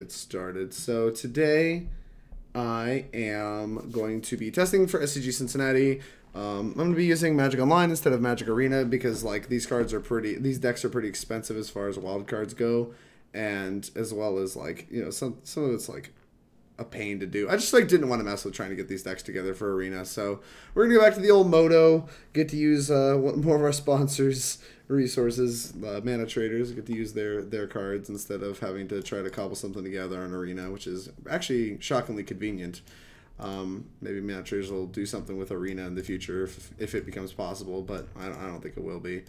Get started. So today I am going to be testing for SCG Cincinnati. I'm going to be using Magic Online instead of Magic Arena because like these decks are pretty expensive as far as wild cards go, and as well as like some of it's like a pain to do. I just like didn't want to mess with trying to get these decks together for Arena. So we're gonna go back to the old moto, get to use more of our sponsors' resources, Mana Traders, get to use their cards instead of having to try to cobble something together on Arena, which is actually shockingly convenient. Maybe Mana Traders will do something with Arena in the future if it becomes possible, but I don't think it will be.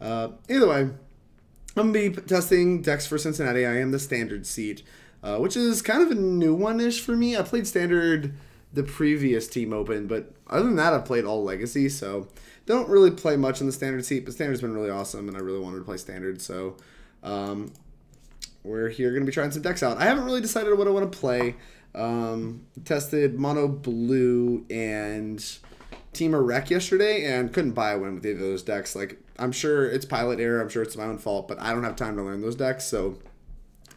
Either way, I'm going to be testing decks for Cincinnati. I am the standard seat. Which is kind of a new one-ish for me. I played Standard the previous Team Open, but other than that, I've played all Legacy, so don't really play much in the Standard seat, but Standard's been really awesome, and I really wanted to play Standard, so we're here going to be trying some decks out. I haven't really decided what I want to play. Tested Mono Blue and Team Wreck yesterday, and couldn't buy a win with either of those decks. Like, I'm sure it's pilot error, I'm sure it's my own fault, but I don't have time to learn those decks, so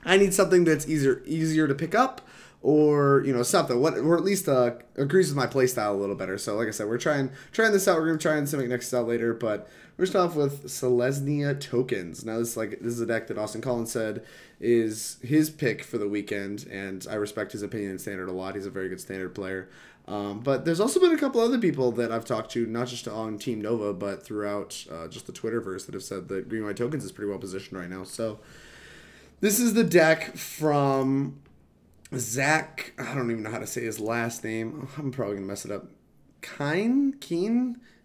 I need something that's easier to pick up, or something or at least agrees with my playstyle a little better. So like I said, we're trying this out. We're gonna try Simic next out later, but we're starting off with Selesnya Tokens. Now this is a deck that Austin Collins said is his pick for the weekend, and I respect his opinion in Standard a lot. He's a very good Standard player. But there's also been a couple other people that I've talked to, not just on Team Nova, but throughout just the Twitterverse, that have said that Green White Tokens is pretty well positioned right now. So this is the deck from Zach. I don't even know how to say his last name. I'm probably going to mess it up.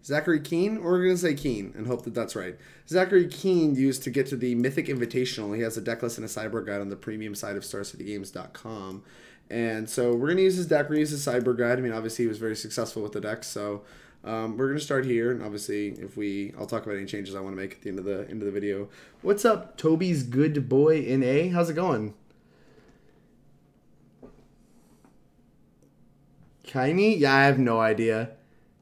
Zachary Keen? Or we're going to say Keen and hope that that's right. Zachary Keen used to get to the Mythic Invitational. He has a deck list and a sideboard guide on the premium side of StarCityGames.com. And so we're going to use his deck. We're going to use his sideboard guide. I mean, obviously he was very successful with the deck, so we're going to start here, and obviously I'll talk about any changes I want to make at the end of the video. What's up, Toby's good boy in A? How's it going? Kiney? Yeah, I have no idea.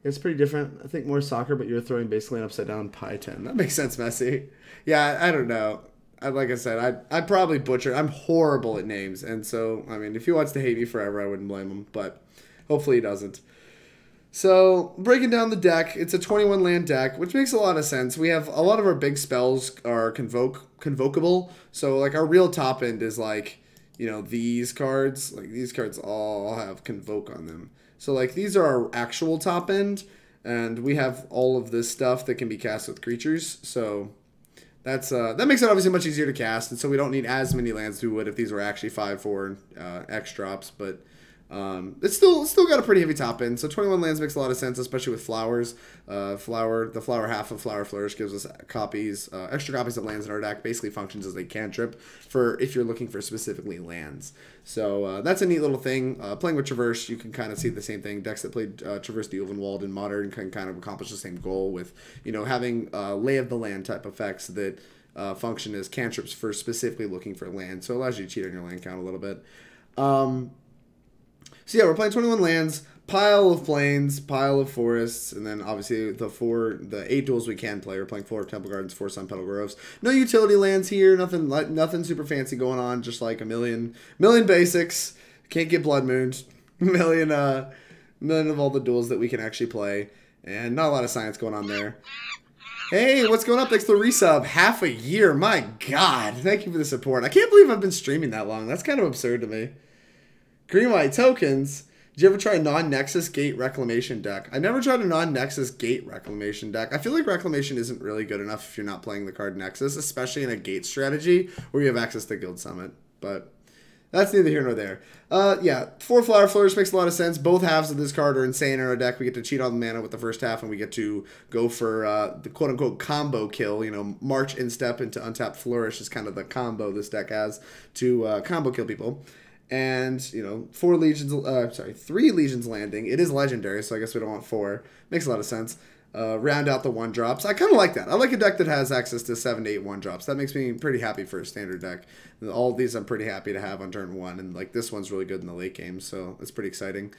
It's pretty different. I think more soccer, but you're throwing basically an upside down pie 10. That makes sense, Messi. Yeah, I don't know. Like I said, I probably butchered. I'm horrible at names, and so, I mean, if he wants to hate me forever, I wouldn't blame him, but hopefully he doesn't. So, breaking down the deck, it's a 21 land deck, which makes a lot of sense. We have a lot of our big spells are convocable. So, like, our real top end is like, these cards. Like, these cards all have convoke on them. So, like, these are our actual top end, and we have all of this stuff that can be cast with creatures. So, that makes it obviously much easier to cast, and so we don't need as many lands as we would if these were actually 5/4 X drops, but it's still got a pretty heavy top end, so 21 lands makes a lot of sense, especially with flowers. The flower half of Flower Flourish gives us extra copies of lands in our deck. Basically functions as a cantrip for if you're looking for specifically lands. So that's a neat little thing. Playing with Traverse, you can kind of see the same thing. Decks that played Traverse the Ulvenwald in Modern can kind of accomplish the same goal with having Lay of the Land type effects that function as cantrips for specifically looking for land. So it allows you to cheat on your land count a little bit. So yeah, we're playing 21 lands, pile of plains, pile of forests, and then obviously the 8 duels we can play. We're playing 4 Temple Gardens, 4 Sunpetal Groves. No utility lands here, nothing super fancy going on, just like a million basics. Can't get Blood Moons. Million of all the duels that we can actually play, and not a lot of science going on there. Hey, what's going up? Thanks for the resub. Half a year, my God. Thank you for the support. I can't believe I've been streaming that long. That's kind of absurd to me. Green White Tokens. Did you ever try a non-Nexus Gate Reclamation deck? I never tried a non-Nexus Gate Reclamation deck. I feel like Reclamation isn't really good enough if you're not playing the card Nexus, especially in a Gate strategy where you have access to Guild Summit. But that's neither here nor there. Yeah, 4 Flower Flourish makes a lot of sense. Both halves of this card are insane in our deck. We get to cheat on the mana with the first half, and we get to go for the quote-unquote combo kill. March Instep into Untap Flourish is kind of the combo this deck has to combo kill people. And, 3 Legions Landing. It is legendary, so I guess we don't want 4. Makes a lot of sense. Round out the 1-drops. I kind of like that. I like a deck that has access to 7 to 8 1-drops. That makes me pretty happy for a standard deck. All of these I'm pretty happy to have on turn 1. And, like, this one's really good in the late game, so it's pretty exciting.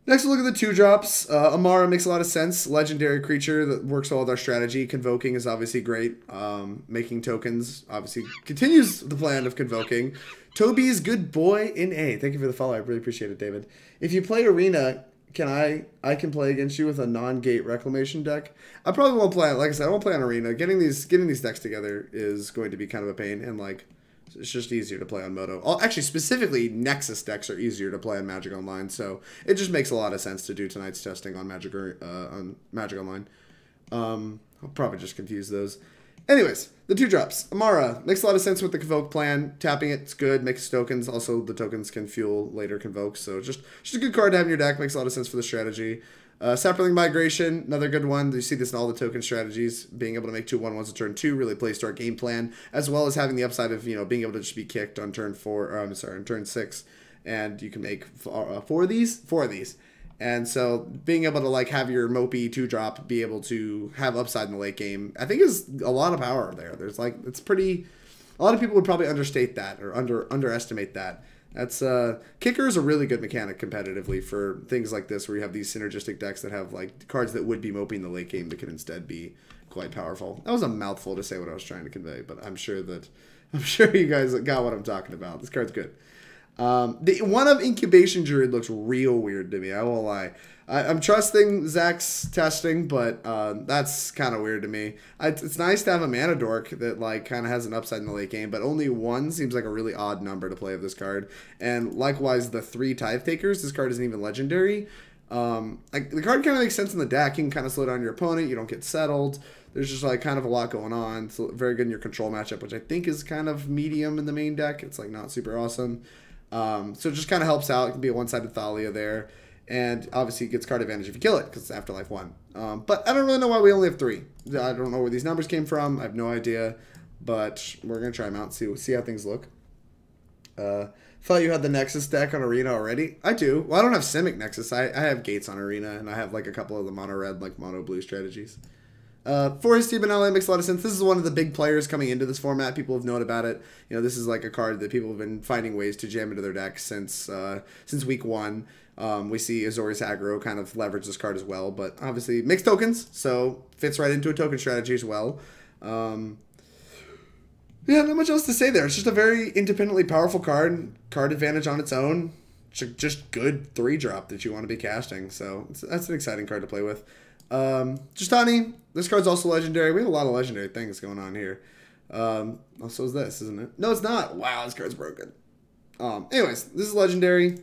Next, we'll look at the 2-drops. Emmara makes a lot of sense. Legendary creature that works well with our strategy. Convoking is obviously great. Making tokens obviously continues the plan of convoking. Toby's good boy in A. Thank you for the follow. I really appreciate it, David. If you play Arena, I can play against you with a non-gate reclamation deck. I probably won't play. Like I said, I won't play on Arena. Getting these decks together is going to be kind of a pain, and like it's just easier to play on Moto. Actually, specifically, Nexus decks are easier to play on Magic Online, so it just makes a lot of sense to do tonight's testing on Magic Online. I'll probably just confuse those. Anyways, the 2-drops. Emmara makes a lot of sense with the Convoke plan. Tapping it's good, makes tokens. Also, the tokens can fuel later Convokes, so just a good card to have in your deck. Makes a lot of sense for the strategy. Saproling Migration, another good one. You see this in all the token strategies. Being able to make 2/1/1s at turn 2 really plays to our game plan, as well as having the upside of being able to just be kicked on turn 4. On turn 6, and you can make 4 of these. And so being able to like have your mopey 2-drop be able to have upside in the late game, I think is a lot of power there. There's like it's pretty. A lot of people would probably understate that or underestimate that. That's Kicker is a really good mechanic competitively for things like this, where you have these synergistic decks that have like cards that would be mopey in the late game that can instead be quite powerful. That was a mouthful to say what I was trying to convey, but I'm sure you guys got what I'm talking about. This card's good. The one of Incubation Druid looks real weird to me. I won't lie. I'm trusting Zach's testing, but that's kind of weird to me. It's nice to have a mana dork that like kind of has an upside in the late game, but only 1 seems like a really odd number to play of this card. And likewise, the 3 Tithe Takers. This card isn't even legendary. Like the card kind of makes sense in the deck. You can kind of slow down your opponent. You don't get settled. There's just like kind of a lot going on. It's very good in your control matchup, which I think is kind of medium in the main deck. It's like not super awesome. So it just kind of helps out. It can be a one-sided Thalia there. And obviously it gets card advantage if you kill it, because it's Afterlife 1. But I don't really know why we only have 3. I don't know where these numbers came from. I have no idea. But we're going to try them out and see how things look. Thought you had the Nexus deck on Arena already. I do. Well, I don't have Simic Nexus. I have Gates on Arena, and I have like a couple of the mono-red, like mono-blue strategies. For History of Benalia makes a lot of sense. This is one of the big players coming into this format. People have known about it. This is like a card that people have been finding ways to jam into their deck since week 1. We see Azorius aggro kind of leverage this card as well, but obviously makes tokens, so fits right into a token strategy as well. Yeah, not much else to say there. It's just a very independently powerful card. Card advantage on its own. Just good 3-drop that you want to be casting. So that's an exciting card to play with. Ajani. This card's also legendary. We have a lot of legendary things going on here. So is this, isn't it? No, it's not. Wow, this card's broken. Anyways, this is legendary.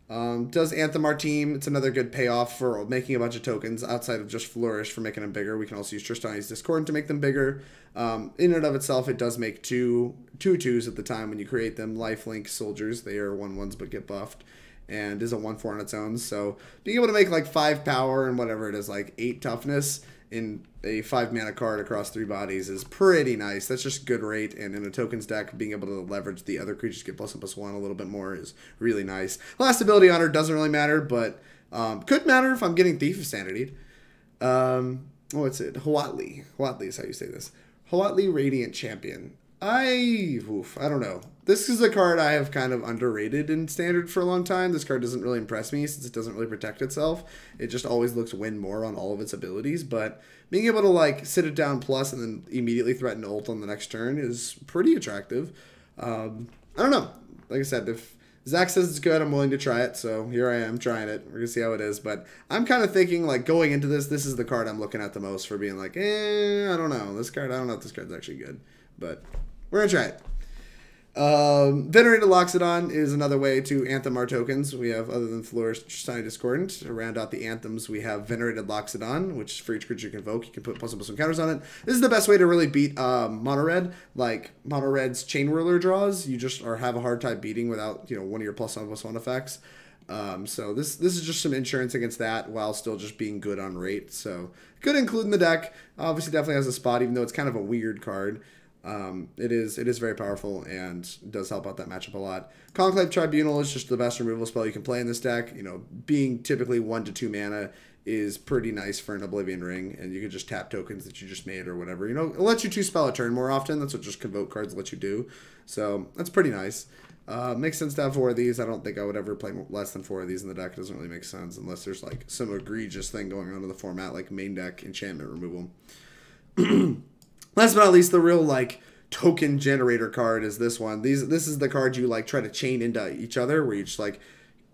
Does Anthem our team. It's another good payoff for making a bunch of tokens outside of just Flourish for making them bigger. We can also use Tristani's Discordant to make them bigger. In and of itself, it does make two 2s at the time when you create them. Lifelink soldiers, they are 1/1s but get buffed. And is a 1/4 on its own. So being able to make like 5 power and whatever it is, like 8 toughness in a 5 mana card across 3 bodies is pretty nice. That's just good rate. And in a tokens deck, being able to leverage the other creatures get +1/+1 a little bit more is really nice. Last ability on her doesn't really matter, but could matter if I'm getting Thief of Sanity. What's it? Huatli. Huatli is how you say this. Huatli Radiant Champion. I don't know. This is a card I have kind of underrated in Standard for a long time. This card doesn't really impress me since it doesn't really protect itself. It just always looks win more on all of its abilities. But being able to like sit it down plus and then immediately threaten ult on the next turn is pretty attractive. I don't know. Like I said, if Zach says it's good, I'm willing to try it. So here I am trying it. We're going to see how it is. But I'm kind of thinking like going into this is the card I'm looking at the most for being like, I don't know. This card, I don't know if this card's actually good. But we're going to try it. Venerated Loxodon is another way to anthem our tokens. We have, other than Flourish, Tristani Discordant. To round out the anthems, we have Venerated Loxodon, which for each creature you can invoke, you can put +1/+1 counters on it. This is the best way to really beat mono-red. Like, mono-red's Chain Whirler draws, you just have a hard time beating without, one of your +1/+1 effects. So this is just some insurance against that while still just being good on rate. So, could include in the deck. Obviously, definitely has a spot, even though it's kind of a weird card. It is very powerful and does help out that matchup a lot. Conclave Tribunal is just the best removal spell you can play in this deck. Being typically 1 to 2 mana is pretty nice for an Oblivion Ring, and you can just tap tokens that you just made or whatever. You know, it lets you 2-spell a turn more often. That's what just Convoke cards let you do. So that's pretty nice. Makes sense to have 4 of these. I don't think I would ever play less than 4 of these in the deck. It doesn't really make sense unless there's like some egregious thing going on in the format, like main deck enchantment removal. Last but not least, the real like token generator card is this one. This is the card you like try to chain into each other, where you just like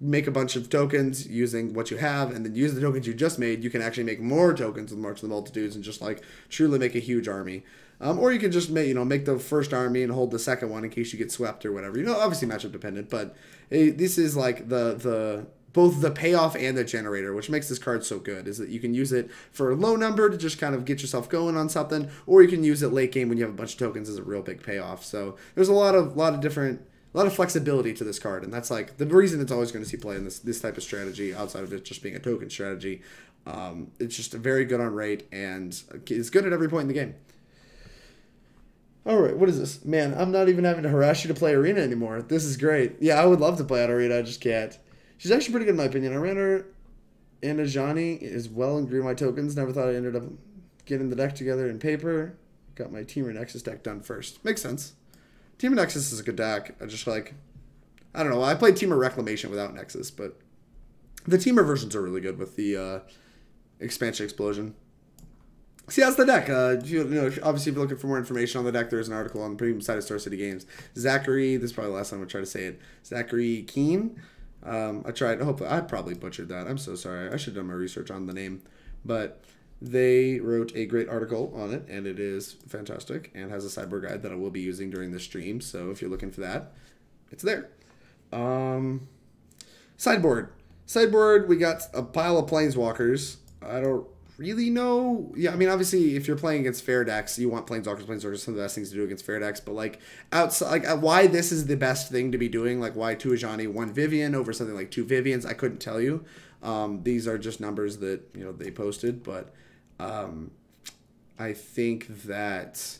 make a bunch of tokens using what you have, and then use the tokens you just made. You can actually make more tokens with March of the Multitudes and just like truly make a huge army. Or you can just make the first army and hold the second one in case you get swept or whatever. You know, obviously matchup dependent, but this is like both the payoff and the generator, which makes this card so good, is that you can use it for a low number to just kind of get yourself going on something, or you can use it late game when you have a bunch of tokens as a real big payoff. So there's a lot of flexibility to this card, and that's like the reason it's always going to see play in this type of strategy outside of it just being a token strategy. It's just very good on rate and is good at every point in the game. All right, what is this? Man, I'm not even having to harass you to play Arena anymore. This is great. Yeah, I would love to play out Arena. I just can't. She's actually pretty good in my opinion. I ran her in Ajani as well in green white tokens. Never thought I ended up getting the deck together in paper. Got my Temur Nexus deck done first. Makes sense. Temur Nexus is a good deck. I just like, I don't know. I played Temur Reclamation without Nexus, but the Temur versions are really good with the Expansion Explosion. See, that's the deck. Obviously, if you're looking for more information on the deck, there's an article on the premium site of Star City Games. Zachary, this is probably the last time I try to say it. Zachary Keen. I tried. Hopefully, I probably butchered that. I'm so sorry. I should have done my research on the name, but they wrote a great article on it, and it is fantastic and has a sideboard guide that I will be using during the stream. So if you're looking for that, it's there. Sideboard. We got a pile of Planeswalkers. I don't really know. Yeah, I mean, obviously, if you're playing against fair decks, you want Planeswalkers. Planeswalkers are some of the best things to do against fair decks. But like outside, like why this is the best thing to be doing, like why 2 Ajani, 1 Vivien over something like 2 Viviens, I couldn't tell you. These are just numbers that they posted, but I think that,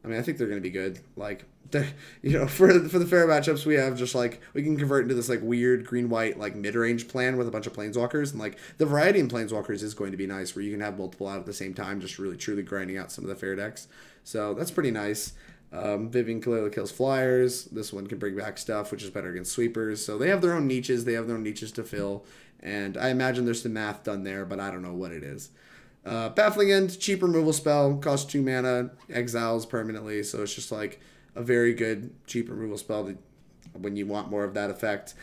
I think they're going to be good. Like, for the fair matchups, we have just like, we can convert into this like weird green-white like mid-range plan with a bunch of Planeswalkers, and like the variety in Planeswalkers is going to be nice, where you can have multiple out at the same time, just really truly grinding out some of the fair decks. So that's pretty nice. Vivien clearly kills flyers. This one can bring back stuff, which is better against sweepers. So they have their own niches. They have their own niches to fill, and I imagine there's some math done there, but I don't know what it is. Baffling End, cheap removal spell, costs 2 mana, exiles permanently, so it's just like a very good cheap removal spell when you want more of that effect.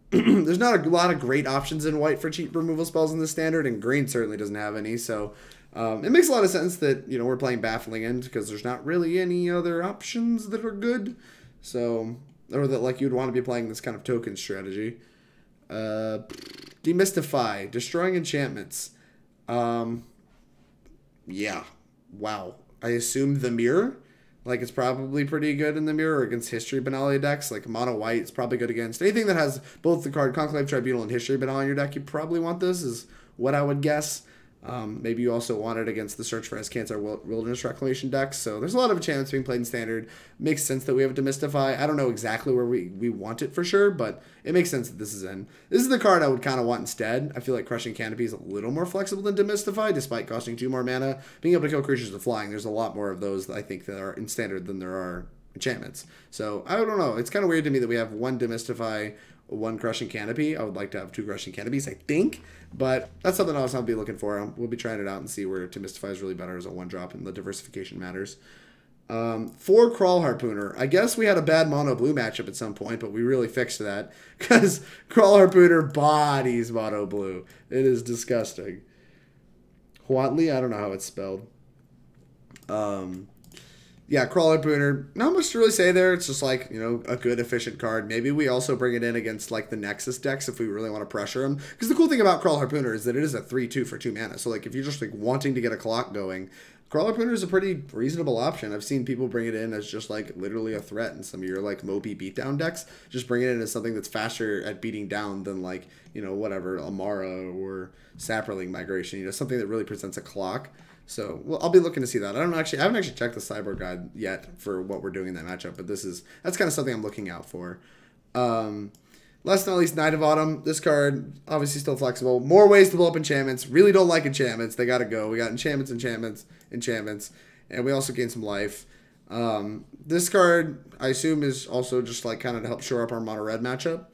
There's not a lot of great options in white for cheap removal spells in the standard, and green certainly doesn't have any, so it makes a lot of sense that we're playing Baffling End, because there's not really any other options that are good, so, or that like you'd want to be playing this kind of token strategy. Demystify, destroying enchantments. Yeah. Wow. I assume the mirror. Like, it's probably pretty good in the mirror against History of Benalia decks. Like, mono white, it's probably good against anything that has both the card Conclave Tribunal and History of Benalia in your deck. You probably want this, is what I would guess. Maybe you also want it against the Search for Escantar Wilderness Reclamation decks. So there's a lot of enchantments being played in Standard. Makes sense that we have Demystify. I don't know exactly where we want it for sure, but it makes sense that this is in. This is the card I would kind of want instead. I feel like Crushing Canopy is a little more flexible than Demystify, despite costing 2 more mana. Being able to kill creatures with flying, there's a lot more of those that I think that are in Standard than there are enchantments. So I don't know. It's kind of weird to me that we have 1 Demystify, 1 Crushing Canopy. I would like to have 2 Crushing Canopies, I think. But that's something else I'll be looking for. We'll be trying it out and see where Demystify is really better as a 1-drop, and the diversification matters. 4 Kraul Harpooner. I guess we had a bad mono blue matchup at some point, but we really fixed that, because Kraul Harpooner bodies mono blue. It is disgusting. Huatli, I don't know how it's spelled. Yeah, Kraul Harpooner, not much to really say there. It's just like, a good, efficient card. Maybe we also bring it in against like the Nexus decks if we really want to pressure them. Because the cool thing about Kraul Harpooner is that it is a 3/2 for 2 mana. So like if you're just like wanting to get a clock going, Kraul Harpooner is a pretty reasonable option. I've seen people bring it in as just like literally a threat in some of your like Moby beatdown decks. Just bring it in as something that's faster at beating down than like, whatever, Emmara or Saproling Migration. Something that really presents a clock. So, well, I'll be looking to see that. I haven't actually checked the Sideboard guide yet for what we're doing in that matchup, but that's kind of something I'm looking out for. last but not least, Knight of Autumn. This card, obviously still flexible. More ways to blow up enchantments. Really don't like enchantments. They gotta go. We got enchantments, enchantments. And we also gain some life. This card, I assume, is also just like kind of to help shore up our mono red matchup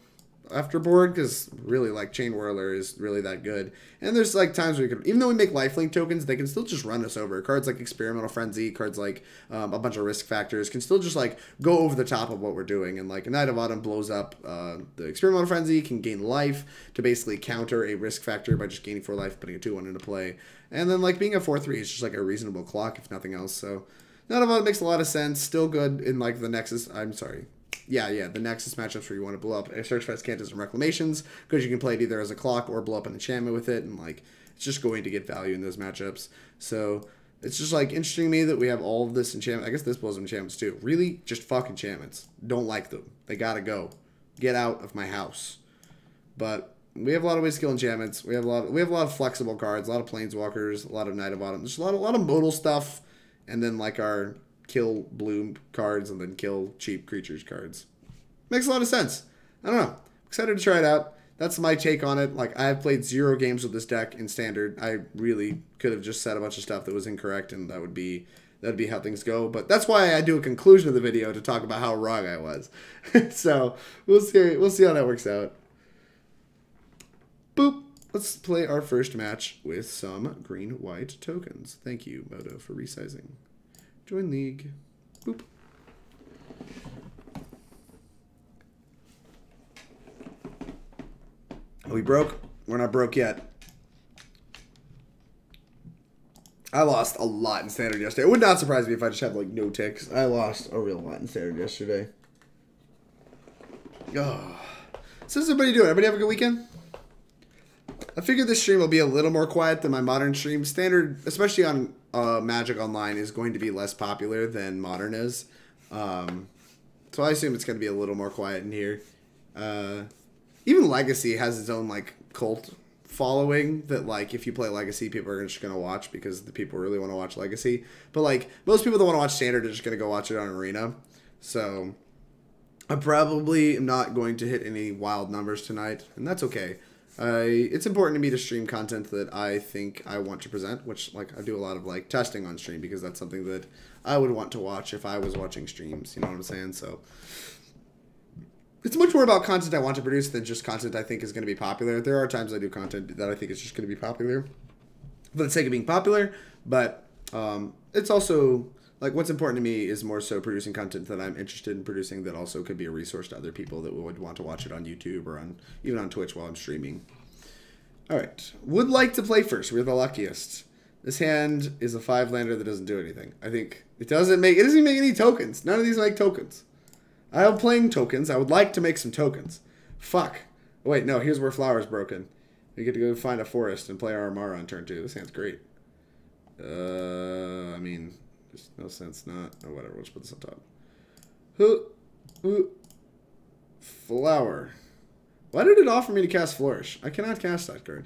after board, because really like Chain Whirler is really that good. And there's like times where we could, even though we make lifelink tokens, they can still just run us over. Cards like Experimental Frenzy, cards like a bunch of risk factors can still just like go over the top of what we're doing. And like a Knight of Autumn blows up the Experimental Frenzy, can gain life to basically counter a risk factor by just gaining 4 life, putting a 2/1 into play. And then like being a 4/3 is just like a reasonable clock if nothing else. So Knight of Autumn makes a lot of sense. Still good in like the Nexus. I'm sorry. Yeah, the Nexus matchups where you want to blow up Search Fest, Cantus, and Reclamations, because you can play it either as a clock or blow up an enchantment with it, and like it's just going to get value in those matchups. So it's just like interesting to me that we have all of this enchantment. I guess this blows up enchantments too. Really, just fuck enchantments. Don't like them. They gotta go. Get out of my house. But we have a lot of ways to kill enchantments. We have a lot of flexible cards, a lot of Planeswalkers, a lot of Knight of Autumn. There's a lot of modal stuff, and then like our kill bloom cards and then kill cheap creatures cards. Makes a lot of sense. I don't know. Excited to try it out. That's my take on it. Like, I've played 0 games with this deck in Standard. I really could have just said a bunch of stuff that was incorrect, and that'd be how things go. But that's why I do a conclusion of the video to talk about how wrong I was. So we'll see how that works out. Boop. Let's play our first match with some green-white tokens. Thank you, Moto, for resizing. Join league. Boop. Are we broke? We're not broke yet. I lost a lot in Standard yesterday. It would not surprise me if I just had like no ticks. I lost a real lot in Standard yesterday. Oh. So how's everybody doing? Everybody have a good weekend? I figured this stream will be a little more quiet than my Modern stream. Standard, especially on Magic Online, is going to be less popular than Modern is. So I assume it's going to be a little more quiet in here. Even Legacy has its own like cult following that like if you play Legacy, people are just going to watch because the people really want to watch Legacy. But like most people that want to watch Standard are just going to go watch it on Arena. So I probably am not going to hit any wild numbers tonight, and that's okay. It's important to me to stream content that I think I want to present, which like I do a lot of like testing on stream because that's something that I would want to watch if I was watching streams. You know what I'm saying? So it's much more about content I want to produce than just content I think is going to be popular. There are times I do content that I think is just going to be popular for the sake of being popular, but it's also like what's important to me is more so producing content that I'm interested in producing that also could be a resource to other people that would want to watch it on YouTube or on even on Twitch while I'm streaming. All right, would like to play first. We're the luckiest. This hand is a 5-lander that doesn't do anything. I think it doesn't make any tokens. None of these make tokens. I am playing tokens. I would like to make some tokens. Fuck. Oh, wait, no. Here's where Flower's broken. We get to go find a forest and play our Emmara on turn 2. This hand's great. I mean, there's no sense not. Oh, whatever. Let's put this on top. Flower. Why did it offer me to cast Flourish? I cannot cast that card.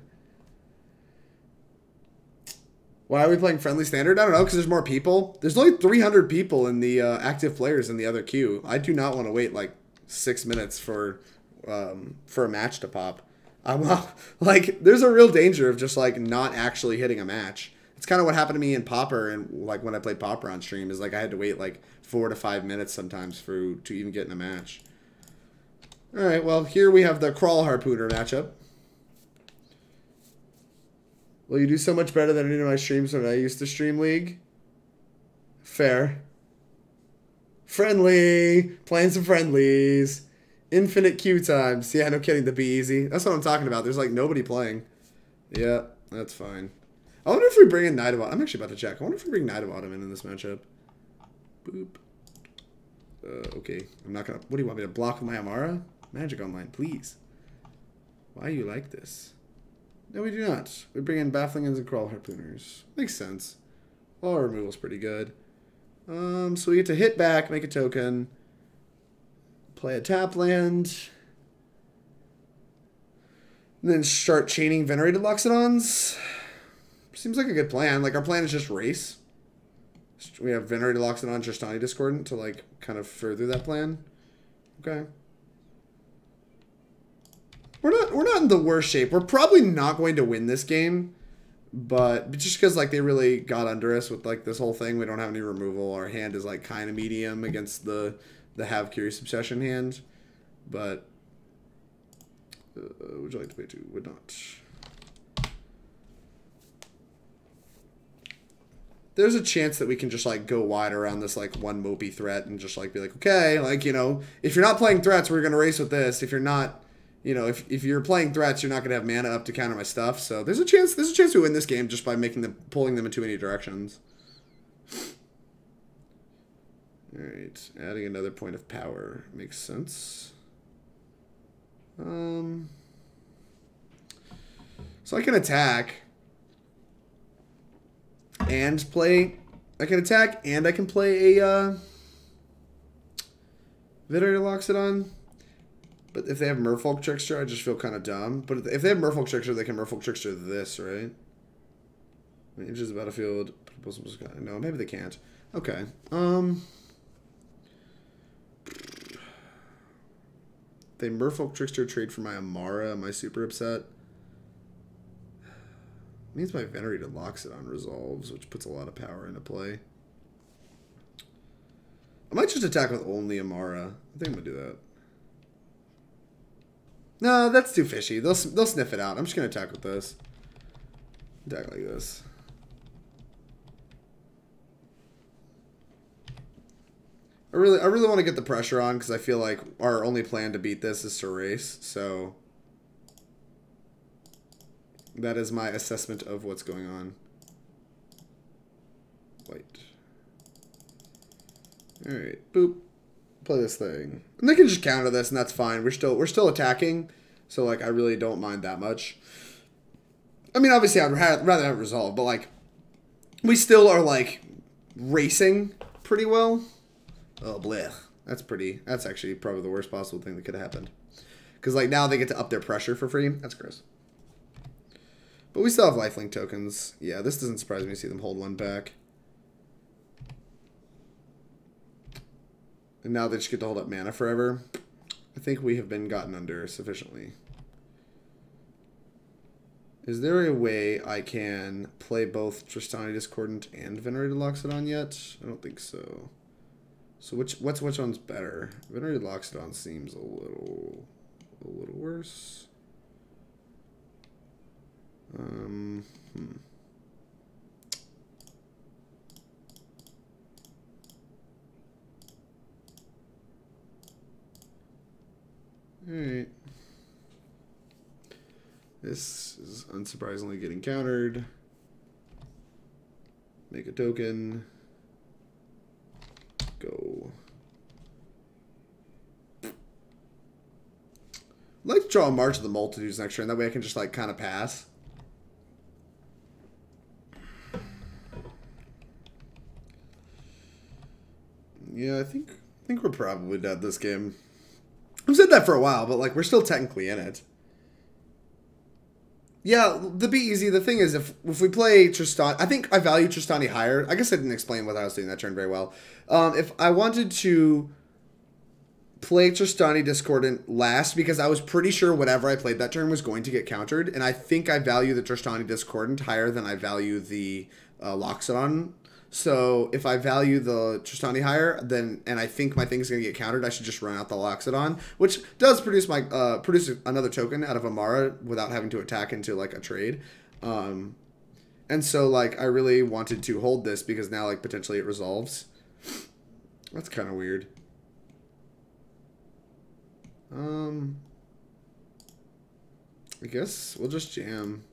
Why are we playing friendly standard? I don't know, because there's more people. There's only 300 people in the active players in the other queue. I do not want to wait like 6 minutes for a match to pop. Like, there's a real danger of just like not actually hitting a match. It's kind of what happened to me in Pauper, and like when I played Pauper on stream, is like I had to wait like 4 to 5 minutes sometimes to even get in a match. All right, well here we have the Kraul Harpooner matchup. Well, you do so much better than any of my streams when I used to stream League. Fair. Friendly. Playing some friendlies. Infinite queue times. Yeah, no kidding. The be easy. That's what I'm talking about. There's like nobody playing. Yeah, that's fine. I wonder if we bring in Knight of Autumn. I'm actually about to check. I wonder if we bring Knight of Autumn in this matchup. Boop. Okay. I'm not going to... What do you want me to block with my Emmara? Magic Online, please. Why are you like this? No, we do not. We bring in Baffling Ends and Kraul Harpooners. Makes sense. All our removal's pretty good. So we get to hit back, make a token, play a tap land, and then start chaining Venerated Loxodons. Seems like a good plan. Like, our plan is just race. We have Venerated Loxodon, Tristani Discordant to, like, kind of further that plan. Okay. we're not in the worst shape. We're probably not going to win this game, but just because like they really got under us with like this whole thing, we don't have any removal. Our hand is like kind of medium against the Have Curious Obsession hand, but would you like to pay 2? Would not. There's a chance that we can just like go wide around this like one mopey threat and just like be like, okay, like, you know, if you're not playing threats, we're gonna race with this. If you're not, you know, if you're playing threats, you're not gonna have mana up to counter my stuff. So there's a chance we win this game just by pulling them in too many directions. All right, adding another point of power makes sense. So I can attack. And play, I can attack, and I can play a Venerated Loxodon. But if they have Merfolk Trickster, I just feel kind of dumb. But if they have Merfolk Trickster, they can Merfolk Trickster this, right? Images of the battlefield. No, maybe they can't. Okay. They Merfolk Trickster trade for my Emmara. Am I super upset? Means my Venerated Loxodon resolves, which puts a lot of power into play. I might just attack with only Emmara. I think I'm gonna do that. No, that's too fishy. They'll sniff it out. I'm just gonna attack with this. Attack like this. I really want to get the pressure on because I feel like our only plan to beat this is to race. So that is my assessment of what's going on. White. Alright, boop. Play this thing. And they can just counter this and that's fine. We're still attacking. So like I really don't mind that much. I mean obviously I'd rather have it resolved, but like we still are like racing pretty well. Oh blech. That's actually probably the worst possible thing that could have happened. Because like now they get to up their pressure for free. That's gross. But we still have lifelink tokens. Yeah, this doesn't surprise me to see them hold one back. And now they just get to hold up mana forever. I think we have been gotten under sufficiently. Is there a way I can play both Tristani Discordant and Venerated Loxodon yet? I don't think so. So which one's better? Venerated Loxodon seems a little worse. Alright. This is unsurprisingly getting countered. Make a token. Go. I'd like to draw a March of the Multitudes next turn. That way I can just like kind of pass. Yeah, I think we're probably dead this game. I've said that for a while, but like we're still technically in it. Yeah, the be easy. The thing is, if we play Tristan, I think I value Tristani higher. I guess I didn't explain what I was doing that turn very well. If I wanted to play Tristani Discordant last, because I was pretty sure whatever I played that turn was going to get countered, and I think I value the Tristani Discordant higher than I value the Loxodon. So if I value the Tristani higher, then and I think my thing's gonna get countered, I should just run out the Loxodon, which does produce my produce another token out of Emmara without having to attack into like a trade. And so like I really wanted to hold this because now like potentially it resolves. That's kind of weird. I guess we'll just jam.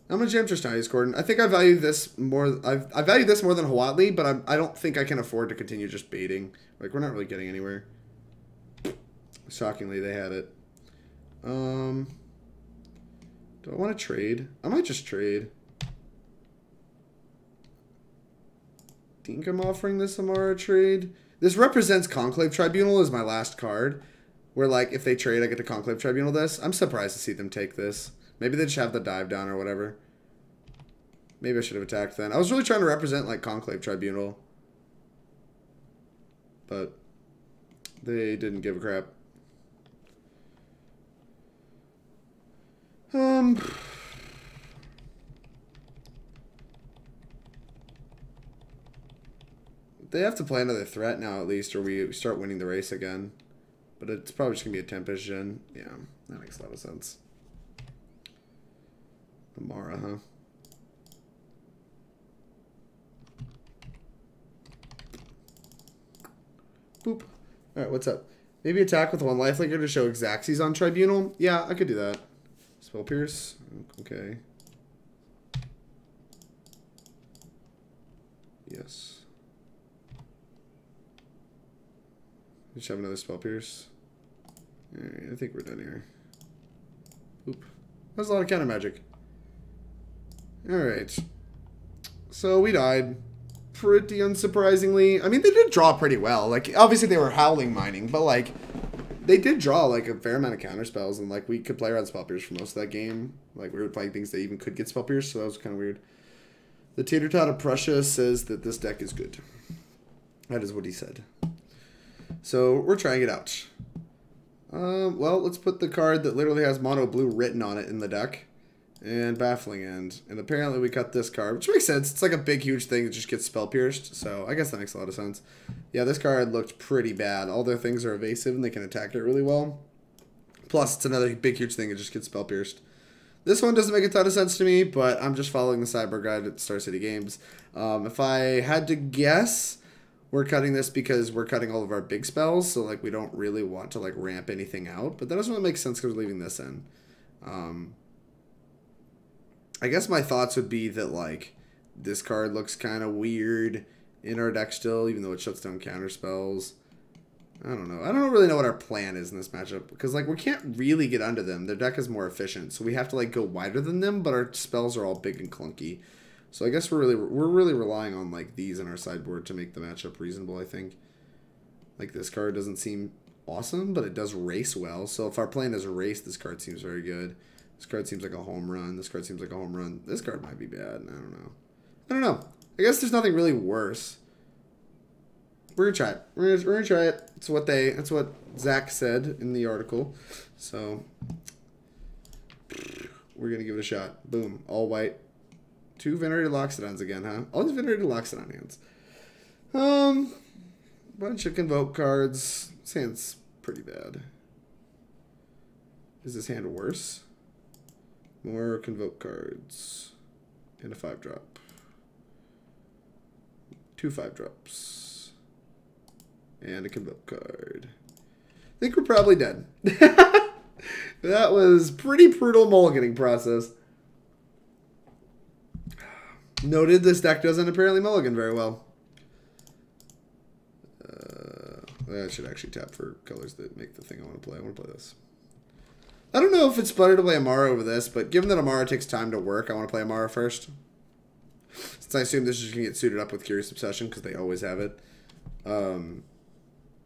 I'm gonna jam Tristani Discordant. I think I value this more. I value this more than Huatli, but I don't think I can afford to continue just baiting. Like we're not really getting anywhere. Shockingly, they had it. Do I want to trade? I might just trade. I think I'm offering this Emmara trade. This represents Conclave Tribunal as my last card. Where like if they trade, I get to Conclave Tribunal this. I'm surprised to see them take this. Maybe they just have the dive down or whatever. Maybe I should have attacked then. I was really trying to represent like Conclave Tribunal. But they didn't give a crap. They have to play another threat now at least, or we start winning the race again. But it's probably just going to be a Tempest Gen. Yeah, that makes a lot of sense. Emmara, huh? Boop. Alright, what's up? Maybe attack with one lifelinker to show Xaxes on Tribunal? Yeah, I could do that. Spell Pierce. Okay. Yes. We should have another Spell Pierce. Alright, I think we're done here. Oop. That's a lot of counter magic. Alright. So we died. Pretty unsurprisingly. I mean, they did draw pretty well. Like, obviously they were howling mining, but like, they did draw like a fair amount of counter spells, and like we could play around Spell Pierce for most of that game. Like, we were playing things that even could get Spell Pierce, so that was kind of weird. The Tater Tot of Prussia says that this deck is good. That is what he said. So we're trying it out. Well, let's put the card that literally has mono blue written on it in the deck. And Baffling End. And apparently we cut this card, which makes sense. It's like a big, huge thing that just gets spell pierced. So I guess that makes a lot of sense. Yeah, this card looked pretty bad. All their things are evasive and they can attack it really well. Plus, it's another big, huge thing that just gets spell pierced. This one doesn't make a ton of sense to me, but I'm just following the Sideboard guide at Star City Games. If I had to guess, we're cutting this because we're cutting all of our big spells. So, like, we don't really want to, like, ramp anything out. But that doesn't really make sense because we're leaving this in. I guess my thoughts would be that, like, this card looks kind of weird in our deck still, even though it shuts down counter spells. I don't know. I don't really know what our plan is in this matchup, because, like, we can't really get under them. Their deck is more efficient, so we have to, like, go wider than them, but our spells are all big and clunky. So I guess we're really relying on, like, these in our sideboard to make the matchup reasonable, I think. Like, this card doesn't seem awesome, but it does race well. So if our plan is race, this card seems very good. This card seems like a home run. This card seems like a home run. This card might be bad. I don't know. I don't know. I guess there's nothing really worse. We're gonna try it. We're gonna try it. That's what Zach said in the article. So we're gonna give it a shot. Boom. All white. 2 Venerated Loxodons again, huh? All these Venerated Loxodon hands. Bunch of Convoke cards. This hand's pretty bad. Is this hand worse? More Convoke cards. And a 5-drop. 2 5-drops. And a Convoke card. I think we're probably dead. That was pretty brutal mulliganing process. Noted this deck doesn't apparently mulligan very well. I should actually tap for colors that make the thing I want to play. I want to play this. I don't know if it's better to play Emmara over this, but given that Emmara takes time to work, I want to play Emmara first. Since I assume this is going to get suited up with Curious Obsession, because they always have it.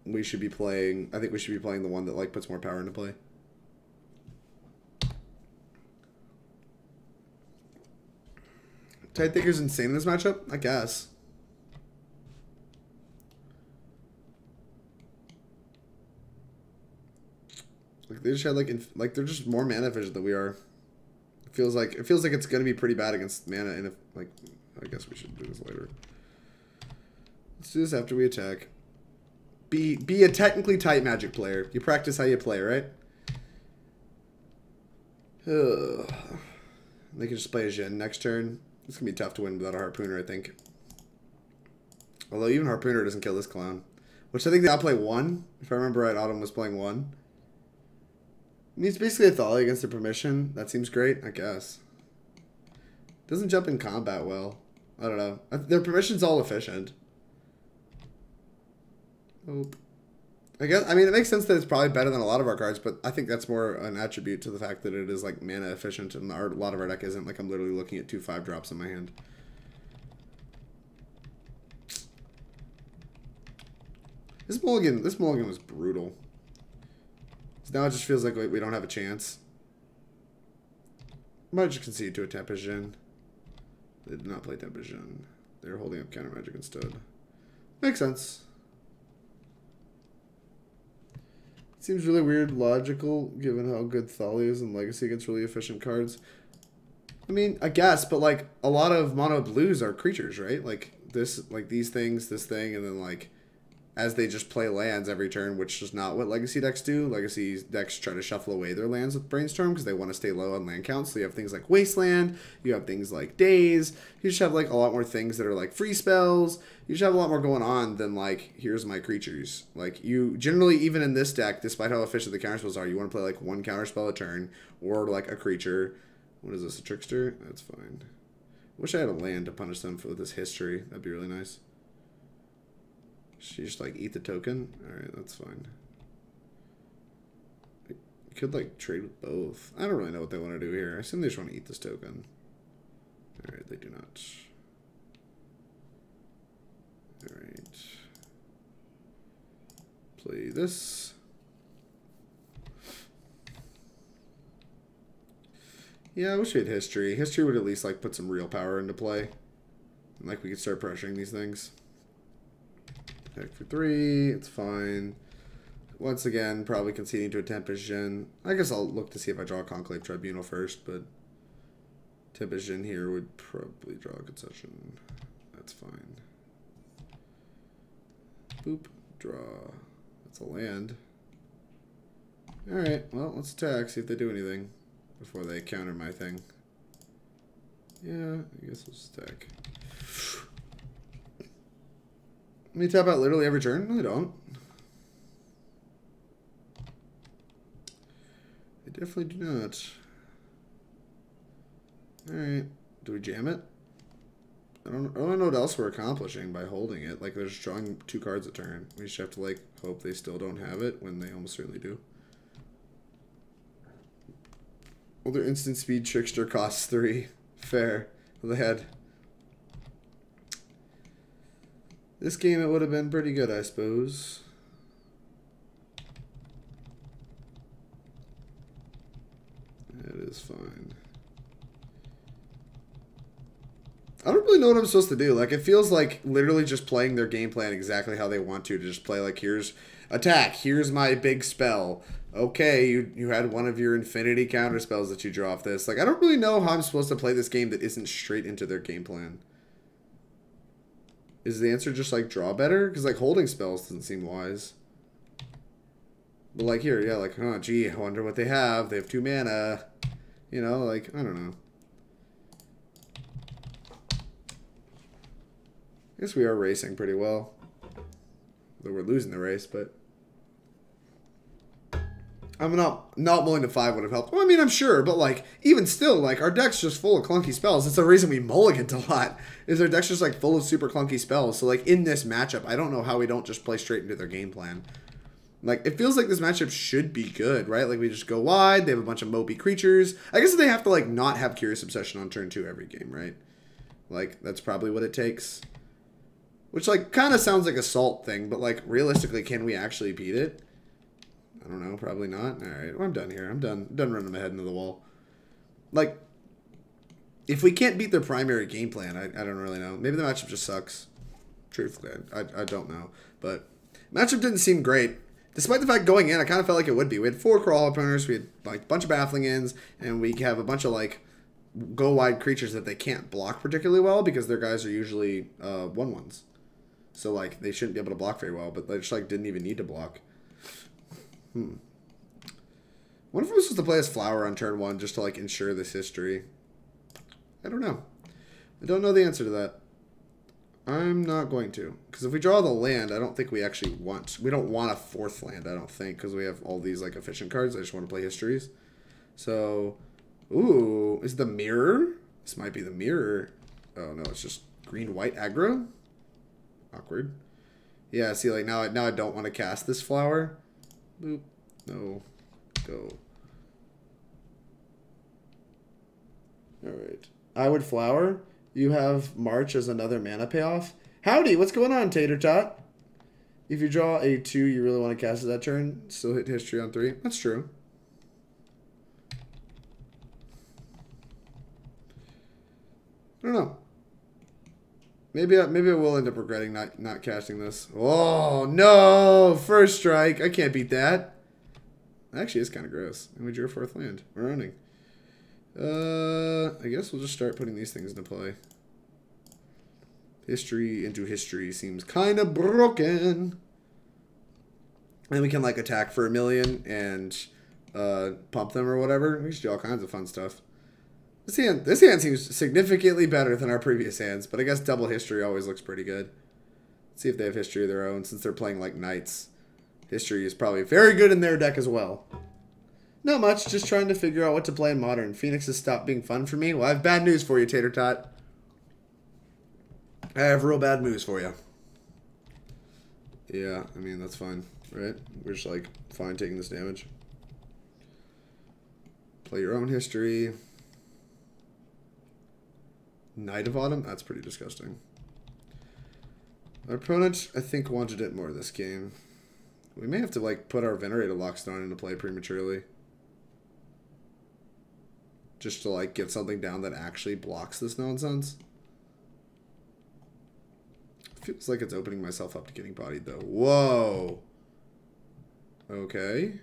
We should be playing... I think we should be playing the one that, like, puts more power into play. Tithe Taker's insane in this matchup? I guess. Like, they just had, like, they're just more mana efficient than we are. It feels like it's going to be pretty bad against mana, and if, like, I guess we should do this later. Let's do this after we attack. Be a technically tight Magic player. You practice how you play, right? Ugh. They can just play a Jhin next turn. It's going to be tough to win without a Harpooner, I think. Although even Harpooner doesn't kill this clown. Which I think they outplay 1. If I remember right, Autumn was playing 1. I mean, it's basically a Thali against their permission. That seems great, I guess. Doesn't jump in combat well. I don't know. Their permission's all efficient. Oh. I guess, I mean, it makes sense that it's probably better than a lot of our cards, but I think that's more an attribute to the fact that it is, like, mana efficient, and a lot of our deck isn't. Like, I'm literally looking at 2 5-drops in my hand. This mulligan was brutal. So now it just feels like we don't have a chance. Might just concede to a Tempest Gen. They did not play Tempest Gen. They're holding up counter magic instead. Makes sense. Seems really weird, logical, given how good Thali is in Legacy against really efficient cards. I mean, I guess, but like a lot of mono blues are creatures, right? Like this, like these things, this thing, and then like as they just play lands every turn, which is not what Legacy decks do. Legacy decks try to shuffle away their lands with Brainstorm because they want to stay low on land count. So you have things like Wasteland, you have things like Daze, you just have like a lot more things that are like free spells. You just have a lot more going on than like, here's my creatures. Like you generally, even in this deck, despite how efficient the counterspells are, you want to play like one counterspell a turn or like a creature. What is this, a Trickster? That's fine. Wish I had a land to punish them for this history. That'd be really nice. She just like eat the token? Alright, that's fine. You could like trade with both. I don't really know what they want to do here. I assume they just want to eat this token. Alright, they do not. Alright. Play this. Yeah, I wish we had history. History would at least like put some real power into play. And, like we could start pressuring these things. Attack for 3, it's fine. Once again, probably conceding to a Tempest Djinn. I guess I'll look to see if I draw a Conclave Tribunal first, but Tempest Djinn here would probably draw a concession. That's fine. Boop, draw. That's a land. Alright, well, let's attack, see if they do anything before they counter my thing. Yeah, I guess we'll just attack. Let me tap out literally every turn? No, I don't. I definitely do not. Alright. Do we jam it? I don't know what else we're accomplishing by holding it. Like, they're just drawing 2 cards a turn. We just have to, like, hope they still don't have it when they almost certainly do. Well, their instant speed Trickster costs 3. Fair. Well, they had... This game, it would have been pretty good, I suppose. It is fine. I don't really know what I'm supposed to do. Like, it feels like literally just playing their game plan exactly how they want to just play, like, here's attack, here's my big spell. Okay, you had one of your infinity counter spells that you draw off this. Like, I don't really know how I'm supposed to play this game that isn't straight into their game plan. Is the answer just, like, draw better? Because, like, holding spells doesn't seem wise. But, like, here, yeah, like, oh, gee, I wonder what they have. They have 2 mana. You know, like, I don't know. I guess we are racing pretty well. Though we're losing the race, but... I'm not willing to 5 would have helped. Well, I mean, I'm sure, but, like, even still, like, our deck's just full of clunky spells. It's the reason we mulliganed a lot, is our deck's just, like, full of super clunky spells. So, like, in this matchup, I don't know how we don't just play straight into their game plan. Like, it feels like this matchup should be good, right? Like, we just go wide, they have a bunch of mopey creatures. I guess they have to, like, not have Curious Obsession on turn 2 every game, right? Like, that's probably what it takes. Which, like, kind of sounds like a salt thing, but, like, realistically, can we actually beat it? I don't know, probably not. Alright, well, I'm done here. I'm done running my head into the wall. Like, if we can't beat their primary game plan, I don't really know. Maybe the matchup just sucks. Truthfully, I don't know. But matchup didn't seem great. Despite the fact going in, I kind of felt like it would be. We had 4 Kraul Harpooners, we had like a bunch of Baffling Ends, and we have a bunch of like go wide creatures that they can't block particularly well because their guys are usually 1/1s. So like they shouldn't be able to block very well, but they just like didn't even need to block. What if we're supposed to play as Flower on turn 1 just to like ensure this history? I don't know. I don't know the answer to that. I'm not going to. Because if we draw the land, I don't think we actually want... We don't want a 4th land, I don't think, because we have all these like efficient cards. I just want to play histories. So, ooh, is the mirror? This might be the mirror. Oh no, it's just green-white aggro? Awkward. Yeah, see, like now I don't want to cast this flower. Boop. No. Go. Alright. I would flower. You have March as another mana payoff. Howdy, what's going on, Tater Tot? If you draw a 2 you really want to cast it that turn, still hit history on 3. That's true. I don't know. Maybe I will end up regretting not casting this. Oh, no! First strike. I can't beat that. Actually, it's kind of gross. And we drew a 4th land. We're owning. I guess we'll just start putting these things into play. History into history seems kind of broken. And we can, like, attack for 1 million and pump them or whatever. We should do all kinds of fun stuff. This hand seems significantly better than our previous hands, but I guess double history always looks pretty good. Let's see if they have history of their own, since they're playing, like, knights. History is probably very good in their deck as well. Not much, just trying to figure out what to play in Modern. Phoenix has stopped being fun for me. Well, I have bad news for you, Tater Tot. I have real bad news for you. Yeah, I mean, that's fine, right? We're just, like, fine taking this damage. Play your own history. Knight of Autumn? That's pretty disgusting. Our opponent, I think, wanted it more this game. We may have to, like, put our Venerated Loxodon into play prematurely. Just to, like, get something down that actually blocks this nonsense. Feels like it's opening myself up to getting bodied, though. Whoa! Okay.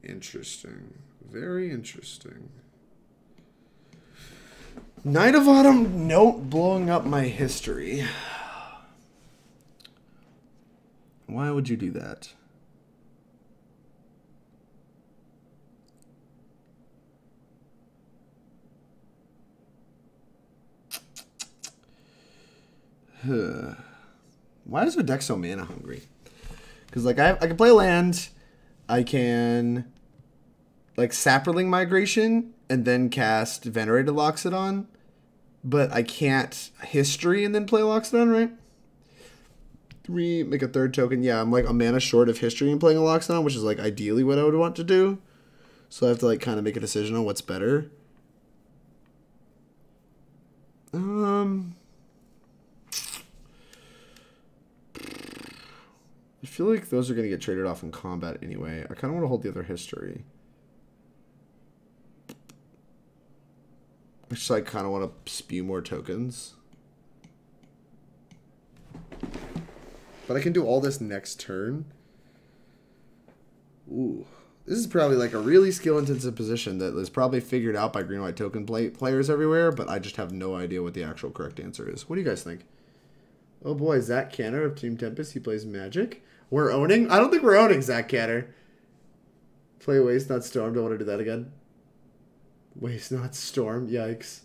Interesting. Very interesting. Knight of Autumn, note blowing up my history. Why would you do that? Why is the deck so mana hungry? Because, like, I can play land. I can, like, Saproling Migration and then cast Venerated Loxodon. But I can't history and then play Loxodon, right? 3, make a 3rd token. Yeah, I'm, like, a mana short of history and playing a Loxodon, which is, like, ideally what I would want to do. So I have to, like, kind of make a decision on what's better. I feel like those are going to get traded off in combat anyway. I kind of want to hold the other history. I just, like, kind of want to spew more tokens. But I can do all this next turn. Ooh. This is probably, like, a really skill-intensive position that is probably figured out by green-white token players everywhere, but I just have no idea what the actual correct answer is. What do you guys think? Oh boy, Zach Canner of Team Tempest. He plays Magic. We're owning? I don't think we're owning Zach Canner. Play Waste, not Storm. Don't want to do that again. Waste, not Storm. Yikes.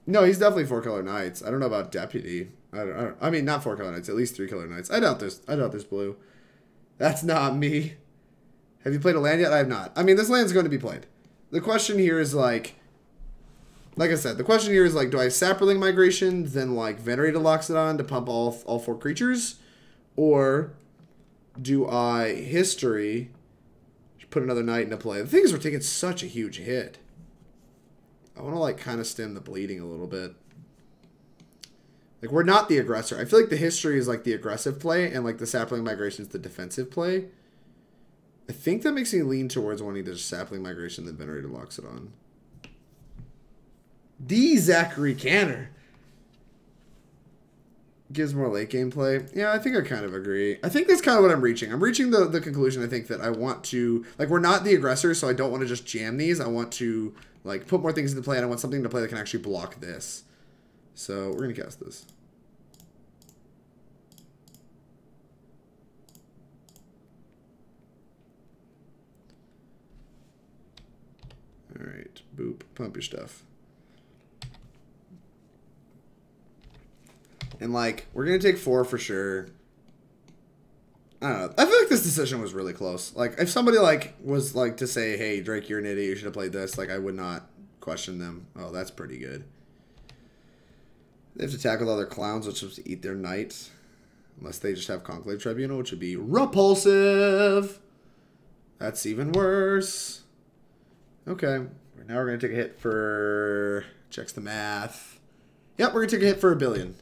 No, he's definitely 4-color Knights. I don't know about Deputy. I mean, not 4-color Knights. At least 3-color Knights. I doubt there's blue. That's not me. Have you played a land yet? I have not. I mean, this land's going to be played. The question here is, like I said, the question here is, like, do I Saproling Migration, then, like, Venerated Loxodon to pump all 4 creatures? Or do I history, put another knight into play? The thing is, we're taking such a huge hit. I want to, like, kind of stem the bleeding a little bit. Like, we're not the aggressor. I feel like the history is, like, the aggressive play, and, like, the Saproling Migration is the defensive play. I think that makes me lean towards wanting to Saproling Migration than Venerated Loxodon. D. Zachary Canner gives more late game play. Yeah, I think I kind of agree. I think that's kind of what I'm reaching. I'm reaching the conclusion, I think, that I want to... Like, we're not the aggressor, so I don't want to just jam these. I want to, like, put more things into play, and I want something to play that can actually block this. So, we're going to cast this. Alright, boop. Pump your stuff. And, like, we're going to take 4 for sure. I don't know. I feel like this decision was really close. Like, if somebody, like, was, like, to say, hey, Drake, you're an idiot, you should have played this, like, I would not question them. Oh, that's pretty good. They have to tackle the other clowns, which is to eat their knight. Unless they just have Conclave Tribunal, which would be repulsive. That's even worse. Okay. Now we're going to take a hit for... Checks the math. Yep, we're going to take a hit for 1 billion.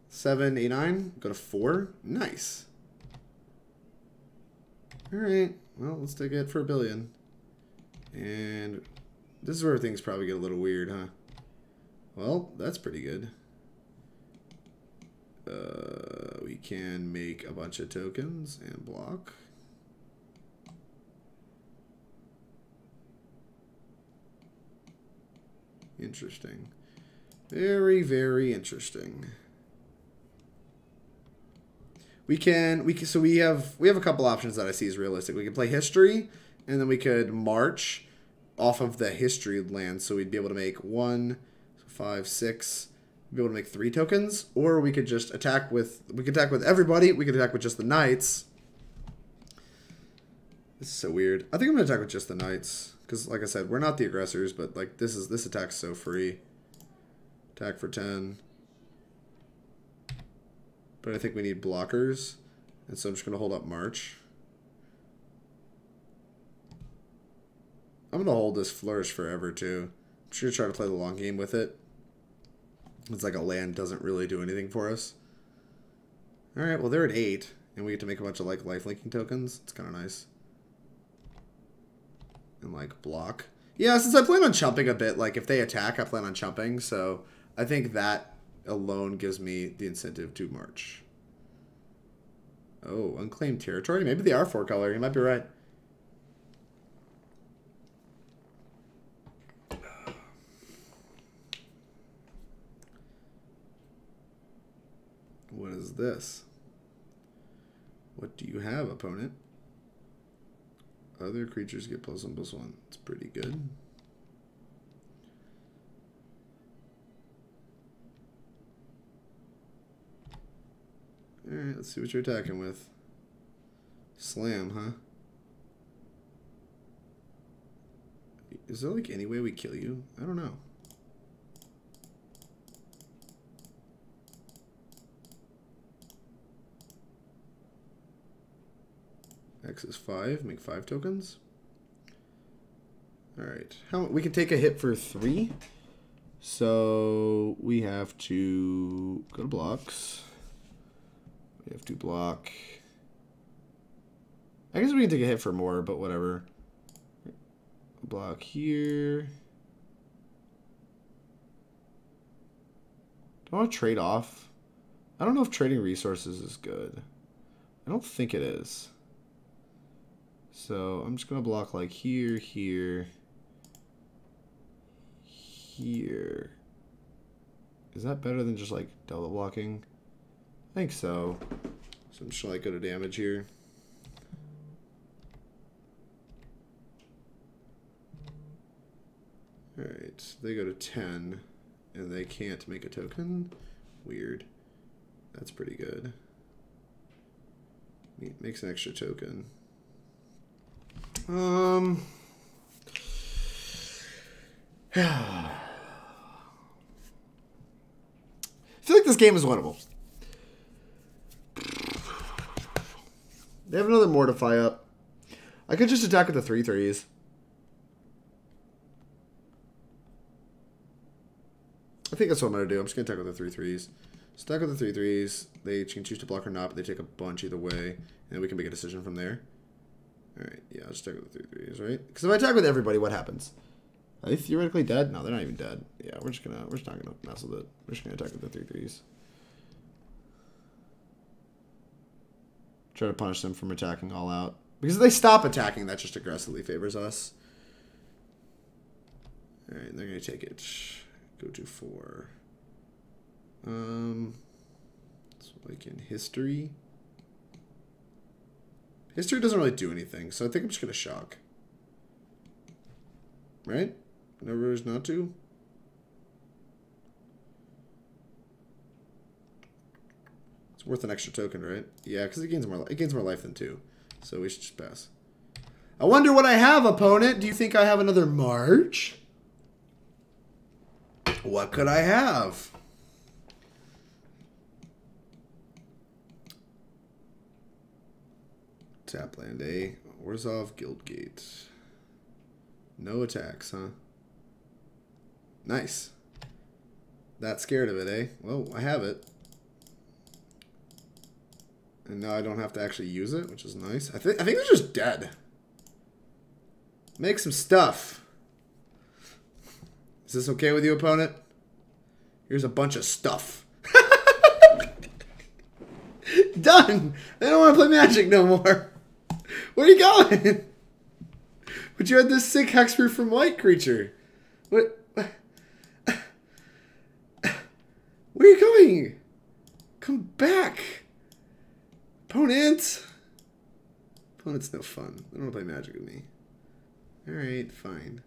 7, 8, 9. Go to 4. Nice. Alright. Well, let's take a hit for 1 billion. And this is where things probably get a little weird, huh? Well, that's pretty good. We we can make a bunch of tokens and block. Interesting. Very, very interesting. We have a couple options that I see as realistic. We could play history, and then we could march off of the history land, so we'd be able to make 1, 5, 6, be able to make 3 tokens, or we could just attack with everybody. We could attack with just the knights. This is so weird. I think I'm gonna attack with just the knights, because like I said, we're not the aggressors, but like this attack's so free. Attack for 10. But I think we need blockers, and so I'm just gonna hold up march. I'm gonna hold this flourish forever too. I'm just gonna try to play the long game with it. It's like a land doesn't really do anything for us. Alright, well they're at 8, and we get to make a bunch of like life linking tokens. It's kinda nice. And like block. Yeah, since I plan on chumping a bit, like if they attack, I plan on chumping, so I think that alone gives me the incentive to march. Oh, unclaimed territory? Maybe they are 4-color. You might be right. What is this? What do you have, opponent? Other creatures get +1/+1. It's pretty good. Alright, let's see what you're attacking with. Slam, huh? Is there like any way we kill you? I don't know. X is 5. Make 5 tokens. Alright. We can take a hit for 3. So we have to go to blocks. We have to block. I guess we can take a hit for more, but whatever. Block here. Do I want to trade off? I don't know if trading resources is good. I don't think it is. So I'm just going to block like here, here, here. Is that better than just like double blocking? I think so. So I'm just going to like go to damage here. Alright, they go to 10 and they can't make a token. Weird. That's pretty good. Makes an extra token. I feel like this game is winnable. They have another Mortify up. I could just attack with the 3/3s. I think that's what I'm going to do. I'm just going to attack with the 3/3s. Stack with the 3/3s. They can choose to block or not, but they take a bunch either way. And we can make a decision from there. Alright, yeah, I'll just attack with the 3/3s, right? Because if I attack with everybody, what happens? Are they theoretically dead? No, they're not even dead. Yeah, we're just not gonna mess with it. We're just gonna attack with the 3/3s. Try to punish them from attacking all out. Because if they stop attacking, that just aggressively favors us. Alright, they're gonna take it. Go to 4. So like in history. History doesn't really do anything, so I think I'm just gonna shock. Right? No reason not to. It's worth an extra token, right? Yeah, because it gains more life than 2. So we should just pass. I wonder what I have, opponent. Do you think I have another March? What could I have? Tap land A. Orzhov Guildgate. No attacks, huh? Nice. That scared of it, eh? Well, I have it. And now I don't have to actually use it, which is nice. I think they're just dead. Make some stuff. Is this okay with you, opponent? Here's a bunch of stuff. Done. I don't want to play Magic no more. Where are you going? But you had this sick hexproof from white creature. What? Where are you going? Come back. Opponent. Opponent's no fun. They don't want to play Magic with me. Alright, fine.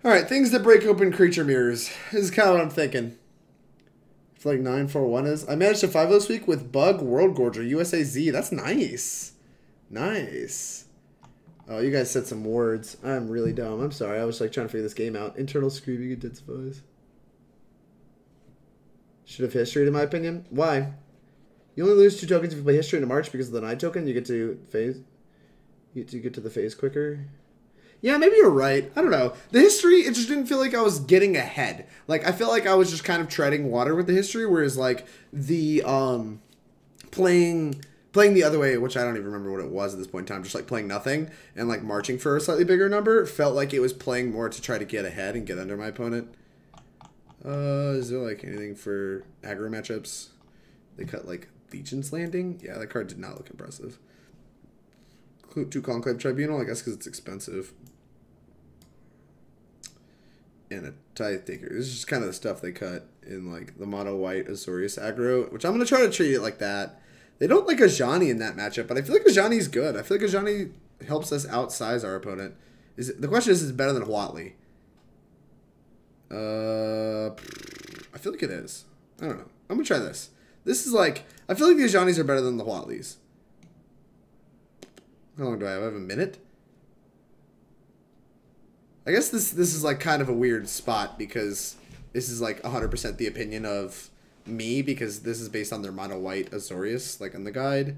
Alright, things that break open creature mirrors. This is kind of what I'm thinking. It's like 941 is. I managed to 5 this week with Bug, World Gorger, USAZ. That's nice. Nice. Oh, you guys said some words. I'm really dumb. I'm sorry. I was like trying to figure this game out. Internal screaming intensifies. Should have history, in my opinion. Why? You only lose 2 tokens if you play history in a March because of the 9 token. You get to phase. You get to the phase quicker. Yeah, maybe you're right. I don't know. The history, it just didn't feel like I was getting ahead. Like, I felt like I was just kind of treading water with the history, whereas, like, the, playing the other way, which I don't even remember what it was at this point in time, just, like, playing nothing and, like, marching for a slightly bigger number, felt like it was playing more to try to get ahead and get under my opponent. Is there, like, anything for aggro matchups? They cut, like, Legion's Landing? Yeah, that card did not look impressive. 2 Conclave Tribunal, I guess because it's expensive. And a Tithe Taker. This is just kind of the stuff they cut in, like, the mono white Azorius aggro, which I'm going to try to treat it like that. They don't like Ajani in that matchup, but I feel like Ajani's good. I feel like Ajani helps us outsize our opponent. The question is it better than Huatli? I feel like it is. I don't know. I'm going to try this. This is like, I feel like the Ajanis are better than the Huatlis. How long do I have? I have a minute? I guess this is like kind of a weird spot because this is like 100% the opinion of me because this is based on their mono white Azorius, like on the guide.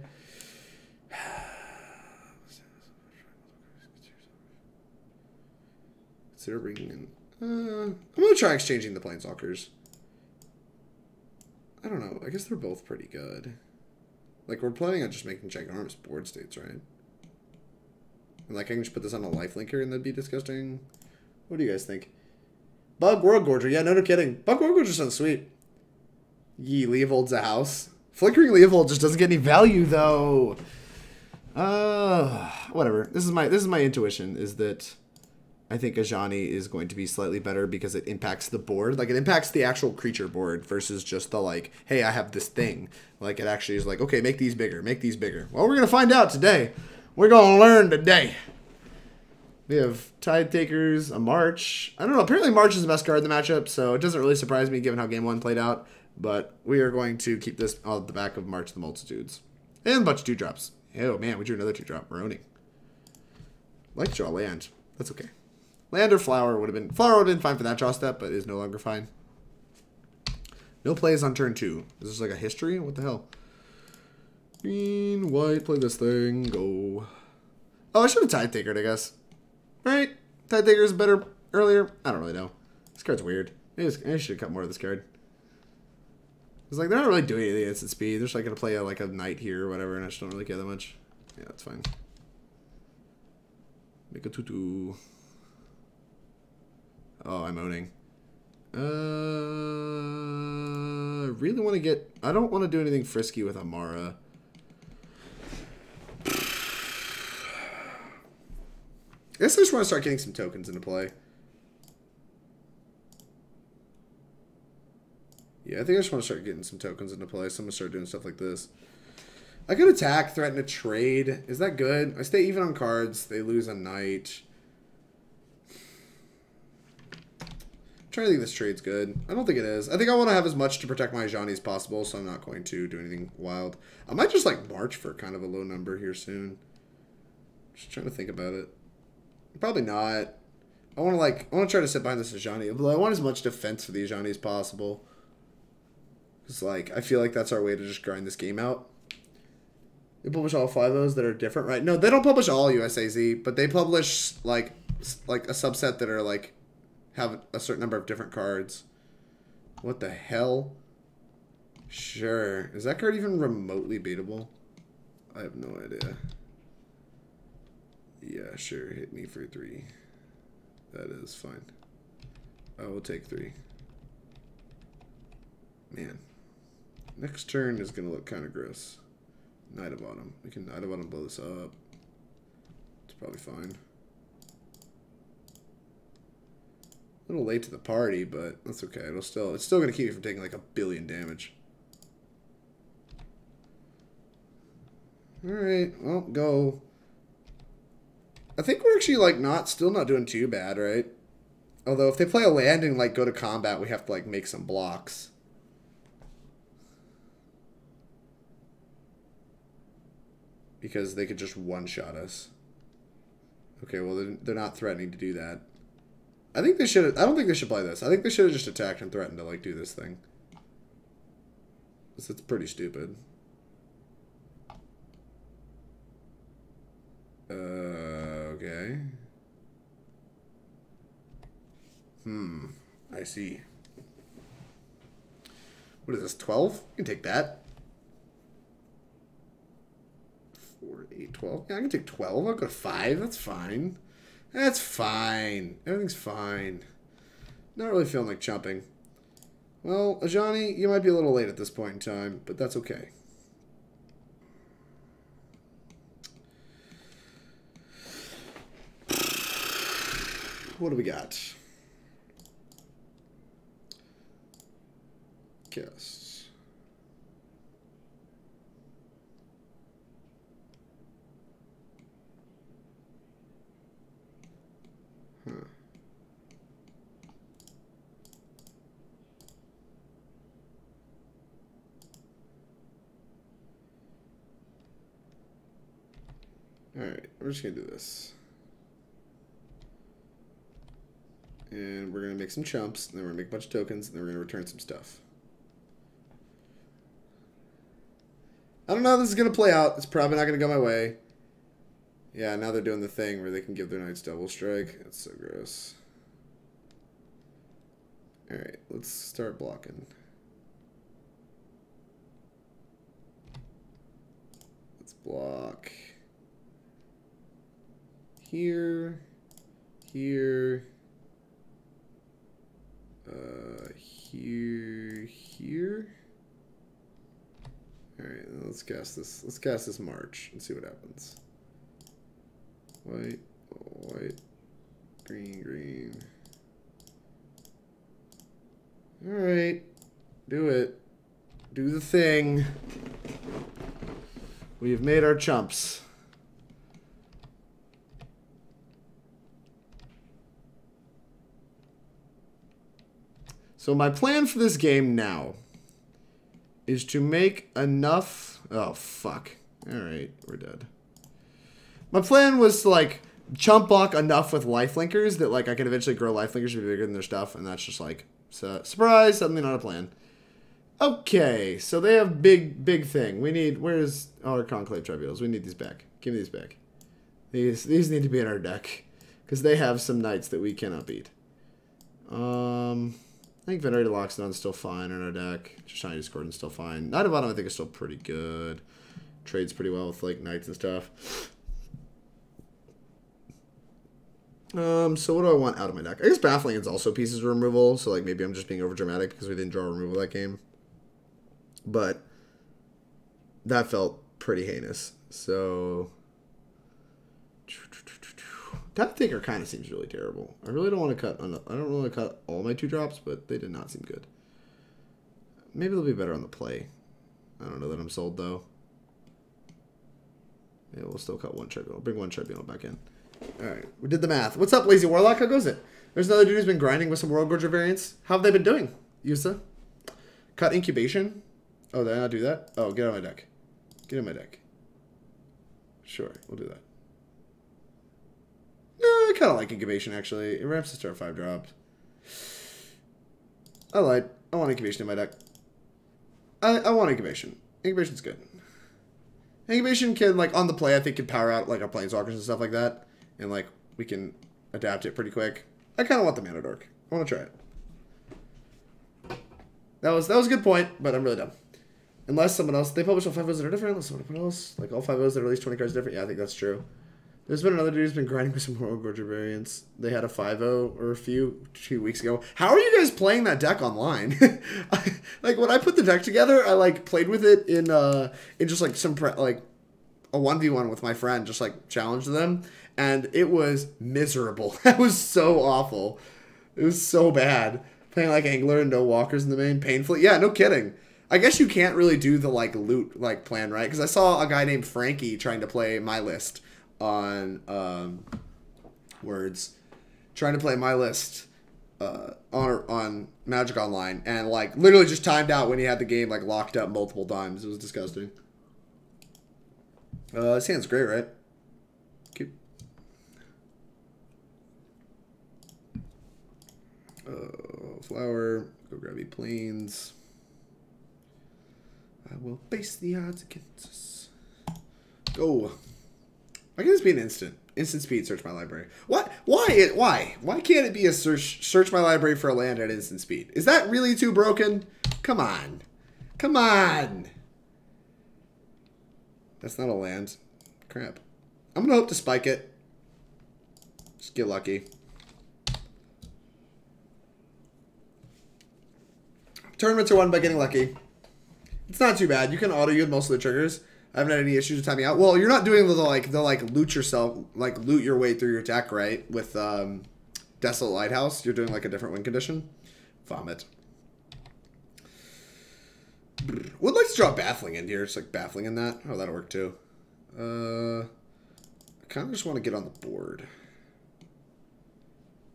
Consider bringing in. I'm gonna try exchanging the Planeswalkers. I don't know. I guess they're both pretty good. Like we're planning on just making ginormous board states, right? And like I can just put this on a lifelinker and that'd be disgusting. What do you guys think? Bug World Gorger. Yeah, no kidding. Bug World Gorger sounds sweet. Yee, Leovold's a house. Flickering Leovold just doesn't get any value though. Whatever. This is my intuition is that I think Ajani is going to be slightly better because it impacts the board. Like it impacts the actual creature board versus just the like, hey, I have this thing. Like it actually is like, okay, make these bigger, make these bigger. Well, we're gonna find out today. We're going to learn today. We have Tithe Takers, a March. I don't know. Apparently March is the best card in the matchup, so it doesn't really surprise me given how Game 1 played out. But we are going to keep this on the back of March of the Multitudes. And a bunch of 2-drops. Oh, man, we drew another 2-drop. We're owning. I'd like to draw land. That's okay. Land or flower would have been... Flower would have been fine for that draw step, but is no longer fine. No plays on turn 2. Is this like a history? What the hell? Green, white, play this thing, go. Oh, I should have Tithe Takered, I guess. Right? Tithe Taker is better earlier? I don't really know. This card's weird. I should have cut more of this card. It's like, they're not really doing anything at instant speed. They're just like going to play like a knight here or whatever, and I just don't really care that much. Yeah, that's fine. Make a tutu. Oh, I'm owning. I really want to get... I don't want to do anything frisky with Emmara. I guess I just want to start getting some tokens into play. Yeah, I think I just want to start getting some tokens into play. So I'm going to start doing stuff like this. I could attack, threaten a trade. Is that good? I stay even on cards. They lose a knight. I'm trying to think this trade's good. I don't think it is. I think I want to have as much to protect my Ajani as possible, so I'm not going to do anything wild. I might just like march for kind of a low number here soon. Just trying to think about it. Probably not. I want to try to sit behind this Ajani, but I want as much defense for the Ajani as possible. Because, like, I feel like that's our way to just grind this game out. They publish all 5 of those that are different, right? No, they don't publish all USAZ, but they publish, like a subset that are, like, have a certain number of different cards. What the hell? Sure. Is that card even remotely beatable? I have no idea. Yeah, sure. Hit me for 3. That is fine. I will take 3. Man. Next turn is going to look kind of gross. Knight of Autumn. We can Knight of Autumn blow this up. It's probably fine. A little late to the party, but that's okay. It's still going to keep you from taking like 1 billion damage. Alright, well, go. I think we're actually like still not doing too bad, right? Although if they play a land and like go to combat, we have to like make some blocks. Because they could just one-shot us. Okay, well, they're not threatening to do that. I think they should. I don't think they should play this. I think they should have just attacked and threatened to, like, do this thing. It's pretty stupid. Okay. I see. What is this, 12? You can take that. 4, 8, 12. Yeah, I can take 12. I'll go to 5. That's fine. That's fine. Everything's fine. Not really feeling like chumping. Well, Ajani, you might be a little late at this point in time, but that's okay. What do we got? Guess. Alright, we're just going to do this. And we're going to make some chumps, and then we're going to make a bunch of tokens, and then we're going to return some stuff. I don't know how this is going to play out. It's probably not going to go my way. Yeah, now they're doing the thing where they can give their knights double strike. That's so gross. Alright, let's start blocking. Let's block here, here, here. Alright, let's cast this. Let's cast this March and see what happens. White, white, green, green. Alright. Do it. Do the thing. We have made our chumps. So my plan for this game now is to make enough... Oh, fuck. Alright, we're dead. My plan was to, like, chump block enough with lifelinkers that, like, I could eventually grow lifelinkers to be bigger than their stuff, and that's just, like, surprise, suddenly not a plan. Okay, so they have big thing. We need... Where's our Conclave Tribunals? We need these back. Give me these back. These need to be in our deck, because they have some knights that we cannot beat. I think Venerated Loxodon is still fine in our deck. Shiny Discordant is still fine. Knight of Autumn I think is still pretty good. Trades pretty well with like knights and stuff. So what do I want out of my deck? I guess Baffling End is also pieces of removal, so like maybe I'm just being over dramatic because we didn't draw removal that game. But that felt pretty heinous. So Tithe Taker kind of seems really terrible. I really don't want to cut. I don't really want to cut all my 2-drops, but they did not seem good. Maybe they'll be better on the play. I don't know that I'm sold though. Yeah, we'll still cut one tribunal. Bring one tribunal back in. All right, we did the math. What's up, Lazy Warlock? How goes it? There's another dude who's been grinding with some World Gorger variants. How have they been doing, Yusa? Cut Incubation. Oh, did I not do that? Oh, get out of my deck. Get in my deck. Sure, we'll do that. No, I kind of like Incubation, actually. It ramps to start 5-drop. I lied. I want Incubation in my deck. I want Incubation. Incubation's good. Incubation can, like, on the play, I think can power out, like, our Planeswalkers and stuff like that. And, like, we can adapt it pretty quick. I kind of want the Mana Dork. I want to try it. That was a good point, but I'm really dumb. Unless someone else... They publish all 5 O's that are different. Unless someone else... Like, all 5 O's that are at least 20 cards different. Yeah, I think that's true. There's been another dude who's been grinding with some Horror Gorger variants. They had a 5-0 or a few 2 weeks ago. How are you guys playing that deck online? Like when I put the deck together, I like played with it in just like some like a 1v1 with my friend, just like challenged them, and it was miserable. That was so awful. It was so bad. Playing like Angler and no walkers in the main, painfully. Yeah, no kidding. I guess you can't really do the like loot like plan, right? Because I saw a guy named Frankie trying to play my list on trying to play my list on Magic Online, and like literally just timed out when he had the game like locked up multiple times. It was disgusting. This hand's great, right? Cute. Flower. Go grab me planes. I will base the odds against us. Go. Why can't this be an instant? Instant speed, search my library. What? Why? Why can't it be a search my library for a land at instant speed? Is that really too broken? Come on. Come on. That's not a land. Crap. I'm going to hope to spike it. Just get lucky. Tournaments are won by getting lucky. It's not too bad. You can auto-yield most of the triggers. I haven't had any issues with timing out. Well, you're not doing the loot yourself, like loot your way through your deck, right? With Desolate Lighthouse, you're doing like a different win condition. Vomit. Would like to draw Baffling End here. It's like Baffling in that. Oh, that'll work too. I kind of just want to get on the board.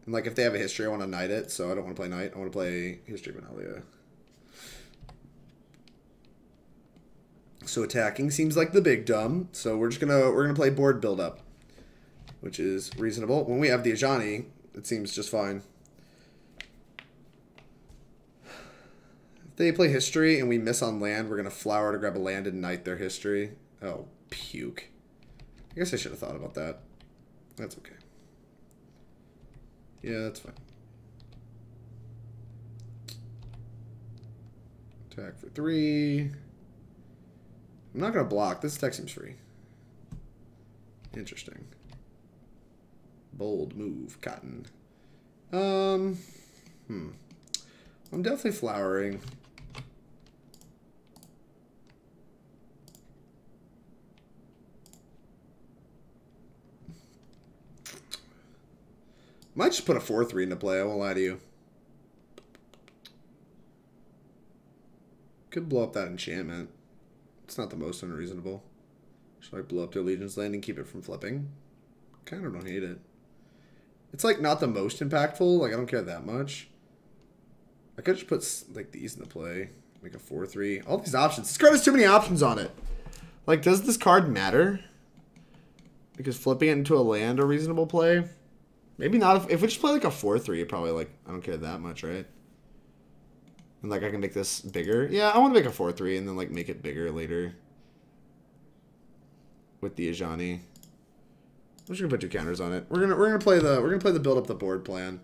And like if they have a history, I want to knight it. So I don't want to play knight. I want to play History of Benalia. So attacking seems like the big dumb. So we're gonna play board build up, which is reasonable. When we have the Ajani, it seems just fine. If they play history and we miss on land, we're gonna flower to grab a land and knight their history. Oh, puke. I guess I should have thought about that. That's okay. Yeah, that's fine. Attack for 3. I'm not going to block. This attack seems free. Interesting. Bold move, Cotton. I'm definitely flowering. Might just put a 4/3 into play, I won't lie to you. Could blow up that enchantment. It's not the most unreasonable. Should I blow up the Legion's Land and keep it from flipping? Kind of don't hate it. It's like not the most impactful. Like I don't care that much. I could just put like these into play. Make a 4/3. All these options. This card has too many options on it. Like does this card matter? Because flipping it into a land a reasonable play? Maybe not. If we just play like a 4/3, probably like I don't care that much, right? And like I can make this bigger. Yeah, I want to make a 4/3 and then like make it bigger later. With the Ajani. I'm just gonna put 2 counters on it. We're gonna play the build up the board plan.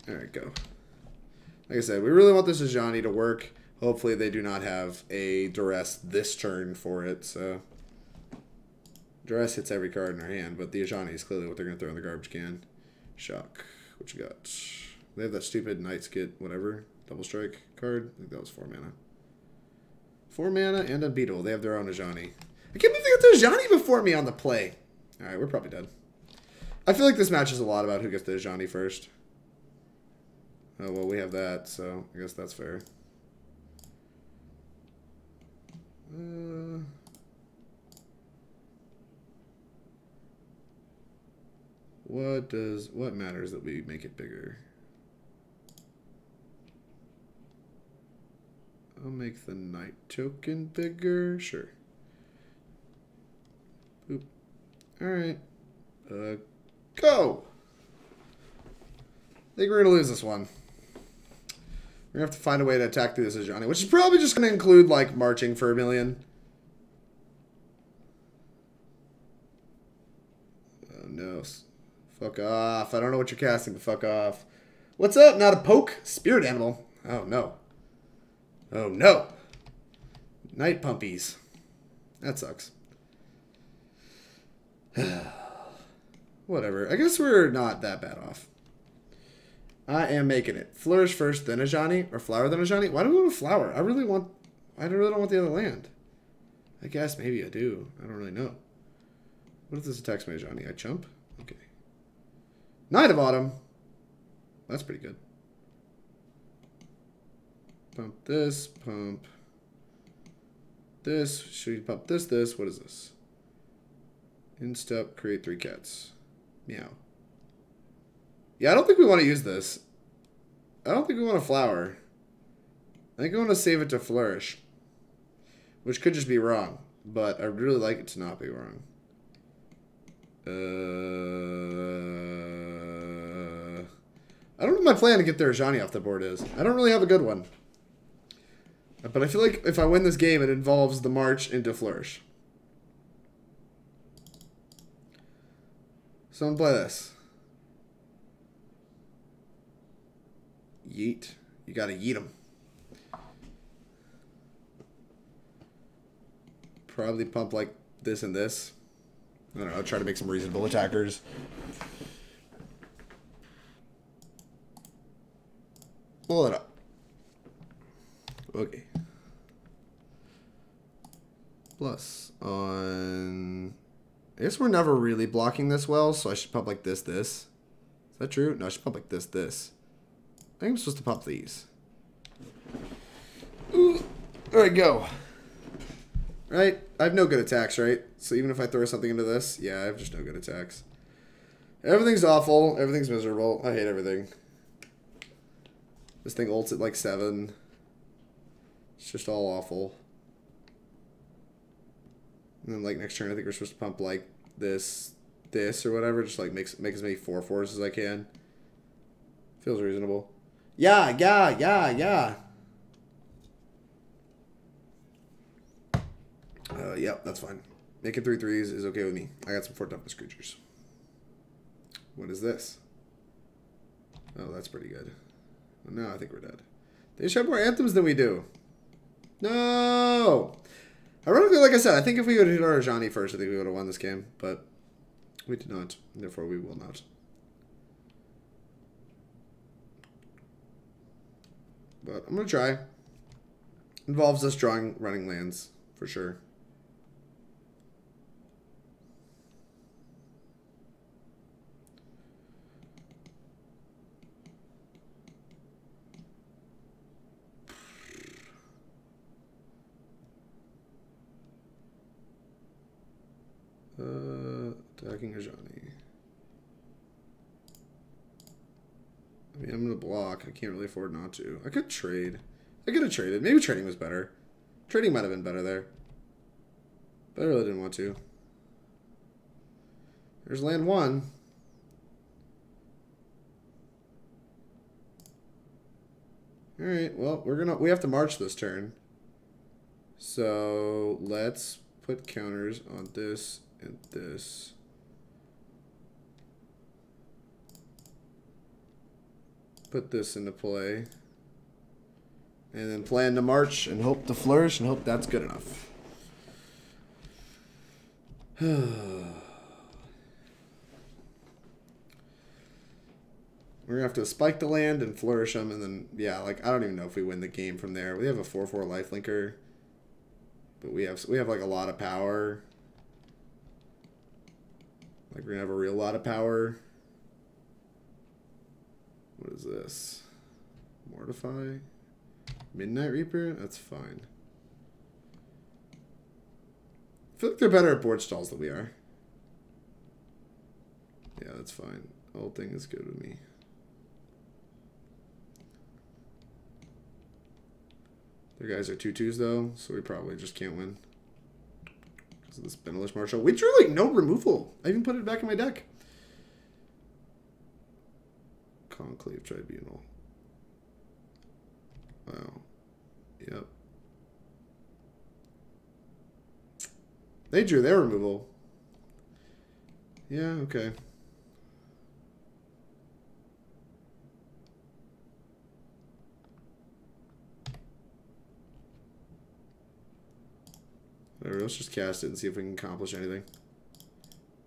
Alright, go. Like I said, we really want this Ajani to work. Hopefully they do not have a duress this turn for it, so duress hits every card in our hand, but the Ajani is clearly what they're gonna throw in the garbage can. Shock. What you got? They have that stupid Knight Skit, whatever, double strike card. I think that was 4 mana. 4 mana and a beetle. They have their own Ajani. I can't believe they got the Ajani before me on the play. Alright, we're probably dead. I feel like this match is a lot about who gets the Ajani first. Oh, well, we have that, so I guess that's fair. What matters that we make it bigger? I'll make the Knight token bigger. Sure. Boop. Alright. Go! I think we're going to lose this one. We're going to have to find a way to attack through this Ajani, which is probably just going to include, like, marching for 1 million. Oh, no. Fuck off. I don't know what you're casting, but fuck off. What's up? Not a poke? Spirit animal. Oh, no. Oh, no. Night pumpies. That sucks. Whatever. I guess we're not that bad off. I am making it. Flourish first, then Ajani, or flower, then Ajani. Why do we want to flower? I really don't want the other land. I guess maybe I do. I don't really know. What if this attacks my Ajani? I jump? Okay. Knight of Autumn. That's pretty good. Pump this, pump this. Should we pump this, this? What is this? Instep, create 3 cats. Meow. Yeah, I don't think we want to use this. I don't think we want to flower. I think I want to save it to flourish. Which could just be wrong. But I'd really like it to not be wrong. I don't know what my plan to get their Ajani off the board is. I don't really have a good one. But I feel like if I win this game, it involves the march into flourish. So I'm gonna play this. Yeet. You gotta yeet them. Probably pump like this and this. I don't know, try to make some reasonable attackers. Pull it up. Okay. Plus on... I guess we're never really blocking this well, so I should pump like this, this. Is that true? No, I should pump like this, this. I think I'm supposed to pump these. Ooh. Alright, go. Right? I have no good attacks, right? So even if I throw something into this, yeah, I have just no good attacks. Everything's awful. Everything's miserable. I hate everything. This thing ults at like 7. It's just all awful. And then like next turn, I think we're supposed to pump like this, this or whatever. Just like make as many 4/4s as I can. Feels reasonable. Yeah. Yep, that's fine. Making 3 3s is okay with me. I got some 4 toughness creatures. What is this? Oh, that's pretty good. No, I think we're dead. They should have more anthems than we do. No! Ironically, like I said, I think if we would have hit our Ajani first, I think we would have won this game. But we did not. Therefore, we will not. But I'm going to try. Involves us drawing running lands, for sure. Attacking Ajani. I mean, I'm going to block. I can't really afford not to. I could trade. I could have traded. Maybe trading was better. Trading might have been better there. But I really didn't want to. There's land 1. Alright, well, we have to march this turn. So let's put counters on this and this. Put this into play. And then plan to march and hope to flourish and hope that's good enough. We're going to have to spike the land and flourish them. And then, yeah, like, I don't even know if we win the game from there. We have a 4/4 lifelinker. But we have like a lot of power. Like, we're going to have a real lot of power. What is this? Mortify? Midnight Reaper? That's fine. I feel like they're better at board stalls than we are. Yeah, that's fine. Ulting is good with me. Their guys are 2/2s though, so we probably just can't win. Because of this Benelish Marshal. We drew like no removal. I even put it back in my deck. Conclave Tribunal. Wow. Yep. They drew their removal. Yeah, okay. Whatever, let's just cast it and see if we can accomplish anything.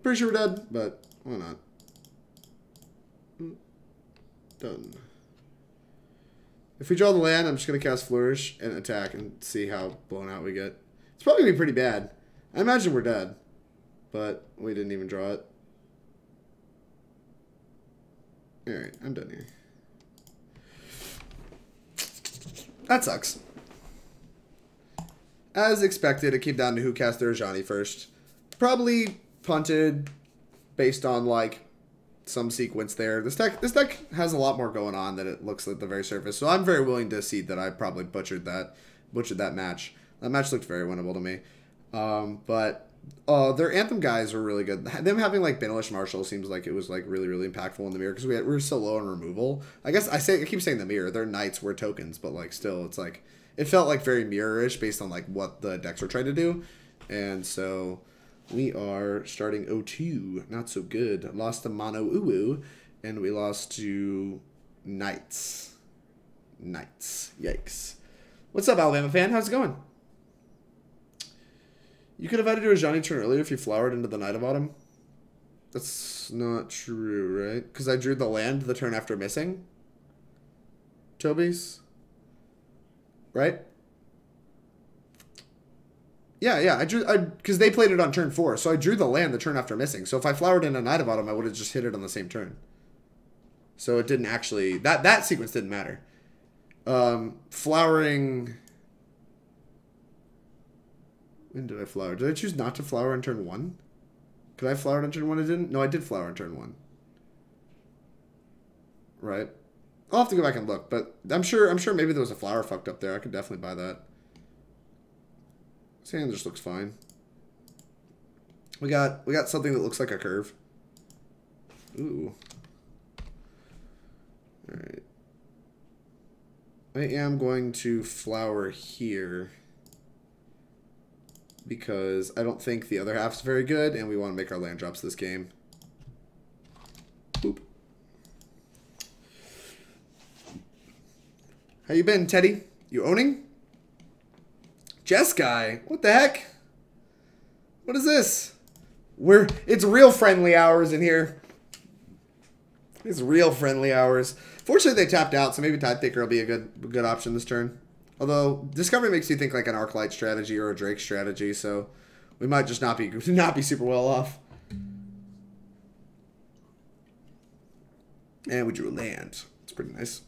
Pretty sure we're dead, but why not? Done. If we draw the land, I'm just going to cast Flourish and attack and see how blown out we get. It's probably going to be pretty bad. I imagine we're dead, but we didn't even draw it. Alright, I'm done here. That sucks. As expected, it came down to who cast their Ajani first. Probably punted based on, like, some sequence there. This deck has a lot more going on than it looks at the very surface. So I'm very willing to cede that I probably butchered that match. That match looked very winnable to me. But their Anthem guys were really good. Them having like Benelish Marshall seems like it was like really, really impactful in the mirror because we were so low on removal. I guess I keep saying the mirror. Their knights were tokens, but like still, it's like it felt like very mirror-ish based on like what the decks were trying to do. And so we are starting 0-2. Not so good. Lost to Mono Uwu, and we lost to Knights. Yikes. What's up, Alabama fan? How's it going? You could have had to do a Ajani turn earlier if you flowered into the Knight of Autumn. That's not true, right? Because I drew the land the turn after missing. Toby's. Right? Yeah, I drew, because they played it on turn 4, so I drew the land the turn after missing. So if I flowered in a Knight of Autumn, I would have just hit it on the same turn. So it didn't actually, that sequence didn't matter. Flowering, when did I flower? Did I choose not to flower on turn 1? Could I have flowered on turn 1? I didn't? No, I did flower on turn 1. Right? I'll have to go back and look, but I'm sure maybe there was a flower fucked up there. I could definitely buy that. This hand just looks fine. We got something that looks like a curve. Ooh. Alright. I am going to flower here because I don't think the other half's very good and we want to make our land drops this game. Boop. How you been, Teddy? You owning? Jess guy, what the heck? What is this? It's real friendly hours in here. It's real friendly hours. Fortunately, they tapped out, so maybe Tithe Taker will be a good option this turn. Although Discovery makes you think like an Arclight strategy or a Drake strategy, so we might just not be super well off. And we drew a land. It's pretty nice.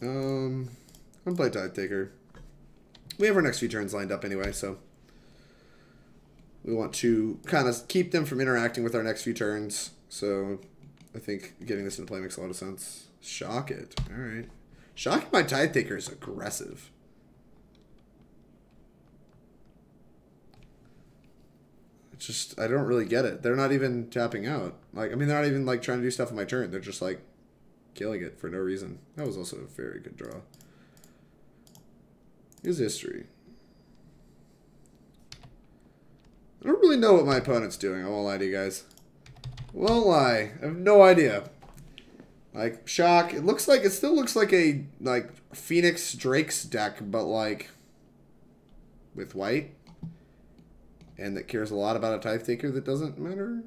I'm gonna play Tithe Taker. We have our next few turns lined up anyway, so we want to kind of keep them from interacting with our next few turns. So I think getting this into play makes a lot of sense. Shock it. All right. Shocking my Tithe Taker is aggressive. It's just, I don't really get it. They're not even tapping out. Like, I mean, they're not even like trying to do stuff on my turn. They're just like killing it for no reason. That was also a very good draw. Here's history. I don't really know what my opponent's doing. I won't lie to you guys. Won't lie. I have no idea. Like, shock. It still looks like a, like, Phoenix Drake's deck, but, like, with white. And that cares a lot about a Tithe Taker that doesn't matter.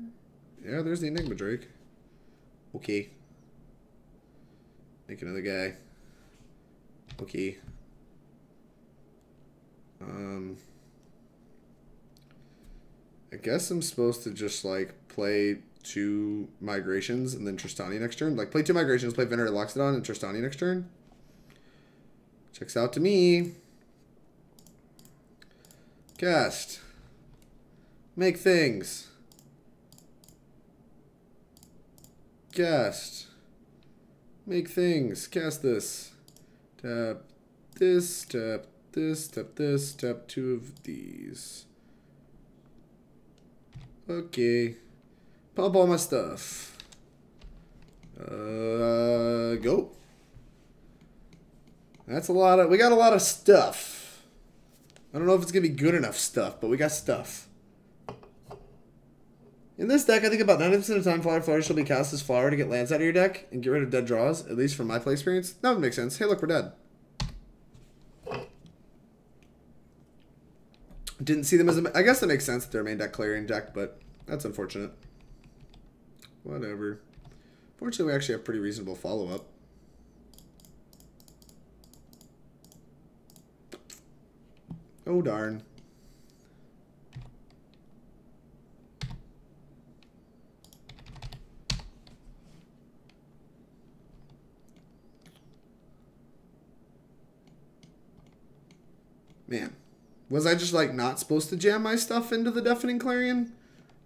Yeah, there's the Enigma Drake. Okay. Make another guy. Okay. I guess I'm supposed to just, like, play 2 Migrations and then Tristani next turn. Like, play 2 Migrations, play Venerated Loxodon and Tristani next turn. Checks out to me. Cast. Make things. Cast. Make things. Cast this. Tap this, tap this, tap this, tap 2 of these. Okay. Pump all my stuff. Go. That's a lot of, we got a lot of stuff. I don't know if it's going to be good enough stuff, but we got stuff. In this deck, I think about 90% of the time, Flourish will be cast as Flower to get lands out of your deck and get rid of dead draws, at least from my play experience. That would make sense. Hey, look, we're dead. Didn't see them as a... I guess that makes sense. They're a main deck clearing deck, but That's unfortunate. Whatever. Fortunately, we actually have pretty reasonable follow-up. Oh, darn. Man. Was I just, like, not supposed to jam my stuff into the Deafening Clarion?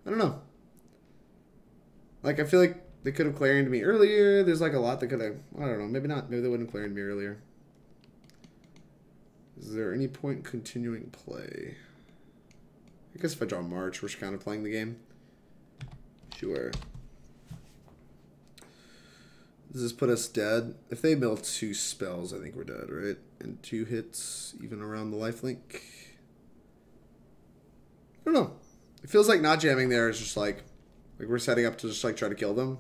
I don't know. Like, I feel like they could have clarioned me earlier. There's, like, a lot that could have... I don't know. Maybe not. Maybe they wouldn't have clarioned me earlier. Is there any point in continuing play? I guess if I draw March, we're kind of playing the game. Sure. Does this put us dead? If they mill 2 spells, I think we're dead, right? And 2 hits, even around the lifelink. I don't know. It feels like not jamming there is just like we're setting up to just like try to kill them.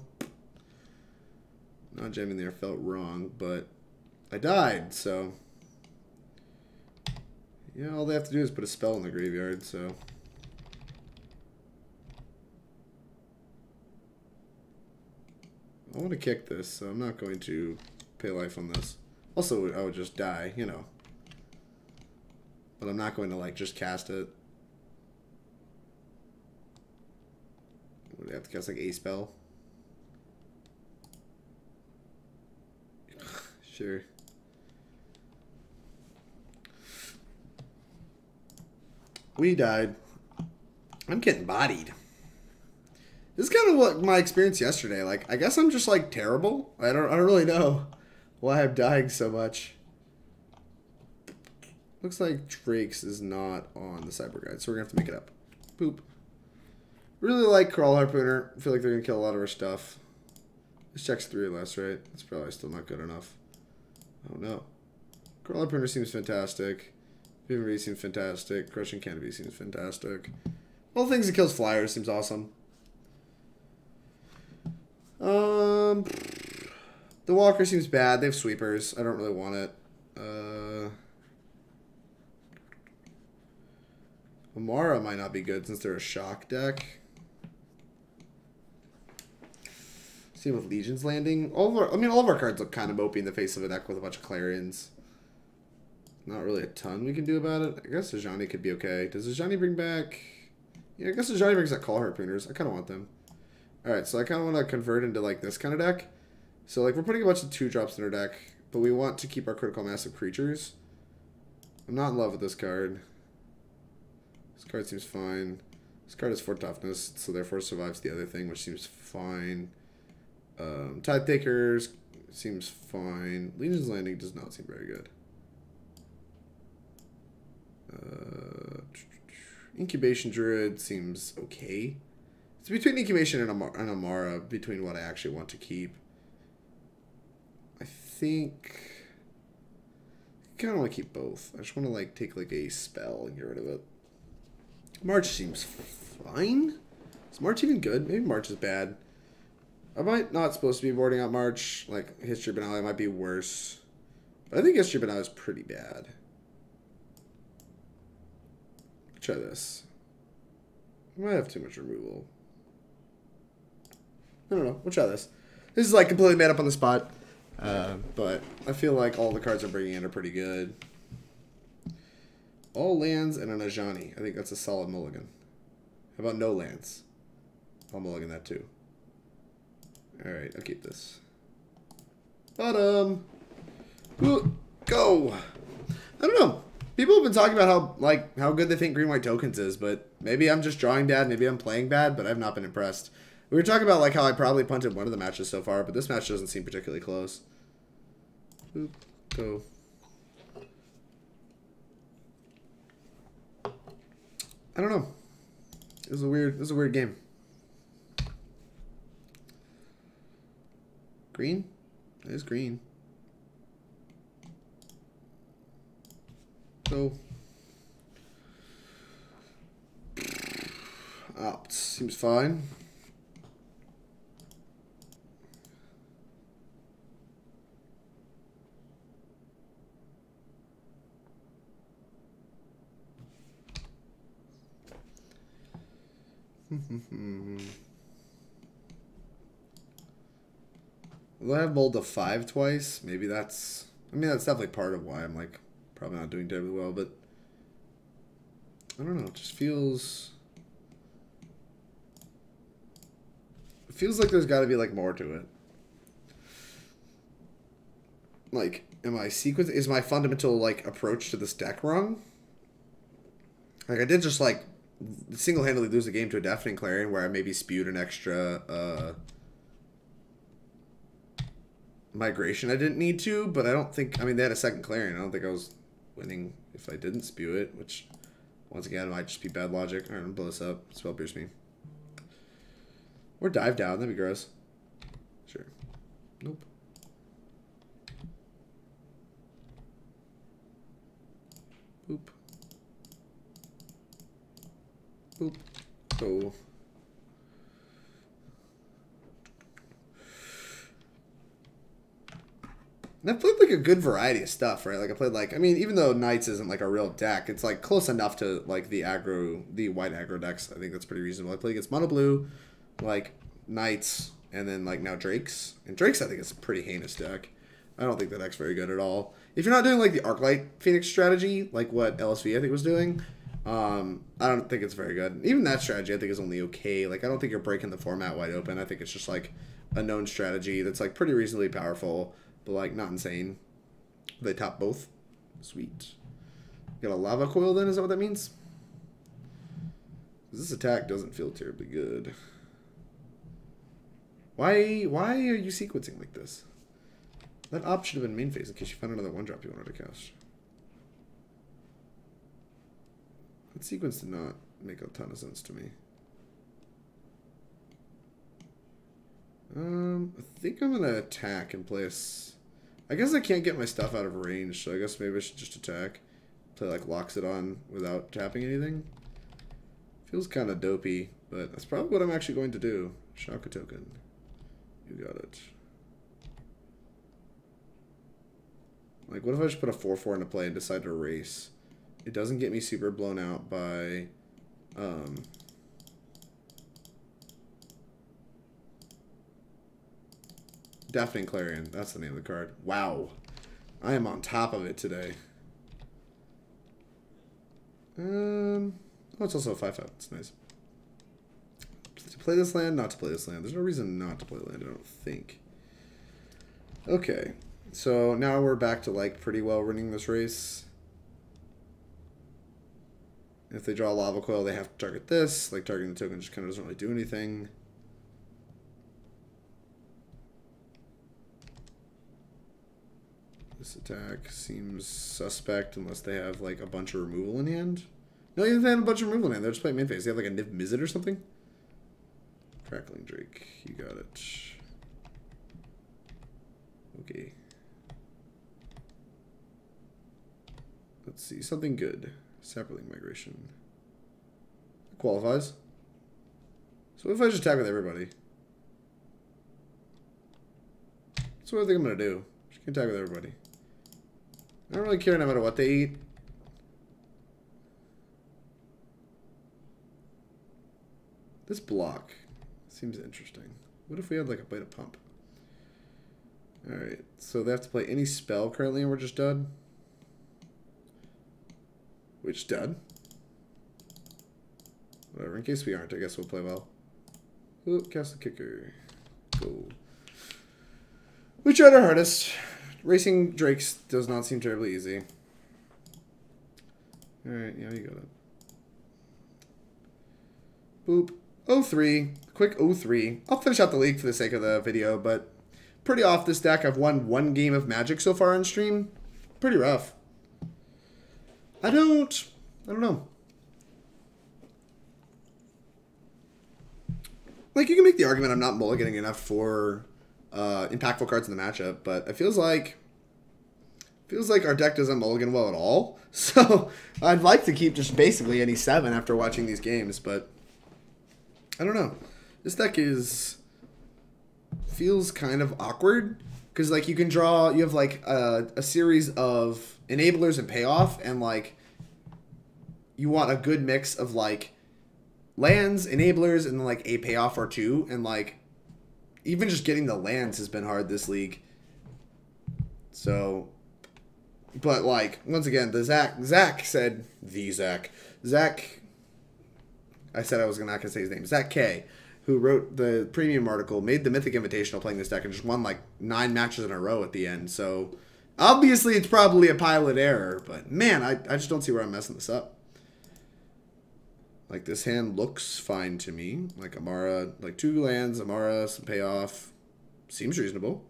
Not jamming there felt wrong, but I died, so... Yeah, all they have to do is put a spell in the graveyard, so... I want to kick this, so I'm not going to pay life on this. Also, I would just die, you know. But I'm not going to, like, just cast it. Would I have to cast, like, a spell? Sure. We died. I'm getting bodied. This is kind of what my experience yesterday. Like, I guess I'm just like terrible. I don't really know why I'm dying so much. Looks like Drake's is not on the Cyber Guide, so we're gonna have to make it up. Boop. Really like Kraul Harpooner. I feel like they're gonna kill a lot of our stuff. This checks 3 or less, right? That's probably still not good enough. Oh no. Kraul Harpooner seems fantastic. Vivien Reid seems fantastic. Crushing Canopy seems fantastic. All the things that kills flyers seems awesome. The Walker seems bad. They have sweepers. I don't really want it. Emmara might not be good since they're a shock deck. See with Legion's Landing. All of our cards look kind of mopey in the face of a deck with a bunch of Clarions. Not really a ton we can do about it. I guess Ajani could be okay. Does Ajani bring back... Yeah, I guess Ajani brings back Kraul Harpooners. I kind of want them. Alright, so I kind of want to convert into, like, this kind of deck. So, like, we're putting a bunch of 2-drops in our deck, but we want to keep our critical massive creatures. I'm not in love with this card. This card seems fine. This card has 4 toughness, so therefore survives the other thing, which seems fine. Tithe Taker seems fine. Legion's Landing does not seem very good. Incubation Druid seems okay. It's between Incubation and Emmara, between what I actually want to keep. I think... I kind of want to keep both. I just want to, like, take, like, a spell and get rid of it. March seems fine. Is March even good? Maybe March is bad. I might not supposed to be boarding out March. Like, History of Benalia might be worse. But I think History of Benalia is pretty bad. Try this. I might have too much removal. I don't know. We'll try this. This is like completely made up on the spot. But I feel like all the cards I'm bringing in are pretty good. All lands and an Ajani. I think that's a solid mulligan. How about no lands? I'll mulligan that too. Alright, I'll keep this. Bottom. Go. I don't know. People have been talking about how good they think green-white tokens is, but maybe I'm just drawing bad, maybe I'm playing bad, but I've not been impressed. We were talking about like how I probably punted one of the matches so far, but this match doesn't seem particularly close. Oop, go. I don't know. This is a weird game. Green? It is green. So, opt seems fine. Will I have mulled to 5 twice? Maybe that's... I mean, that's definitely part of why I'm, like, probably not doing terribly well, but... I don't know, it just feels... It feels like there's got to be, like, more to it. Like, am I sequencing? Is my fundamental, like, approach to this deck wrong? Like, I did just, like, single-handedly lose the game to a Deafening Clarion where I maybe spewed an extra, migration I didn't need to, but I don't think... I mean, they had a second Clarion. I don't think I was winning if I didn't spew it, which, once again, might just be bad logic. Alright, I'm gonna blow this up. Spell Pierce me. Or dive down. That'd be gross. Sure. Nope. Boop. Boop. Oh. And I've played like a good variety of stuff, right? Like I played like, I mean, even though Knights isn't like a real deck, it's like close enough to like the white aggro decks. I think that's pretty reasonable. I played against Mono Blue, like Knights, and then like now Drakes. And Drakes I think is a pretty heinous deck. I don't think that deck's very good at all. If you're not doing like the Arclight Phoenix strategy, like what LSV I think was doing, I don't think it's very good. Even that strategy I think is only okay. Like I don't think you're breaking the format wide open. I think it's just like a known strategy that's like pretty reasonably powerful, but like not insane. They top both. Sweet. Got a lava coil then, is that what that means? This attack doesn't feel terribly good. Why are you sequencing like this? That op should have been main phase in case you found another 1-drop you wanted to cast. That sequence did not make a ton of sense to me. I think I'm gonna attack and play I guess I can't get my stuff out of range, so I guess maybe I should just attack. Play like Loxodon without tapping anything. Feels kind of dopey, but that's probably what I'm actually going to do. Shaka token. You got it. Like, what if I just put a 4/4 into play and decide to race? It doesn't get me super blown out by, Deafening Clarion. That's the name of the card. Wow. I am on top of it today. Oh, it's also a 5/5. It's nice. To play this land, not to play this land. There's no reason not to play land, I don't think. Okay. So now we're back to like pretty well running this race. If they draw a lava coil, they have to target this. Like targeting the token just kind of doesn't really do anything. This attack seems suspect unless they have like a bunch of removal in hand. No, even if they have a bunch of removal in hand, they're just playing main phase. They have like a Niv Mizzet or something. Crackling Drake, you got it. Okay. Let's see, something good. Saproling Migration. It qualifies. So what if I just attack with everybody? That's what I think I'm going to do. Just can attack with everybody. I don't really care no matter what they eat. This block seems interesting. What if we had like a Bite of Pump? Alright, so they have to play any spell currently and we're just done? We're just done? Whatever, in case we aren't, I guess we'll play well. Ooh, cast the kicker. Cool. We tried our hardest. Racing Drakes does not seem terribly easy. Alright, yeah, you got it. Boop. 0-3. Quick 0-3. I'll finish out the league for the sake of the video, but pretty off this deck. I've won 1 game of Magic so far on stream. Pretty rough. I don't know. Like, you can make the argument I'm not mulliganing enough for impactful cards in the matchup, but it feels like our deck doesn't mulligan well at all. So I'd like to keep just basically any 7 after watching these games, but I don't know. This deck feels kind of awkward because like you have like a series of enablers and payoff, and like you want a good mix of like lands, enablers, and like a payoff or two, and like even just getting the lands has been hard this league. So, but like once again, the Zach said the Zach. I said I was not gonna say his name. Zach K, who wrote the premium article, made the Mythic Invitational playing this deck and just won like 9 matches in a row at the end. So obviously it's probably a pilot error, but man, I just don't see where I'm messing this up. Like, this hand looks fine to me. Like, Emmara, like 2 lands, Emmara, some payoff. Seems reasonable.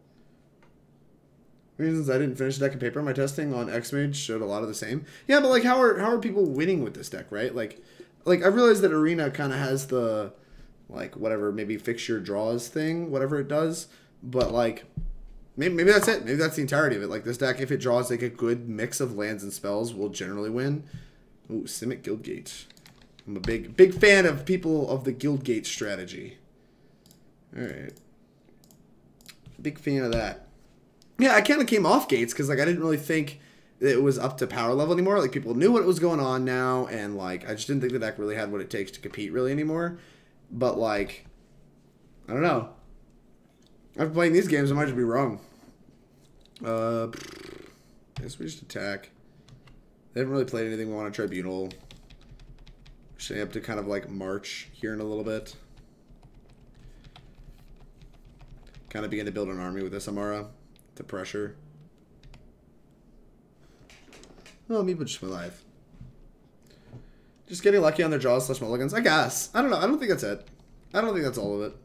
Reasons I didn't finish the deck of paper. My testing on X-Mage showed a lot of the same. Yeah, but, like, how are people winning with this deck, right? Like I realize that Arena kind of has the, like, whatever, maybe fix your draws thing, whatever it does. But, like, maybe that's it. Maybe that's the entirety of it. Like, this deck, if it draws, like, a good mix of lands and spells, will generally win. Ooh, Simic Guildgate. I'm a big fan of people of the Guildgate strategy. Alright. Big fan of that. Yeah, I kind of came off Gates because like I didn't really think it was up to power level anymore. Like people knew what was going on now, and like I just didn't think the deck really had what it takes to compete really anymore. But like, I don't know. After playing these games, I might just be wrong. I guess we just attack. They haven't really played anything we want to Tribunal. Should have to kind of like march here in a little bit. Kind of begin to build an army with this Emmara to pressure. Oh, me, but just my life. Just getting lucky on their draws / mulligans, I guess. I don't know. I don't think that's it. I don't think that's all of it.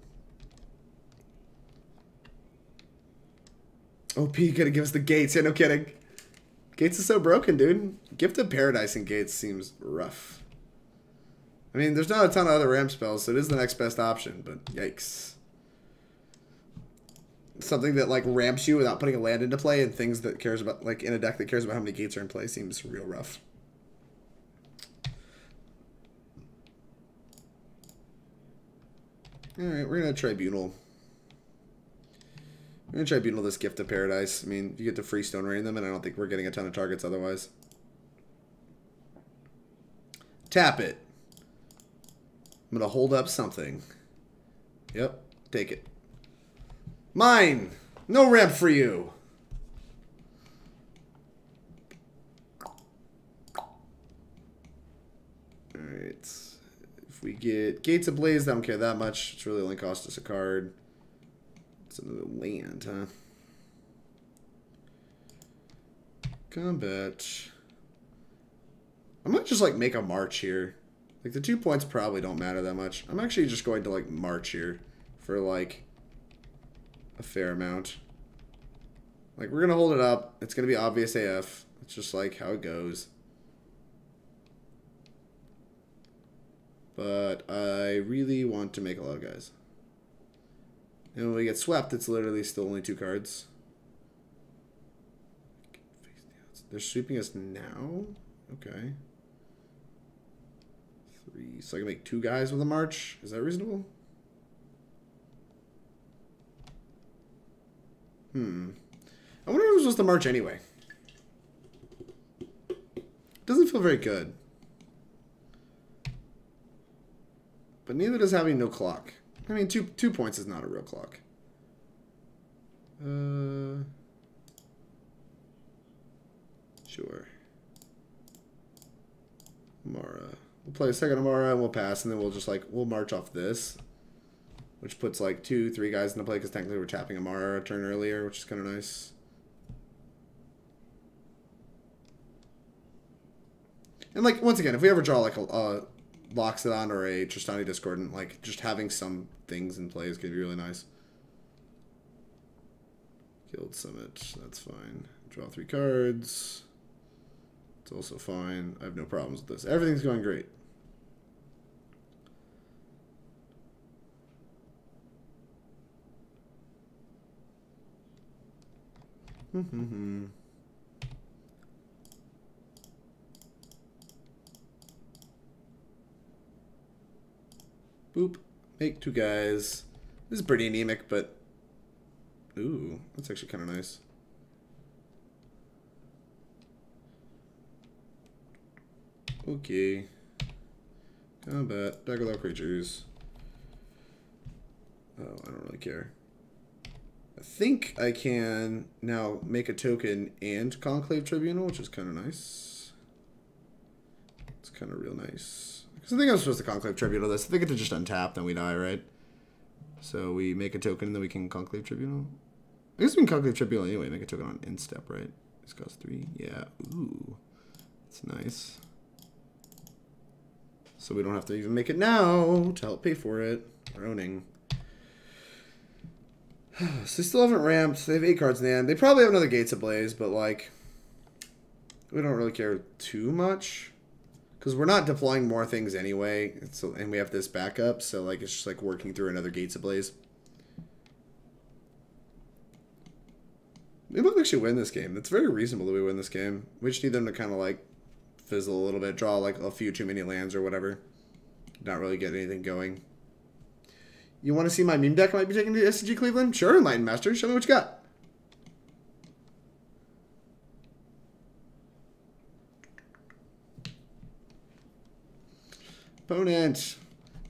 OP gonna give us the Gates. Yeah, no kidding. Gates is so broken, dude. Gift of Paradise and Gates seems rough. I mean, there's not a ton of other ramp spells, so it is the next best option, but yikes. Something that, like, ramps you without putting a land into play and things that cares about, like, in a deck that cares about how many gates are in play seems real rough. Alright, we're going to Tribunal. We're going to Tribunal this Gift of Paradise. I mean, you get to free Stone Rain them, and I don't think we're getting a ton of targets otherwise. Tap it. I'm going to hold up something. Yep, take it. Mine! No ramp for you! Alright. If we get Gates Ablaze, I don't care that much. It's really only cost us a card. It's another land, huh? Combat. I might just, like, make a march here. Like, the 2 points probably don't matter that much. I'm actually just going to, like, march here for, like, a fair amount. Like, we're going to hold it up. It's going to be obvious AF. It's just, like, how it goes. But I really want to make a lot of guys. And when we get swept, it's literally still only 2 cards. They're sweeping us now? Okay. 3. So I can make 2 guys with a march. Is that reasonable? I wonder if we're supposed to march anyway. Doesn't feel very good. But neither does having no clock. I mean, 2 points is not a real clock. Sure. Emmara. We'll play a second Emmara and we'll pass, and then we'll just like, we'll march off this. Which puts like 2, 3 guys into play, because technically we're tapping Emmara a turn earlier, which is kind of nice. And like, once again, if we ever draw like a Loxodon or a Tristani Discordant, like just having some things in play is going to be really nice. Guild Summit, that's fine. Draw 3 cards. It's also fine. I have no problems with this. Everything's going great. Boop. Make 2 guys. This is pretty anemic, but... Ooh, that's actually kind of nice. Okay. Combat. Deck without creatures. Oh, I don't really care. I think I can now make a token and Conclave Tribunal, which is kind of nice. It's kind of real nice. Because I think I'm supposed to Conclave Tribunal this. I think it's just untap, then we die, right? So we make a token and then we can Conclave Tribunal. I guess we can Conclave Tribunal anyway. Make a token on instep, right? This costs 3. Yeah. Ooh. That's nice. So we don't have to even make it now to help pay for it. We're owning. So they still haven't ramped. They have 8 cards in the end. They probably have another Gates Ablaze, but like, we don't really care too much because we're not deploying more things anyway. So, and we have this backup, so like it's just like working through another Gates Ablaze. We might actually win this game. It's very reasonable that we win this game. We just need them to kind of like fizzle a little bit, draw like a few too many lands or whatever. Not really get anything going. You want to see my meme deck I might be taking to SCG Cleveland? Sure, Enlightened Master. Show me what you got. Opponent.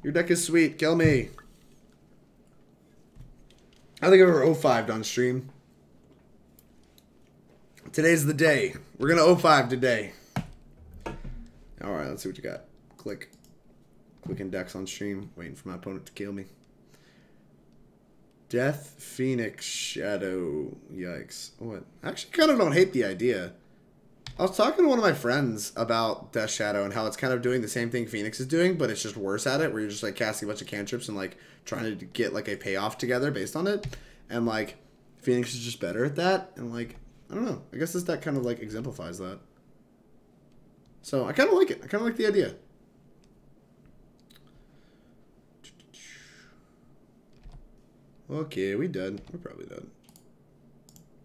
Your deck is sweet. Kill me. I think I've ever 0-5'd on stream. Today's the day. We're going to 0-5 today. Alright, let's see what you got. Clicking decks on stream. Waiting for my opponent to kill me. Death Phoenix Shadow. Yikes. What? I actually kind of don't hate the idea. I was talking to one of my friends about Death Shadow and how it's kind of doing the same thing Phoenix is doing, but it's just worse at it, where you're just like casting a bunch of cantrips and like trying to get like a payoff together based on it. And like Phoenix is just better at that. And like, I don't know. I guess this deck kind of like exemplifies that. So I kind of like it. I kind of like the idea. Okay, we dead. We're probably dead.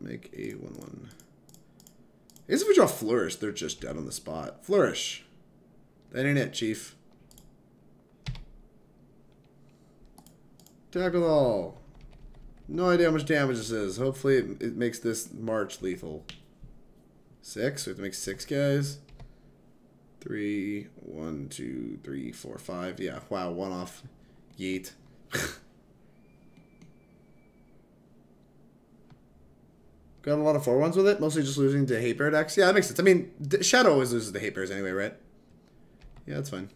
Make a 1/1. I guess if we draw Flourish, they're just dead on the spot. Flourish. That ain't it, Chief. Attack with all. No idea how much damage this is. Hopefully it makes this March lethal. 6? We have to make 6 guys. 3, 1, 2, 3, 4, 5. Yeah, wow, 1 off. Yeet. Got a lot of 4/1s with it, mostly just losing to Hate Bear decks. Yeah, that makes sense. I mean, Shadow always loses to Hate Bears anyway, right? Yeah, that's fine.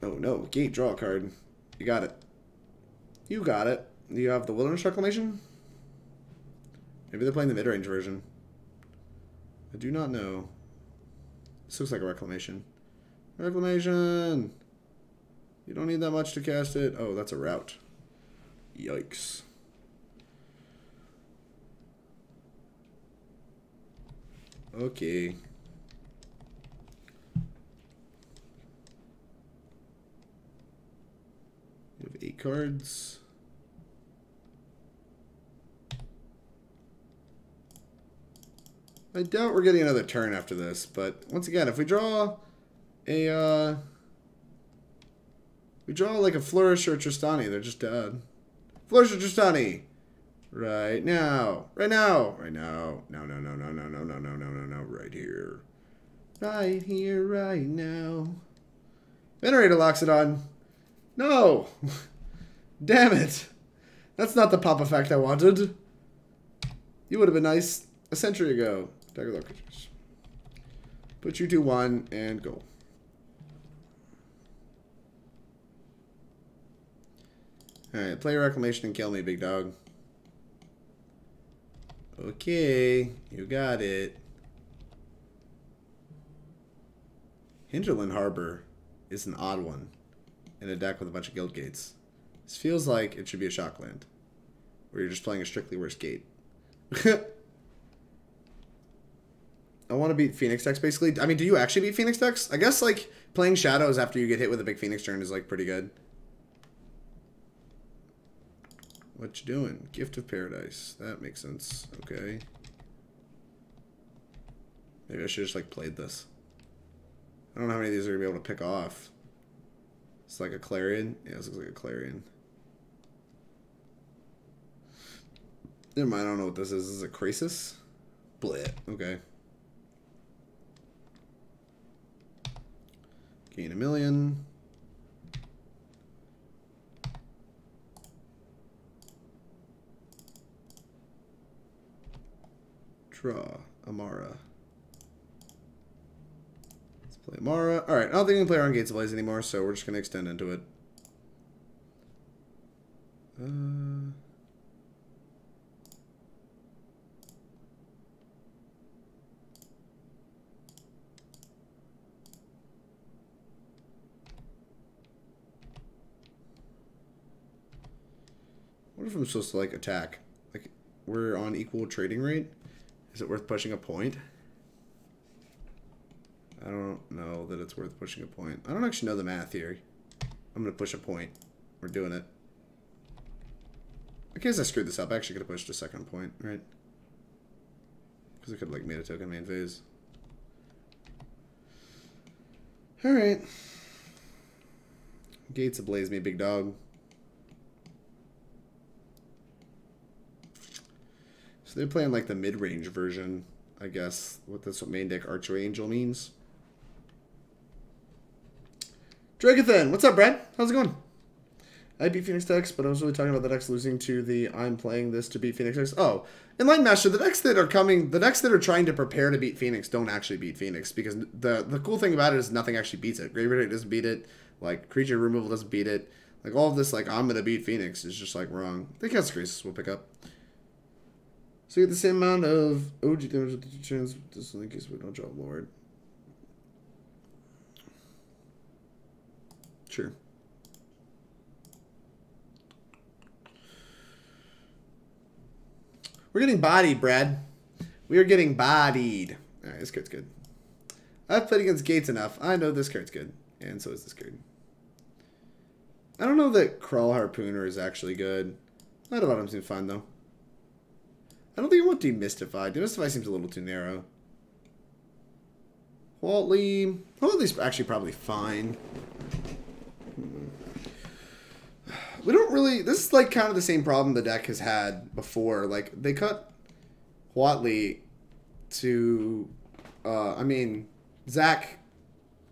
Oh no, Gate, draw a card. You got it. You got it. You have the Wilderness Reclamation? Maybe they're playing the mid-range version. I do not know. This looks like a Reclamation. Reclamation! You don't need that much to cast it. Oh, that's a route. Yikes. Okay. We have 8 cards. I doubt we're getting another turn after this, but once again, if we draw a, we draw like a Flourish or a Tristani, they're just dead. Flourish or Tristani! Right now! Right now! Right now! No, no, no, no, no, no, no, no, no, no, no, right here. Right here, right now. Venerated Loxodon! No! Damn it! That's not the pop effect I wanted. You would have been nice a century ago. Dagger Low Creatures. Put you to 1 and go. Alright, play Reclamation and kill me, big dog. Okay, you got it. Hinterland Harbor is an odd one in a deck with a bunch of guild gates. This feels like it should be a Shockland, where you're just playing a strictly worse gate. I want to beat Phoenix decks, basically. I mean, do you actually beat Phoenix decks? I guess, like, playing Shadows after you get hit with a big Phoenix turn is, like, pretty good. What you doing? Gift of Paradise. That makes sense. Okay. Maybe I should just, like, played this. I don't know how many of these are going to be able to pick off. It's like a Clarion. Yeah, this looks like a Clarion. Never mind, I don't know what this is. This is a crisis? Bleh. Okay. Gain 1,000,000. Draw Emmara. Let's play Emmara. Alright, I don't think we can play around Gates of Blaze anymore, so we're just going to extend into it. What if I'm supposed to, like, attack? Like, we're on equal trading rate? Is it worth pushing a point? I don't know that it's worth pushing a point. I don't actually know the math here. I'm going to push a point. We're doing it. I guess I screwed this up. I actually could have pushed a second point, right? Because I could have, like, made a token main phase. Alright. Gates ablaze me, big dog. So they're playing like the mid-range version, I guess. That's what main deck Archery Angel means. Dragathan, what's up, Brad? How's it going? I beat Phoenix decks, but I was really talking about the decks losing to the I'm playing this to beat Phoenix decks. Oh, Enlightened Master, the decks that are coming, the decks that are trying to prepare to beat Phoenix don't actually beat Phoenix, because the cool thing about it is nothing actually beats it. Graveyard doesn't beat it, like creature removal doesn't beat it. Like all of this, like I'm gonna beat Phoenix is just like wrong. I think Crisis will pick up. So you get the same amount of OG damage with the turns, just in case we don't draw Lord. Sure. We're getting bodied, Brad. We are getting bodied. Alright, this card's good. I've played against Gates enough. I know this card's good. And so is this card. I don't know that Kraul Harpooner is actually good. Night of Autumn seems fine, though. I don't think I want Demystify. Demystify seems a little too narrow. Huatli. Huatli's actually probably fine. We don't really... This is like kind of the same problem the deck has had before. Like, they cut Huatli to... I mean, Zach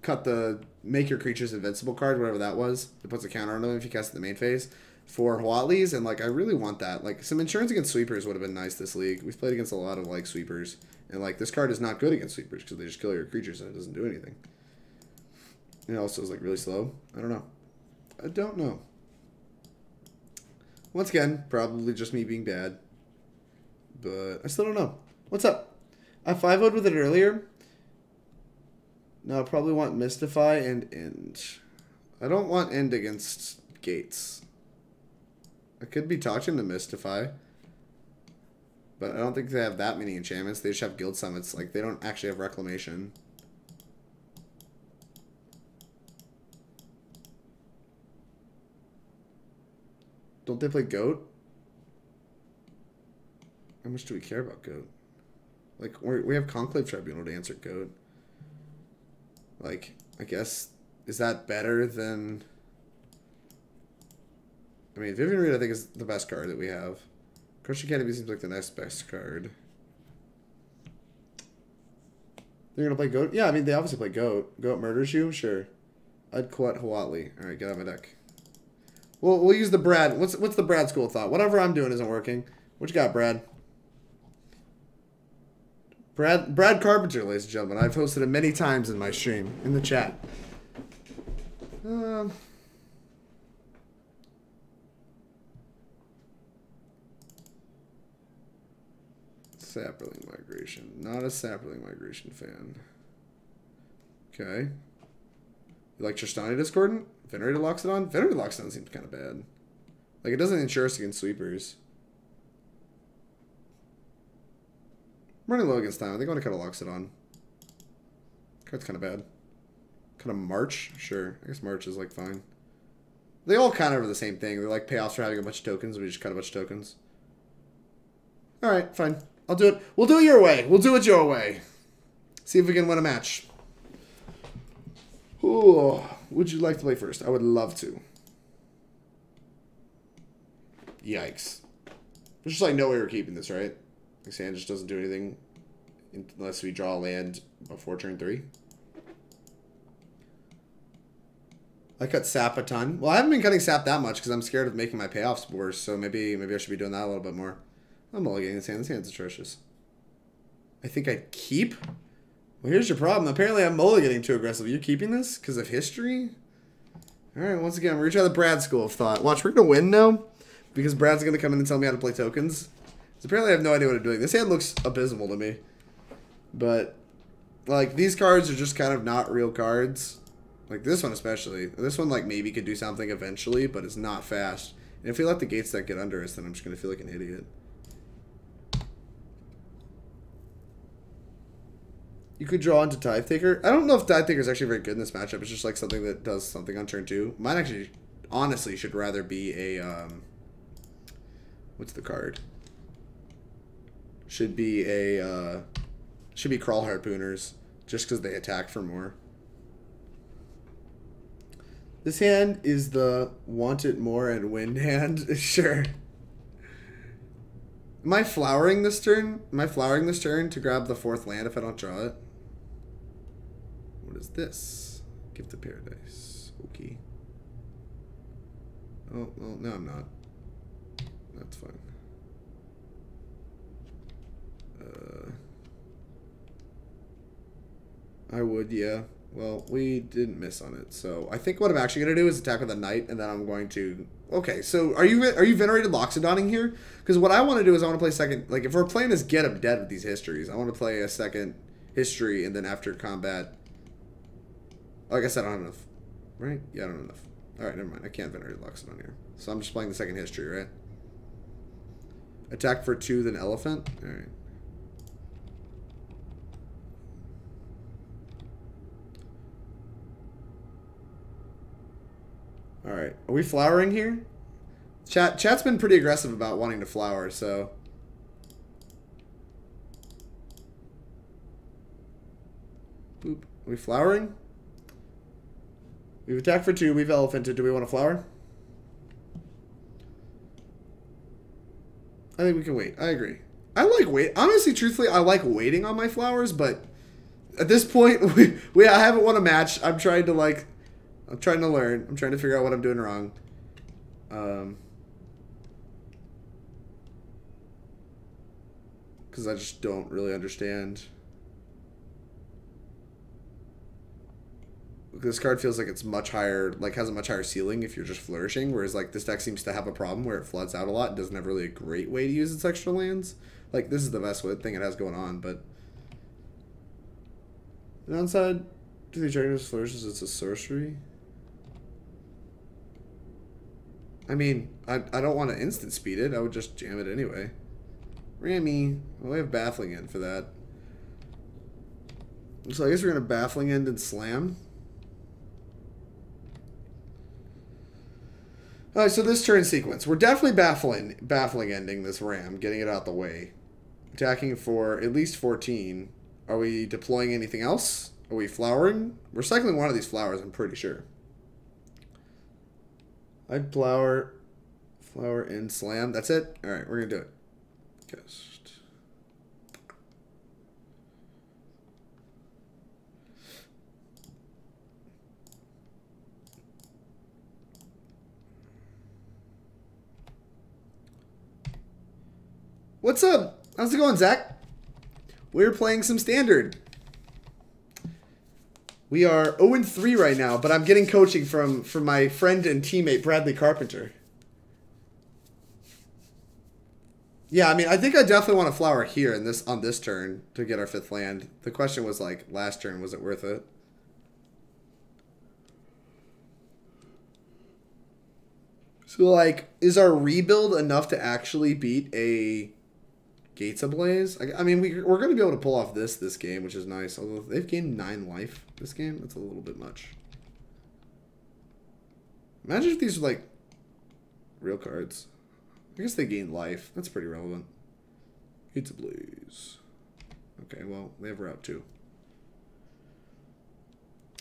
cut the Make Your Creatures Invincible card, whatever that was. It puts a counter on them if you cast it in the main phase. For Huatli's, and like I really want that. Like some insurance against sweepers would have been nice this league. We've played against a lot of like sweepers, and like this card is not good against sweepers because they just kill your creatures and it doesn't do anything. And it also is like really slow. I don't know. I don't know. Once again, probably just me being bad, but I still don't know. What's up? I 5-0'd with it earlier. No, I probably want Mystify and End. I don't want End against Gates. I could be talking to Mystify. But I don't think they have that many enchantments. They just have Guild Summits. Like, they don't actually have Reclamation. Don't they play Goat? How much do we care about Goat? Like, we have Conclave Tribunal to answer Goat. Like, I guess, is that better than... I mean, Vivien Reid, I think, is the best card that we have. Crushing Canopy seems like the next best card. They're going to play Goat? Yeah, I mean, they obviously play Goat. Goat murders you? Sure. I'd quit Huatli. Alright, get out of my deck. We'll use the Brad. What's the Brad school of thought? Whatever I'm doing isn't working. What you got, Brad? Brad Carpenter, ladies and gentlemen. I've hosted him many times in my stream, in the chat. Saproling Migration. Not a Saproling Migration fan. Okay. You like Tristani Discordant? Venerated Loxodon? Venerated Loxodon seems kind of bad. Like, it doesn't insure us against sweepers. I'm running low against time. I think I want to cut a Loxodon. Card's kind of bad. Kind of March? Sure. I guess March is, like, fine. They all kind of are the same thing. They're like payoffs for having a bunch of tokens. We just cut a bunch of tokens. Alright, fine. I'll do it. We'll do it your way. We'll do it your way. See if we can win a match. Ooh. Would you like to play first? I would love to. Yikes. There's just like no way we're keeping this, right? Like sand just doesn't do anything unless we draw a land before turn 3. I cut sap a ton. Well, I haven't been cutting sap that much because I'm scared of making my payoffs worse. So maybe I should be doing that a little bit more. I'm mulliganing this hand. This hand's atrocious. I think I'd keep. Well, here's your problem. Apparently, I'm mulliganing too aggressive. You're keeping this because of history? All right, once again, we're going to try the Brad school of thought. Watch, we're going to win now because Brad's going to come in and tell me how to play tokens. So apparently, I have no idea what I'm doing. This hand looks abysmal to me. But, like, these cards are just kind of not real cards. Like, this one especially. This one, like, maybe could do something eventually, but it's not fast. And if we let the gates that get under us, then I'm just going to feel like an idiot. You could draw into Tithe Taker. I don't know if Tithe Taker is actually very good in this matchup. It's just, like, something that does something on turn 2. Mine actually, honestly, should rather be a, what's the card? Should be a, should be Kraul Harpooners, just because they attack for more. This hand is the want it more and win hand. Sure. Am I flowering this turn? Am I flowering this turn to grab the 4th land if I don't draw it? What is this? Gift of Paradise. Okay. Oh, well, no, I'm not. That's fine. I would, yeah. Well, we didn't miss on it, so I think what I'm actually going to do is attack with a knight, and then I'm going to... Okay, so are you Venerated Loxodoning here? Because what I want to do is I want to play second... Like, if we're playing as Get 'em Dead with these histories, I want to play a second history, and then after combat... Like I said, I don't have enough. Right? Yeah, I don't have enough. Alright, never mind. I can't Venerated Loxodon here. So I'm just playing the second history, right? Attack for 2, then Elephant? Alright. Alright, are we flowering here? Chat's been pretty aggressive about wanting to flower, so... Boop. Are we flowering? We've attacked for 2, we've elephanted. Do we want to flower? I think we can wait. I agree. I like wait. Honestly, truthfully, I like waiting on my flowers, but at this point, I haven't won a match. I'm trying to, like... I'm trying to learn. I'm trying to figure out what I'm doing wrong. Because I just don't really understand. This card feels like it's much higher, like has a much higher ceiling if you're just flourishing, whereas like this deck seems to have a problem where it floods out a lot and doesn't have really a great way to use its extra lands. Like this is the best thing it has going on, but... The downside to the Dragon's flourishes, it's a sorcery. I mean, I don't want to instant speed it. I would just jam it anyway. Rammy. Well, we have Baffling End for that. So I guess we're going to Baffling End and slam. Alright, so this turn sequence. We're definitely baffling ending this ram, getting it out the way. Attacking for at least 14. Are we deploying anything else? Are we flowering? We're cycling one of these flowers, I'm pretty sure. I'd flower and slam. That's it? Alright, we're going to do it. Just... What's up? How's it going, Zach? We're playing some Standard. We are 0-3 right now, but I'm getting coaching from my friend and teammate, Bradley Carpenter. Yeah, I mean, I think I definitely want to flower here on this turn to get our 5th land. The question was, like, last turn, was it worth it? So, like, is our rebuild enough to actually beat a Gates Ablaze? I mean, we're going to be able to pull off this game, which is nice. Although they've gained 9 life this game. That's a little bit much. Imagine if these were, like, real cards. I guess they gained life. That's pretty relevant. Gates Ablaze. Okay, well, they have route 2.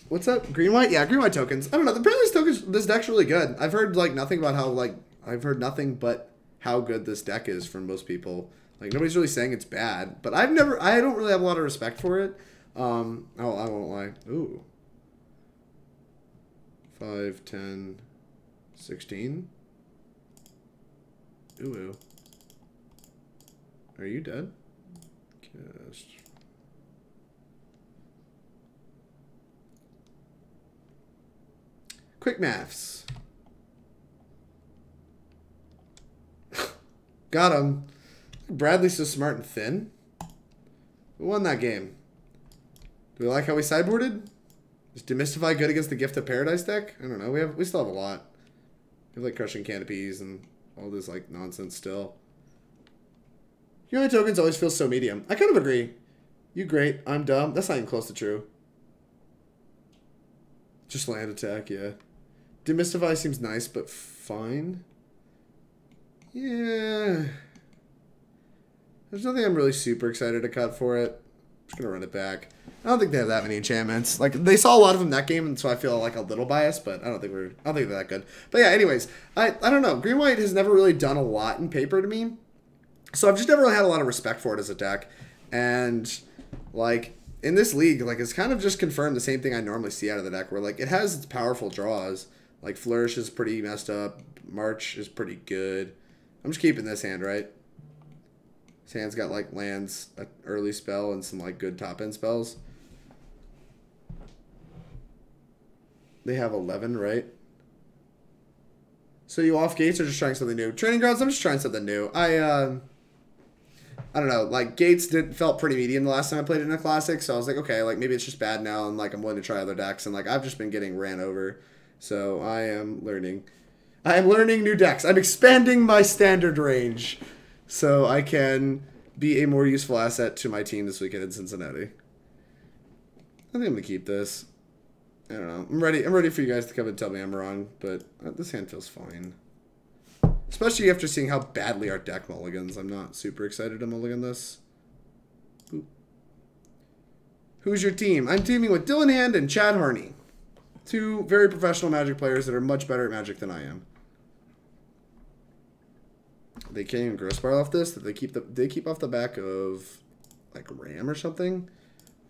What's up? Green-white? Yeah, green-white tokens. I don't know. Apparently this deck's really good. I've heard, like, nothing about how, like... I've heard nothing but how good this deck is from most people. Like, nobody's really saying it's bad, but I don't really have a lot of respect for it. I won't lie. Ooh. 5, 10, 16. Ooh. Are you dead? Cast. Quick maths. Got him. Bradley's so smart and thin. Who won that game? Do we like how we sideboarded? Is Demystify good against the Gift of Paradise deck? I don't know. We still have a lot. We have like Crushing Canopies and all this like nonsense still. Your tokens always feel so medium. I kind of agree. You great. I'm dumb. That's not even close to true. Just land attack, yeah. Demystify seems nice, but fine. Yeah. There's nothing I'm really super excited to cut for it. I'm just gonna run it back. I don't think they have that many enchantments. Like, they saw a lot of them that game, and so I feel like a little biased, but I don't think they're that good. But yeah, anyways, I don't know. Green White has never really done a lot in paper to me. So I've just never really had a lot of respect for it as a deck. And like in this league, like it's kind of just confirmed the same thing I normally see out of the deck, where like it has its powerful draws. Like Flourish is pretty messed up. March is pretty good. I'm just keeping this hand, right? This hand's got like lands, an early spell, and some like good top end spells. They have 11, right? So you off Gates or just trying something new? Training Grounds, I'm just trying something new. I don't know, like Gates felt pretty medium the last time I played it in a Classic, so I was like, okay, like maybe it's just bad now, and like I'm willing to try other decks, and like I've just been getting ran over, so I am learning new decks. I'm expanding my standard range, so I can be a more useful asset to my team this weekend in Cincinnati. I think I'm gonna keep this. I don't know. I'm ready for you guys to come and tell me I'm wrong, but this hand feels fine. Especially after seeing how badly our deck mulligans. I'm not super excited to mulligan this. Ooh. Who's your team? I'm teaming with Dylan Hand and Chad Harney. Two very professional Magic players that are much better at Magic than I am. They can't even gross bar off this. They keep off the back of like Ram or something.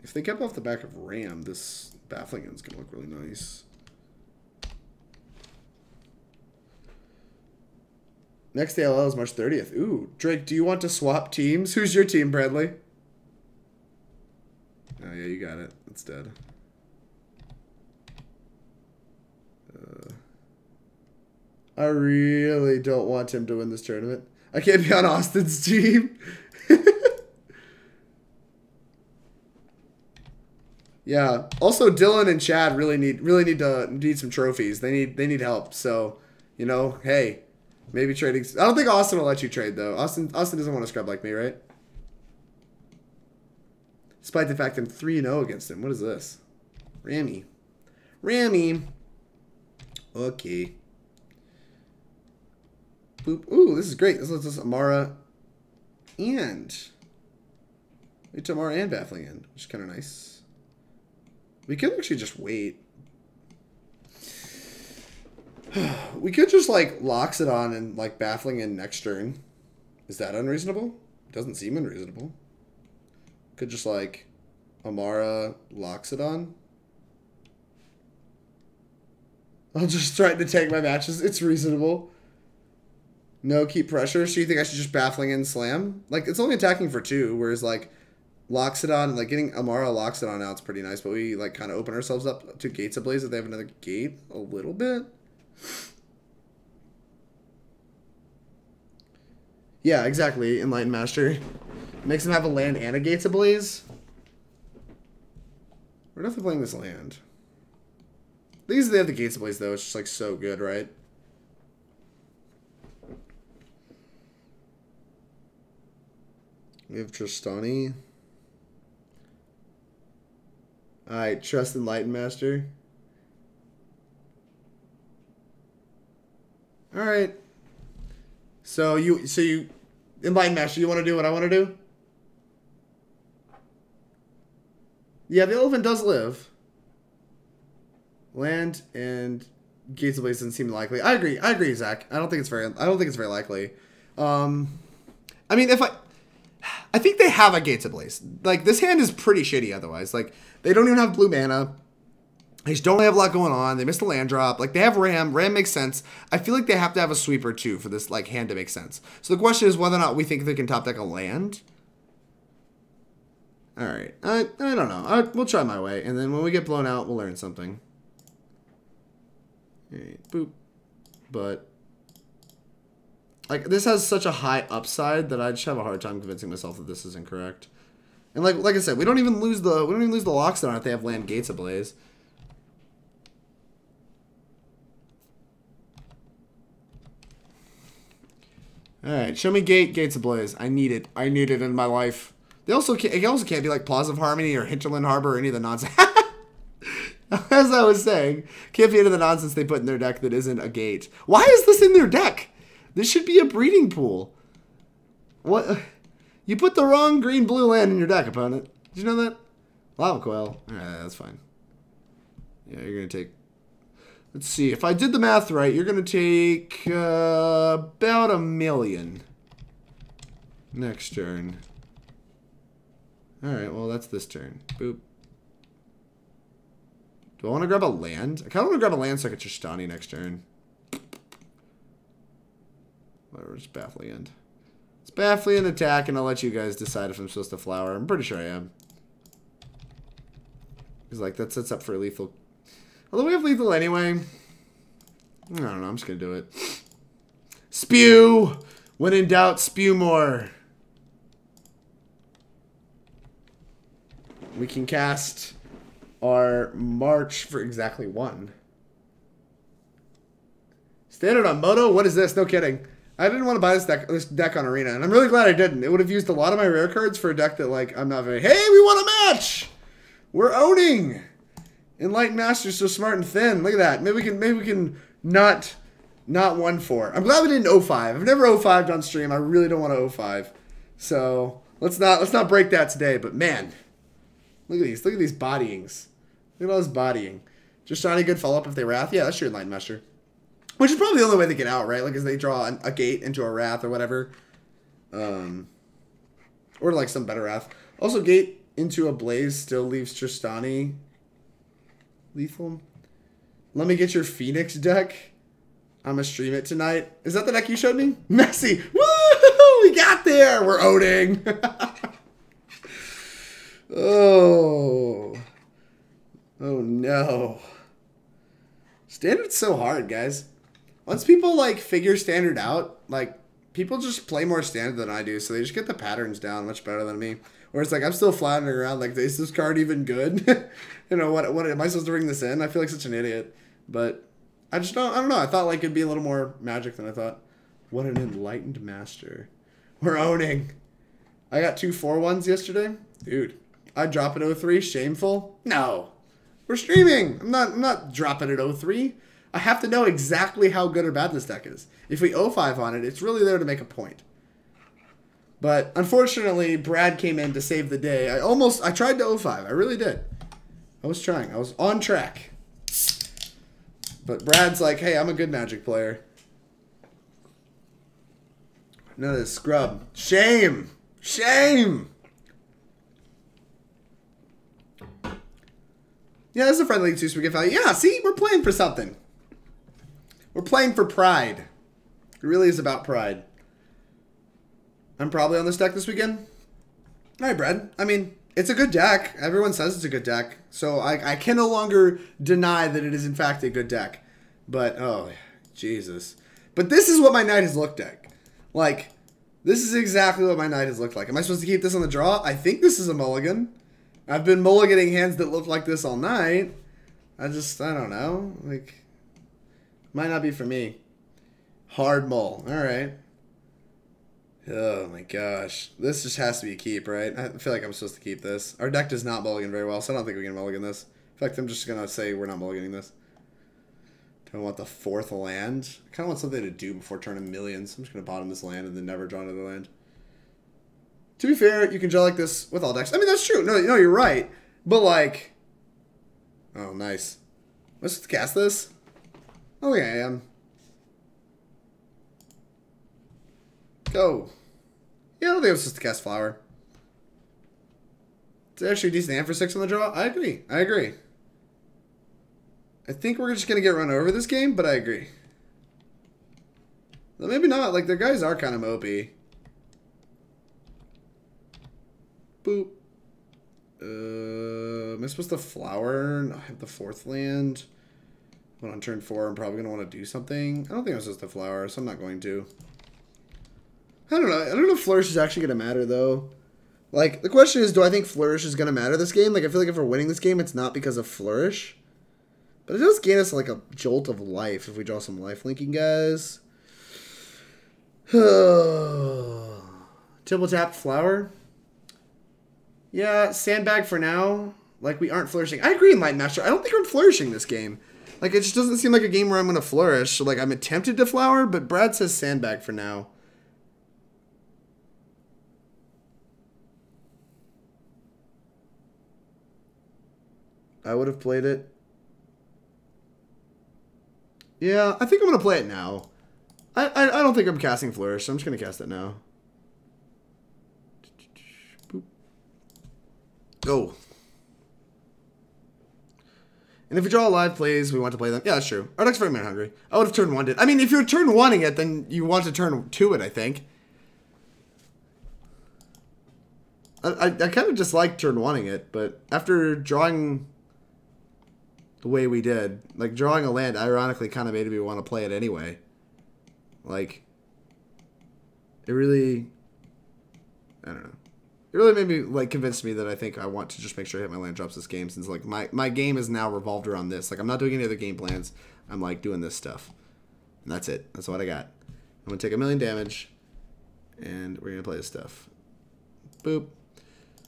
If they kept off the back of Ram, this Baffling End's gonna look really nice. Next ALL is March 30th. Ooh, Drake, do you want to swap teams? Who's your team, Bradley? Oh, yeah, you got it. It's dead. I really don't want him to win this tournament. I can't be on Austin's team. Yeah. Also, Dylan and Chad really need some trophies. They need help. So, you know, hey. Maybe trading. I don't think Austin will let you trade, though. Austin doesn't want to scrub like me, right? Despite the fact I'm 3-0 against him. What is this? Rammy. Okay. Boop. Ooh, this is great. This lets us Emmara and... We took Emmara and Baffling End, which is kind of nice. We could actually just wait. We could just, like, Loxodon and, like, Baffling End next turn. Is that unreasonable? Doesn't seem unreasonable. Could just, like, Emmara, Loxodon. I'll just try to take my matches. It's reasonable. No, keep pressure. So you think I should just Baffling End Slam? Like, it's only attacking for 2, whereas, like, Loxodon, like, getting Emmara Loxodon out is pretty nice, but we, like, kind of open ourselves up to Gates Ablaze if they have another gate a little bit. Yeah, exactly. Enlightened Master makes them have a land and a Gates Ablaze. We're definitely playing this land. These they have the Gates Ablaze though. It's just like so good, right? We have Tristani. Alright, trust Enlightened Master. Alright. So you Enlightened Master, you want to do what I want to do? Yeah, the elephant does live. Land and Gates of Blaze doesn't seem likely. I agree, Zach. I don't think it's very likely. I mean, I think they have a Gates Ablaze. Like, this hand is pretty shitty otherwise. Like, they don't even have blue mana. They just don't really have a lot going on. They missed a land drop. Like, they have Ram. Ram makes sense. I feel like they have to have a sweeper, too, for this, like, hand to make sense. So the question is whether or not we think they can top deck a land. Alright. I don't know. We'll try my way. And then when we get blown out, we'll learn something. Alright. Boop. But... like, this has such a high upside that I just have a hard time convincing myself that this is incorrect. And like I said, we don't even lose the Loxodon if they have land Gates Ablaze. Alright, show me Gates Ablaze. I need it. I need it in my life. It also can't be like Plaza of Harmony or Hinterland Harbor or any of the nonsense. As I was saying, can't be any of the nonsense they put in their deck that isn't a gate. Why is this in their deck? This should be a breeding pool. What? You put the wrong green-blue land in your deck, opponent. Did you know that? Lava Coil. Alright, that's fine. Yeah, you're going to take... let's see. If I did the math right, you're going to take about 1 million. Next turn. Alright, well, that's this turn. Boop. Do I want to grab a land? I kind of want to grab a land so I can Tristani next turn. Whatever, it's Baffling End. It's Baffling End attack, and I'll let you guys decide if I'm supposed to flower. I'm pretty sure I am. Because, like, that sets up for a lethal. Although we have lethal anyway. I don't know, I'm just going to do it. Spew! When in doubt, spew more. We can cast our March for exactly 1. Standard on Moto? What is this? No kidding. I didn't want to buy this deck on Arena, and I'm really glad I didn't. It would have used a lot of my rare cards for a deck that, like, I'm not very... hey, we want a match! We're owning! Enlightened Master's so smart and thin. Look at that. Maybe we can not 1-4. I'm glad we didn't 0-5. I've never 0-5'd on stream. I really don't want to 0-5. So let's not break that today. But man, look at these. Look at these bodyings. Look at all this bodying. Just not a good follow up if they Wrath. Yeah, that's your Enlightened Master. Which is probably the only way they get out, right? Like, as they draw a gate into a Wrath or whatever. Or like some better Wrath. Also, gate into a Blaze still leaves Tristani lethal. Let me get your Phoenix deck. I'm gonna stream it tonight. Is that the deck you showed me? Messy. Woo! We got there. We're owning. Oh no. Standard's so hard, guys. Once people like figure Standard out, like people just play more Standard than I do, so they just get the patterns down much better than me. Whereas like I'm still flattering around like, is this card even good? You know, what am I supposed to bring this in? I feel like such an idiot. But I don't know. I thought like it'd be a little more magic than I thought. What an Enlightened Master. We're owning. I got 2 4-1s yesterday. Dude, I'd drop at 0-3. Shameful? No. We're streaming. I'm not dropping at 0-3. I have to know exactly how good or bad this deck is. If we 0-5 on it, it's really there to make a point. But unfortunately, Brad came in to save the day. I tried to 0-5. I really did. I was trying. I was on track. But Brad's like, hey, I'm a good Magic player. None of this scrub. Shame. Shame. Yeah, this is a friendly league 2 so we get value. Yeah, see? We're playing for something. We're playing for pride. It really is about pride. I'm probably on this deck this weekend. All right, Brad. I mean, it's a good deck. Everyone says it's a good deck. So I can no longer deny that it is, in fact, a good deck. But, oh, Jesus. But this is what my night has looked like. Like, this is exactly what my night has looked like. Am I supposed to keep this on the draw? I think this is a mulligan. I've been mulliganing hands that look like this all night. I don't know. Like, might not be for me. Hard mull. All right. Oh my gosh. This just has to be a keep, right? I feel like I'm supposed to keep this. Our deck does not mulligan very well, so I don't think we can mulligan this. In fact, I'm just going to say we're not mulliganing this. Do I want the 4th land? I kind of want something to do before turning millions. I'm just going to bottom this land and then never draw another land. To be fair, you can draw like this with all decks. I mean, that's true. No, you're right. But like... oh, nice. Let's just cast this. Oh, yeah, I am. go. Yeah, I don't think it was just to cast Flower. It's actually a decent hand for 6 on the draw. I agree. I agree. I think we're just going to get run over this game, but I agree. Well, maybe not. Like, their guys are kind of mopey. Boop. Am I supposed to flower? I have the 4th land. When on turn 4, I'm probably going to want to do something. I don't think I'm supposed to flower, so I'm not going to. I don't know. I don't know if Flourish is actually going to matter, though. Like, the question is, do I think Flourish is going to matter this game? Like, I feel like if we're winning this game, it's not because of Flourish. But it does gain us, like, a jolt of life if we draw some life linking guys. Triple tap Flower. Yeah, Sandbag for now. Like, we aren't flourishing. I agree, Light Master. I don't think I'm flourishing this game. Like, it just doesn't seem like a game where I'm going to flourish. So, like, I'm tempted to flower, but Brad says Sandbag for now. I would have played it. Yeah, I think I'm going to play it now. I don't think I'm casting Flourish, so I'm just going to cast it now. Boop. Go. And if we draw live plays, we want to play them. Yeah, that's true. Our deck's very mana hungry. I would have turn 1'd it. I mean, if you're turn 1'ing it, then you want to turn 2 it, I think. I kind of dislike turn 1'ing it, but after drawing the way we did, like, drawing a land ironically kind of made me want to play it anyway. Like, it really, I don't know. It really made me, like, convince me that I think I want to just make sure I hit my land drops this game, since, like, my game is now revolved around this. Like, I'm not doing any other game plans. I'm, like, doing this stuff. And that's it. That's what I got. I'm going to take 1,000,000 damage, and we're going to play this stuff. Boop.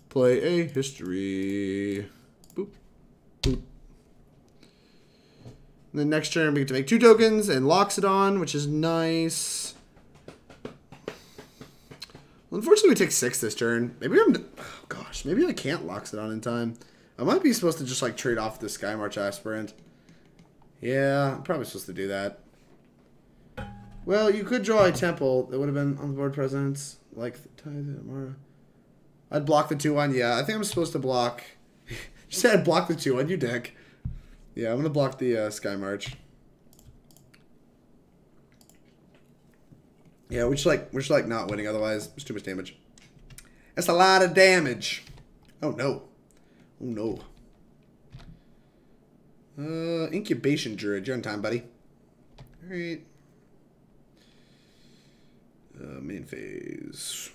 Play a history. Boop. Boop. And then next turn, we get to make 2 tokens and Loxodon, which is nice. Well, unfortunately, we take 6 this turn. Maybe oh gosh, maybe I can't Loxodon in time. I might be supposed to just, like, trade off the Sky March Aspirant. Yeah, I'm probably supposed to do that. Well, you could draw a Temple that would have been on the board presence, like Tithe Emmara. I'd block the 2-1. Yeah, I think I'm supposed to block. You said I'd block the 2-1, you dick. Yeah, I'm going to block the Sky March. Yeah, we're just like not winning otherwise. It's too much damage. That's a lot of damage. Oh, no. Oh, no. Incubation Druid. You're on time, buddy. All right. Main phase.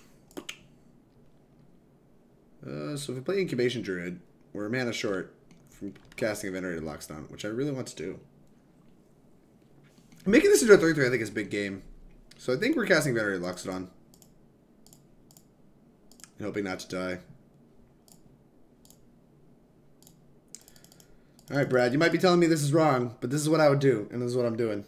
So if we play Incubation Druid, we're mana short from casting a Venerated Loxodon, which I really want to do. Making this into a 3-3 I think is a big game. So I think we're casting Venerated Loxodon. And hoping not to die. Alright, Brad, you might be telling me this is wrong, but this is what I would do, and this is what I'm doing.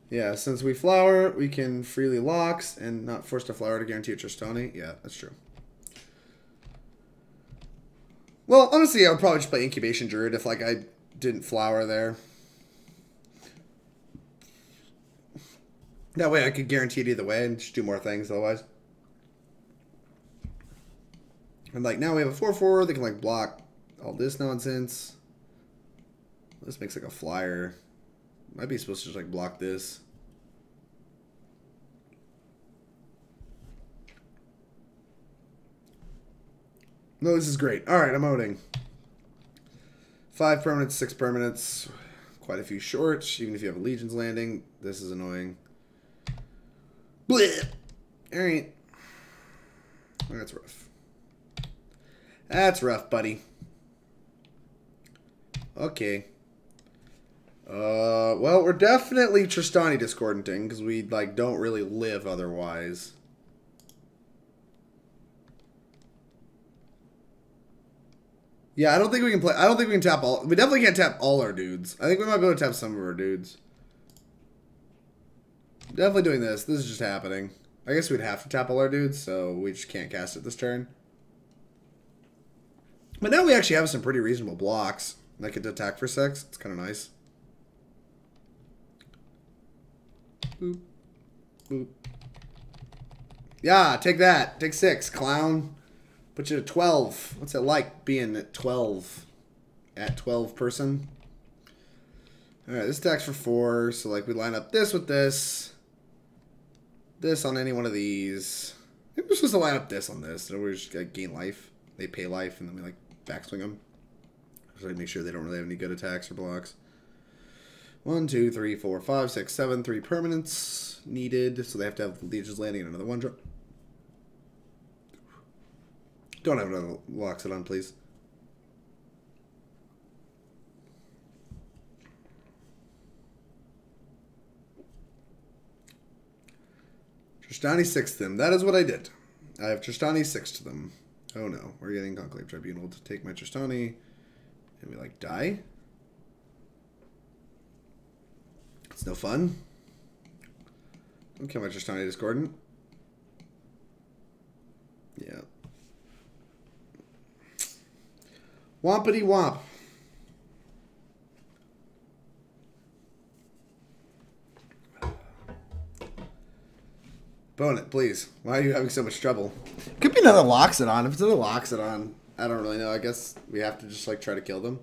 Yeah, since we flower, we can freely Lox and not force to flower to guarantee a Tristani. Yeah, that's true. Well, honestly, I would probably just play Incubation Druid if, like, I didn't flower there. That way I could guarantee it either way and just do more things otherwise. And, like, now we have a 4/4. They can, like, block all this nonsense. This makes, like, a flyer. Might be supposed to just, like, block this. No, this is great. All right, I'm owning. 5 permanents, 6 permanents. Quite a few shorts. Even if you have a Legion's Landing, this is annoying. Blech. All right. That's rough. That's rough, buddy. Okay. Well, we're definitely Tristani Discordanting because we, like, don't really live otherwise. Yeah, I don't think we can play. I don't think we can tap all. We definitely can't tap all our dudes. I think we might be able to tap some of our dudes. Definitely doing this. This is just happening. I guess we'd have to tap all our dudes, so we just can't cast it this turn. But now we actually have some pretty reasonable blocks. Like it to attack for 6. It's kind of nice. Boop. Boop. Yeah, take that. Take 6, clown. Put you at 12. What's it like being at 12? At 12 person? Alright, this deck's for 4. So, like, we line up this with this. This on any one of these. Maybe we're supposed to line up this on this. So we just like, gain life. They pay life, and then we, like, backswing them. So, like, make sure they don't really have any good attacks or blocks. 1, 2, 3, 4, 5, 6, 7. 3 permanents needed. So they have to have Legion's Landing and another 1-drop. Don't have another Loxodon, please. Tristani 6th them. That is what I did. I have Tristani 6th them. Oh no. We're getting Conclave Tribunal to take my Tristani. And we like die. It's no fun. Don't kill my Tristani Discordant. Yeah. Wompity womp. Bone it, please. Why are you having so much trouble? Could be another Loxodon. If it's another Loxodon, I don't really know. I guess we have to just like try to kill them.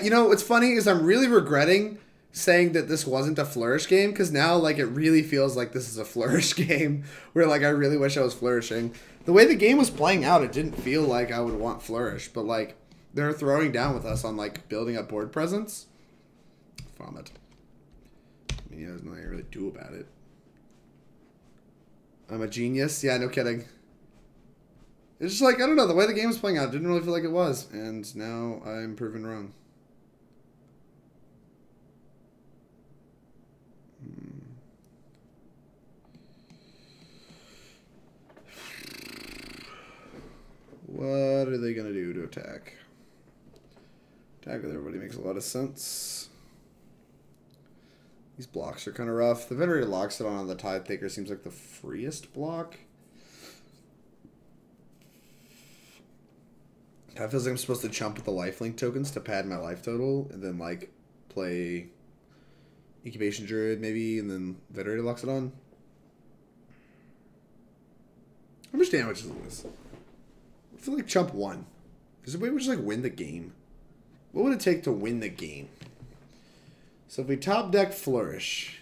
You know what's funny is I'm really regretting saying that this wasn't a Flourish game, because now like it really feels like this is a Flourish game where like I really wish I was flourishing. The way the game was playing out, it didn't feel like I would want Flourish, but like they're throwing down with us on like building up board presence. Vomit. I mean, yeah, there's nothing I can really do about it. I'm a genius. Yeah, no kidding. It's just like, I don't know, the way the game was playing out, it didn't really feel like it was. And now I'm proven wrong. What are they going to do to attack? Attack with everybody makes a lot of sense. These blocks are kind of rough. The Venerated Loxodon on the Tithe Taker seems like the freest block. Kind of feels like I'm supposed to chump with the lifelink tokens to pad my life total, and then like play Incubation Druid maybe, and then Venerated Loxodon. How much damage is this? I feel like chump 1. Is there a way we just like win the game? What would it take to win the game? So if we top deck Flourish,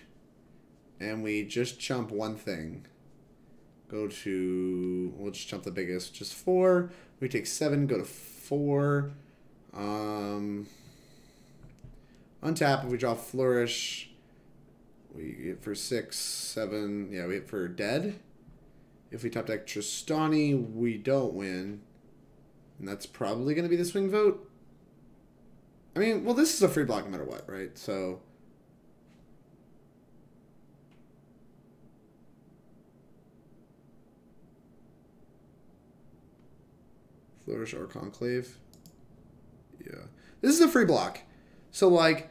and we just chump one thing, go to, we'll just chump the biggest, just 4. We take 7, go to 4. Untap, if we draw Flourish, we hit for 6, 7, yeah, we hit for dead. If we top deck Tristani, we don't win. And that's probably going to be the swing vote. I mean, well, this is a free block no matter what, right? So Flourish or Conclave. Yeah. This is a free block. So, like,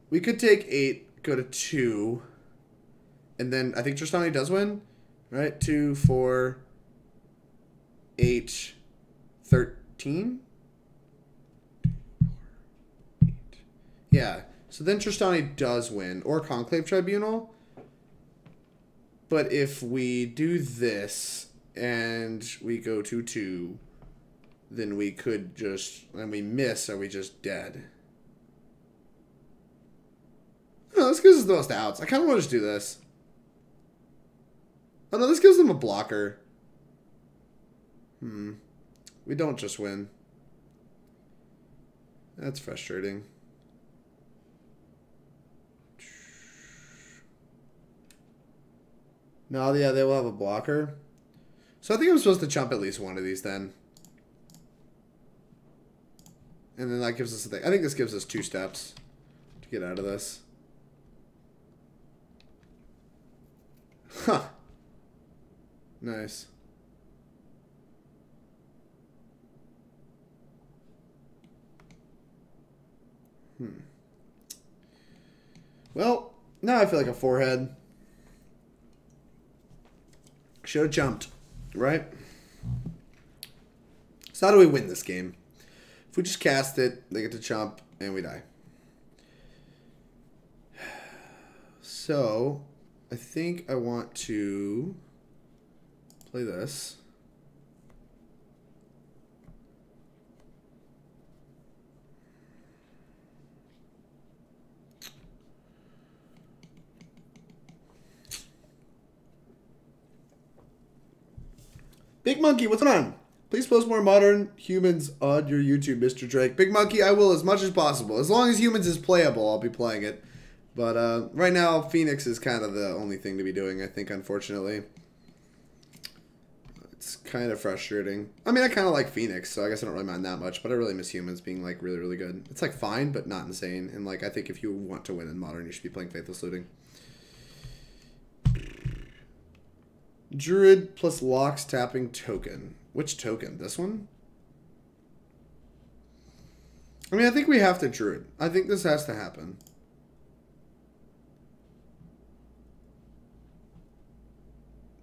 we could take 8, go to 2, and then I think Tristani does win, right? 2, 4, 8, 13? Yeah, so then Tristani does win, or Conclave Tribunal. But if we do this, and we go to 2, then we could just, and we miss, are we just dead? No, this gives us the most outs. I kind of want to just do this. Oh no, this gives them a blocker. We don't just win. That's frustrating. No, yeah, they will have a blocker. So I think I'm supposed to chump at least one of these then. And then that gives us a thing. I think this gives us 2 steps to get out of this. Huh. Nice. Well, now I feel like a forehead. Should have jumped, right? So how do we win this game? If we just cast it, they get to chump, and we die. So, I think I want to Play this. Big Monkey, what's going on? Please post more modern humans on your YouTube, Mr. Drake. Big Monkey, I will as much as possible. As long as humans is playable, I'll be playing it. But right now, Phoenix is kind of the only thing to be doing, I think, unfortunately. It's kind of frustrating. I mean, I kind of like Phoenix, so I guess I don't really mind that much. But I really miss humans being, like, really, really good. It's, like, fine, but not insane. And, like, I think if you want to win in Modern, you should be playing Faithless Looting. Druid plus Lox tapping token. Which token? This one? I mean, I think we have to Druid. I think this has to happen.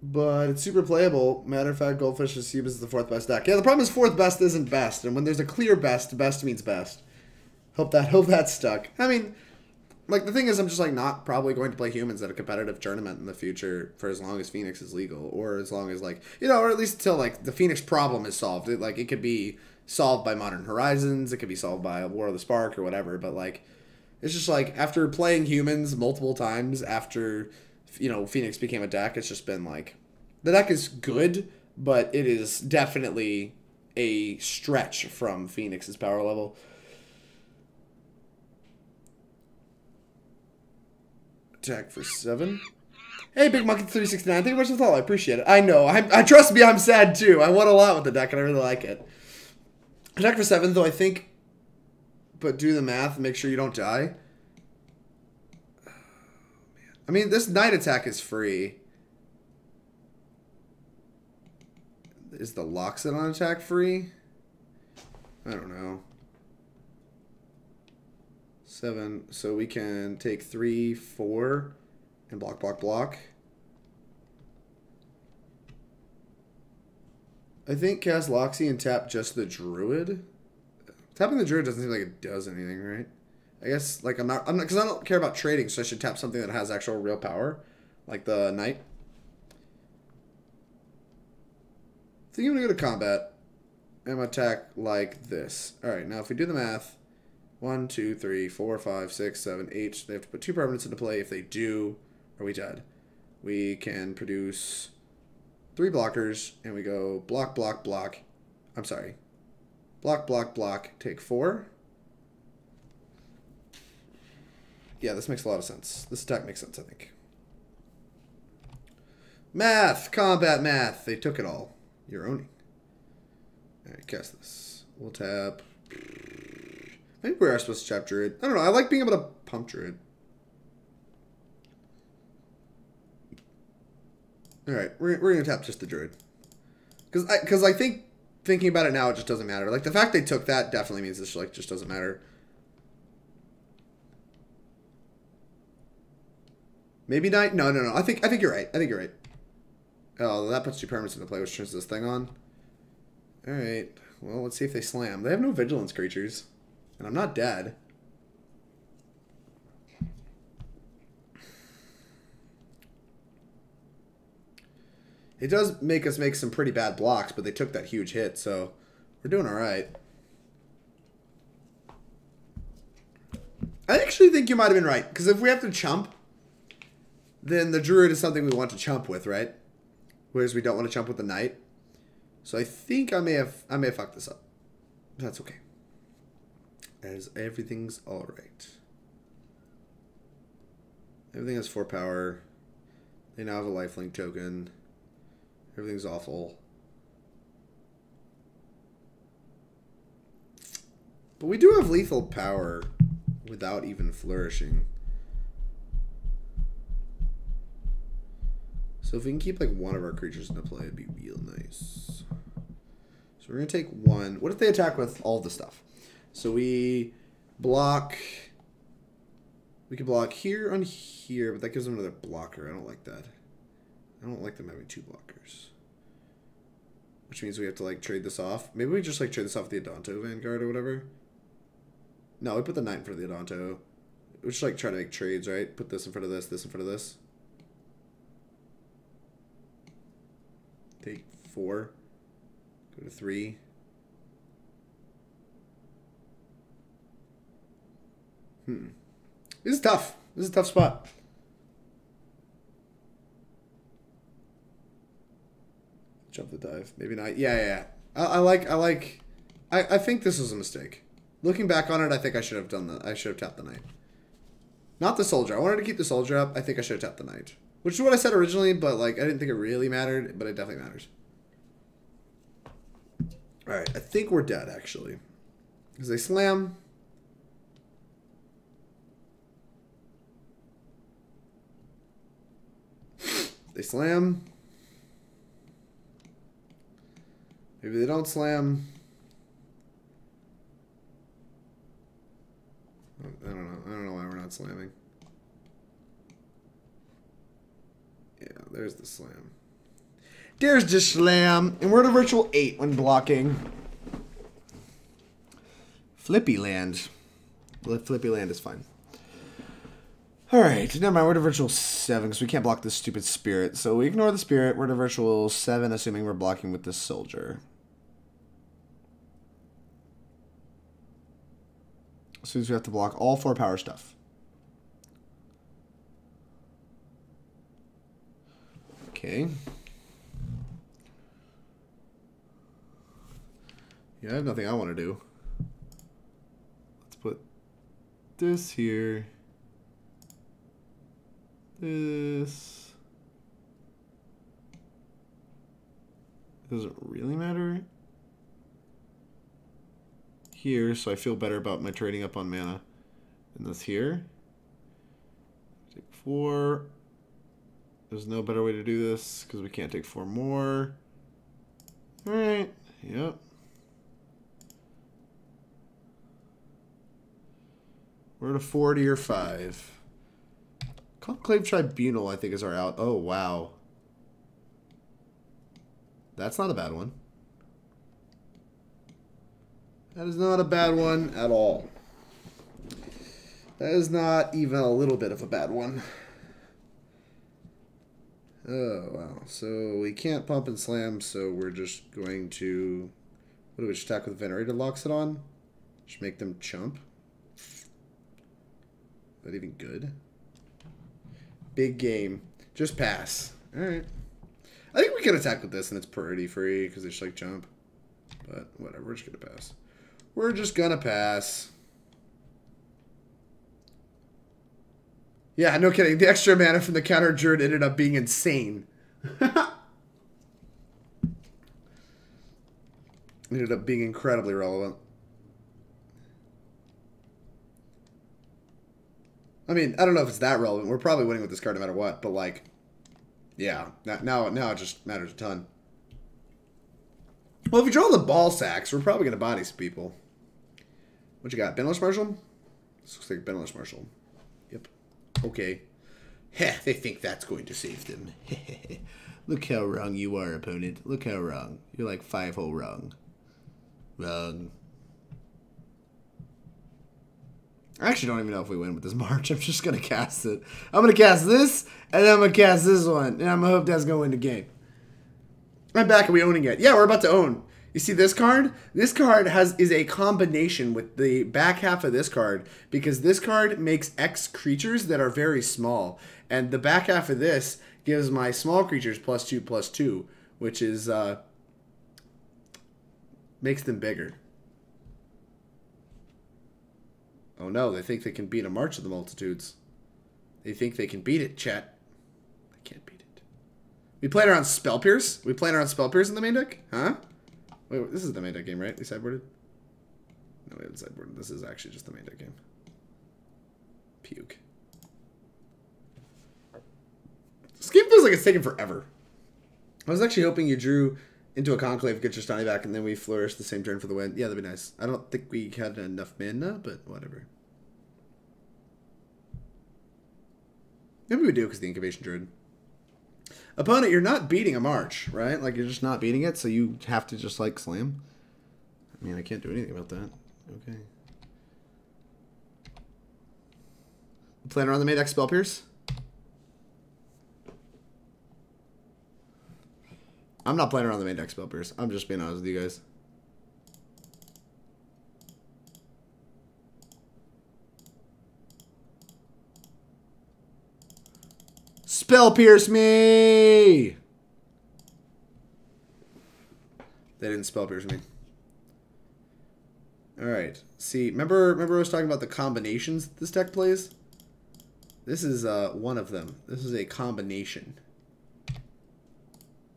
But it's super playable. Matter of fact, Goldfish Receive is the 4th best deck. Yeah, the problem is 4th best isn't best. And when there's a clear best, best means best. Hope that's stuck. I mean, like, the thing is, I'm just, like, not probably going to play humans at a competitive tournament in the future for as long as Phoenix is legal. Or as long as, like, you know, or at least until, like, the Phoenix problem is solved. It could be solved by Modern Horizons. It could be solved by War of the Spark or whatever. But, like, it's just, like, after playing humans multiple times after, you know, Phoenix became a deck, it's just been, like, the deck is good, but it is definitely a stretch from Phoenix's power level. Attack for 7. Hey, Big Monkey 369. Thank you much for the follow. I appreciate it. I know. I trust me, I'm sad too. I won a lot with the deck, and I really like it. Attack for 7, though, I think. But do the math. Make sure you don't die. I mean, this night attack is free. Is the Loxodon attack free? I don't know. 7, so we can take 3, 4, and block, block, block. I think cast Loxy and tap just the Druid. Tapping the Druid doesn't seem like it does anything, right? I guess, like, I'm not, because I don't care about trading, so I should tap something that has actual real power, like the Knight. I think I'm gonna go to combat and attack like this. Alright, now if we do the math, 1, 2, 3, 4, 5, 6, 7, 8. They have to put 2 permanents into play. If they do, are we dead? We can produce 3 blockers, and we go block, block, block. I'm sorry. Block, block, block. Take 4. Yeah, this makes a lot of sense. This attack makes sense, I think. Math! Combat math! They took it all. You're owning. Alright, cast this. We'll tap. Maybe we are supposed to tap Druid. I don't know. I like being able to pump Druid. Alright, we're going to tap just the Druid. Because I think, thinking about it now, it just doesn't matter. Like, the fact they took that definitely means this, like, just doesn't matter. Maybe Knight? No. I think you're right. I think you're right. Oh, that puts 2 permanents into play, which turns this thing on. Alright. Well, let's see if they slam. They have no vigilance creatures. And I'm not dead. It does make us make some pretty bad blocks, but they took that huge hit, so we're doing alright. I actually think you might have been right, because if we have to chump, then the Druid is something we want to chump with, right? Whereas we don't want to chump with the Knight. So I think I may have fucked this up. That's okay. As everything's alright. Everything has 4 power. They now have a lifelink token. Everything's awful. But we do have lethal power without even flourishing. So if we can keep like one of our creatures into play, it'd be real nice. So we're going to take 1. What if they attack with all the stuff? So we block. We can block here on here, but that gives them another blocker. I don't like that. I don't like them having 2 blockers. Which means we have to like trade this off. Maybe we just like trade this off with the Adonto Vanguard or whatever. No, we put the Knight in front of the Adonto. We just like try to make trades, right? Put this in front of this in front of this. Take 4. Go to 3. This is tough. This is a tough spot. Jump the dive. Maybe not. Yeah. I think this was a mistake. Looking back on it, I think I should have done that. I should have tapped the knight. Not the soldier. I wanted to keep the soldier up. I think I should have tapped the knight. Which is what I said originally, but like I didn't think it really mattered, but it definitely matters. Alright, I think we're dead actually. Because they slam. They slam. Maybe they don't slam. I don't know. I don't know why we're not slamming. Yeah, there's the slam. There's the slam. And we're at a virtual 8 when blocking. Flippy land. Flippy land is fine. Alright, never mind. We're at a virtual 7 because we can't block this stupid spirit. So we ignore the spirit. We're at a virtual 7 assuming we're blocking with this soldier. So we have to block all 4 power stuff. Okay. Yeah, I have nothing I want to do. Let's put this here. This. Doesn't really matter. Here, so I feel better about my trading up on mana. And this here. Take 4. There's no better way to do this because we can't take 4 more. Alright, yep. We're at a 40 or 5. Conclave Tribunal, I think, is our out. Oh, wow. That's not a bad one. That is not a bad one at all. That is not even a little bit of a bad one. Oh, wow. So we can't pump and slam, so we're just going to... What do we just attack with Venerated Loxodon? Just make them chump. Is that even good? Big game. Just pass. Alright. I think we can attack with this and it's pretty free because they just like jump. But whatever, we're just going to pass. We're just going to pass. Yeah, no kidding. The extra mana from the counter Druid ended up being insane. Ended up being incredibly relevant. I mean, I don't know if it's that relevant. We're probably winning with this card no matter what, but like, yeah, now it just matters a ton. Well, if we draw the ball sacks, we're probably going to body some people. What you got? Benless Marshal? This looks like Benless Marshal. Yep. Okay. Heh, they think that's going to save them. Look how wrong you are, opponent. Look how wrong. You're like 5-hole wrong. Wrong. I actually don't even know if we win with this March. I'm just going to cast it. I'm going to cast this, and then I'm going to cast this one. And I'm going to hope that's going to win the game. I'm back. Are we owning it? Yeah, we're about to own. You see this card? This card is a combination with the back half of this card because this card makes X creatures that are very small. And the back half of this gives my small creatures +2/+2, which is makes them bigger. Oh no, they think they can beat a March of the Multitudes. They think they can beat it, chat. They can't beat it. We played around Spell Pierce? We played around Spell Pierce in the main deck? Huh? Wait, this is the main deck game, right? We sideboarded? No, we haven't sideboarded. This is actually just the main deck game. Puke. This game feels like it's taking forever. I was actually hoping you drew into a Conclave, get your Stani back, and then we flourish the same turn for the win. Yeah, that'd be nice. I don't think we had enough mana, but whatever. Maybe we do because the Incubation Druid. Opponent, you're not beating a March, right? Like, you're just not beating it, so you have to just, like, slam. I mean, I can't do anything about that. Okay. Playing around the main deck Spell Pierce? I'm not playing around the main deck spell pierce. I'm just being honest with you guys. Spell pierce me! They didn't spell pierce me. Alright. See, remember I was talking about the combinations this deck plays? This is one of them. This is a combination.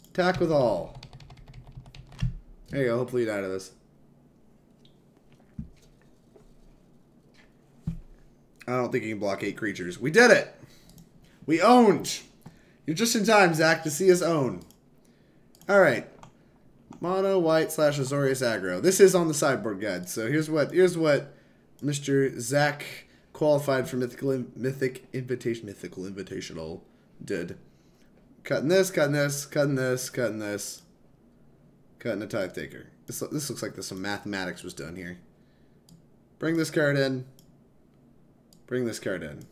Attack with all. There you go. Hopefully you die to this. I don't think you can block 8 creatures. We did it! We owned! You're just in time, Zach, to see us own. Alright. Mono, white, / Azorius aggro. This is on the sideboard guide. So here's what Mr. Zach qualified for Mythical Invitational did. Cutting this, cutting this, cutting this, cutting this. Cutting a Tithe Taker. This looks like there's some mathematics was done here. Bring this card in. Bring this card in.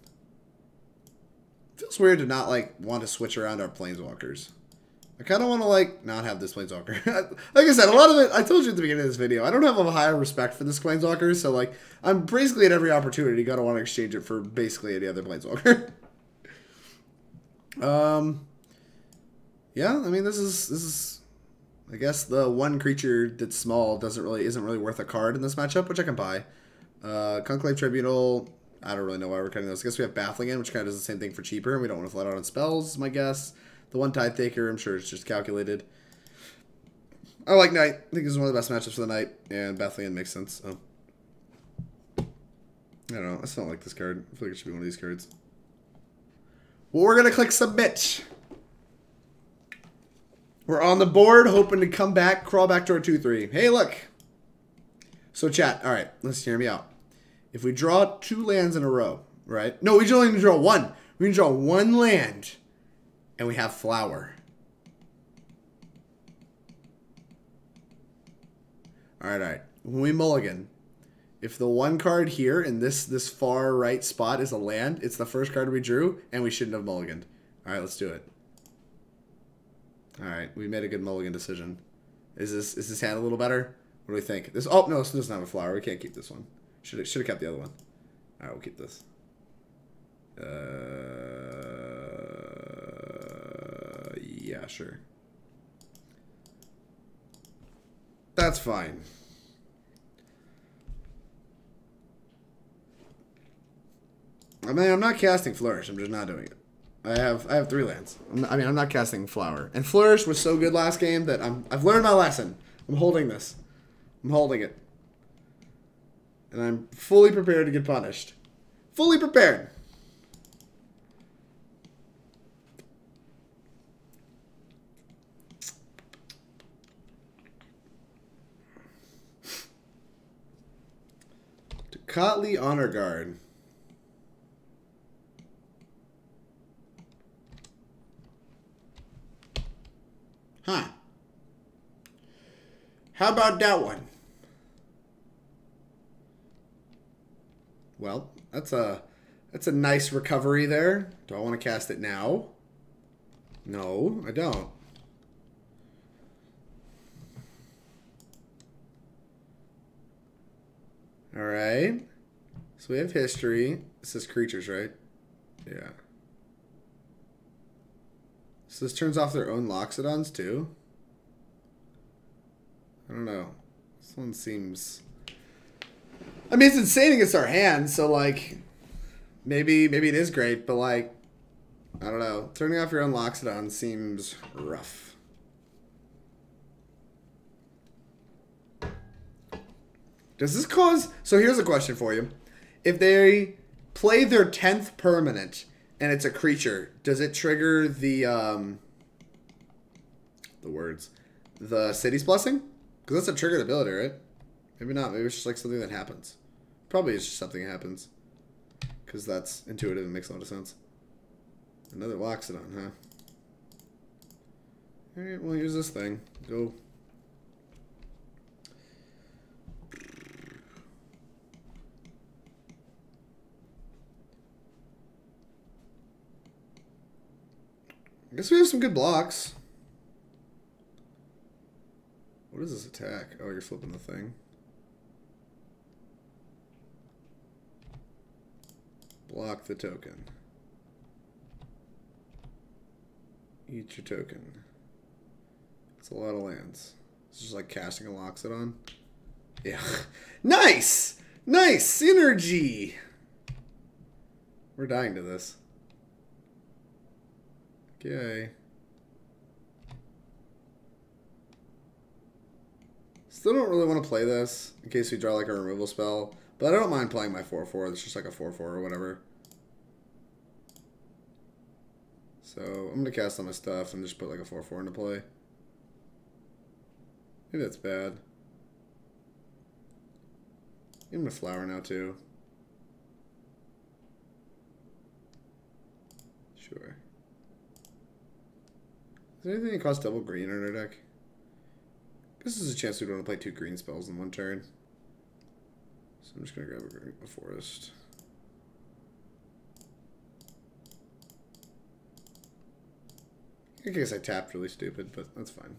Feels weird to not, like, want to switch around our Planeswalkers. I kind of want to, like, not have this Planeswalker. Like I said, a lot of it, I told you at the beginning of this video, I don't have a higher respect for this Planeswalker, so, like, I'm basically at every opportunity going to want to exchange it for basically any other Planeswalker. Yeah, I mean, this is, I guess, the one creature that's small isn't really worth a card in this matchup, which I can buy. Conclave Tribunal, I don't really know why we're cutting those. I guess we have Baffling End, which kind of does the same thing for cheaper, and we don't want to flat out on spells, is my guess. The one Tithe Taker, I'm sure it's just calculated. I like Knight. I think this is one of the best matchups for the Knight, and Baffling End makes sense. So. I don't know. I still don't like this card. I feel like it should be one of these cards. Well, we're going to click Submit. We're on the board, hoping to come back, crawl back to our 2-3. Hey, look. So, chat. All right, let's hear me out. If we draw 2 lands in a row, right? No, we only draw 1. We can draw 1 land, and we have Flower. All right. When we mulligan, if the 1 card here in this far right spot is a land, it's the first card we drew, and we shouldn't have mulliganed. All right, let's do it. All right, we made a good mulligan decision. Is this hand a little better? What do we think? This no, this doesn't have a flower. We can't keep this one. Should have kept the other one. All right, we'll keep this. Yeah, sure. That's fine. I mean, I'm not casting Flourish. I'm just not doing it. I have 3 lands. I'm not casting Flower. And Flourish was so good last game that I've learned my lesson. I'm holding this. I'm holding it. And I'm fully prepared to get punished. Fully prepared. Huatli Honor Guard. Huh. How about that one? Well, that's a nice recovery there. Do I want to cast it now? No, I don't. All right. So we have history. This is creatures, right? Yeah. So this turns off their own Loxodons too? I don't know. This one seems... I mean, it's insane against our hand, so, like, maybe it is great, but, like, I don't know. Turning off your own Loxodon seems rough. Does this cause... So here's a question for you. If they play their 10th permanent and it's a creature, does it trigger the words? The City's Blessing? Because that's a triggered ability, right? Maybe not. Maybe it's just like something that happens. Probably it's just something that happens. Because that's intuitive and makes a lot of sense. Another Loxodon, huh? Alright, well, here's this thing. Go. I guess we have some good blocks. What is this attack? Oh, you're flipping the thing. Block the token. Eat your token. It's a lot of lands. It's just like casting a Loxodon. Yeah. Nice! Nice! Synergy! We're dying to this. Okay. Still don't really want to play this in case we draw like a removal spell. But I don't mind playing my 4/4. It's just like a 4/4 or whatever. So I'm going to cast all my stuff and just put like a 4/4 into play. Maybe that's bad. I'm going to flower now too. Sure. Is there anything that costs double green in our deck? This is a chance we don't want to play 2 green spells in one turn. So I'm just going to grab a forest. I guess I tapped really stupid, but that's fine.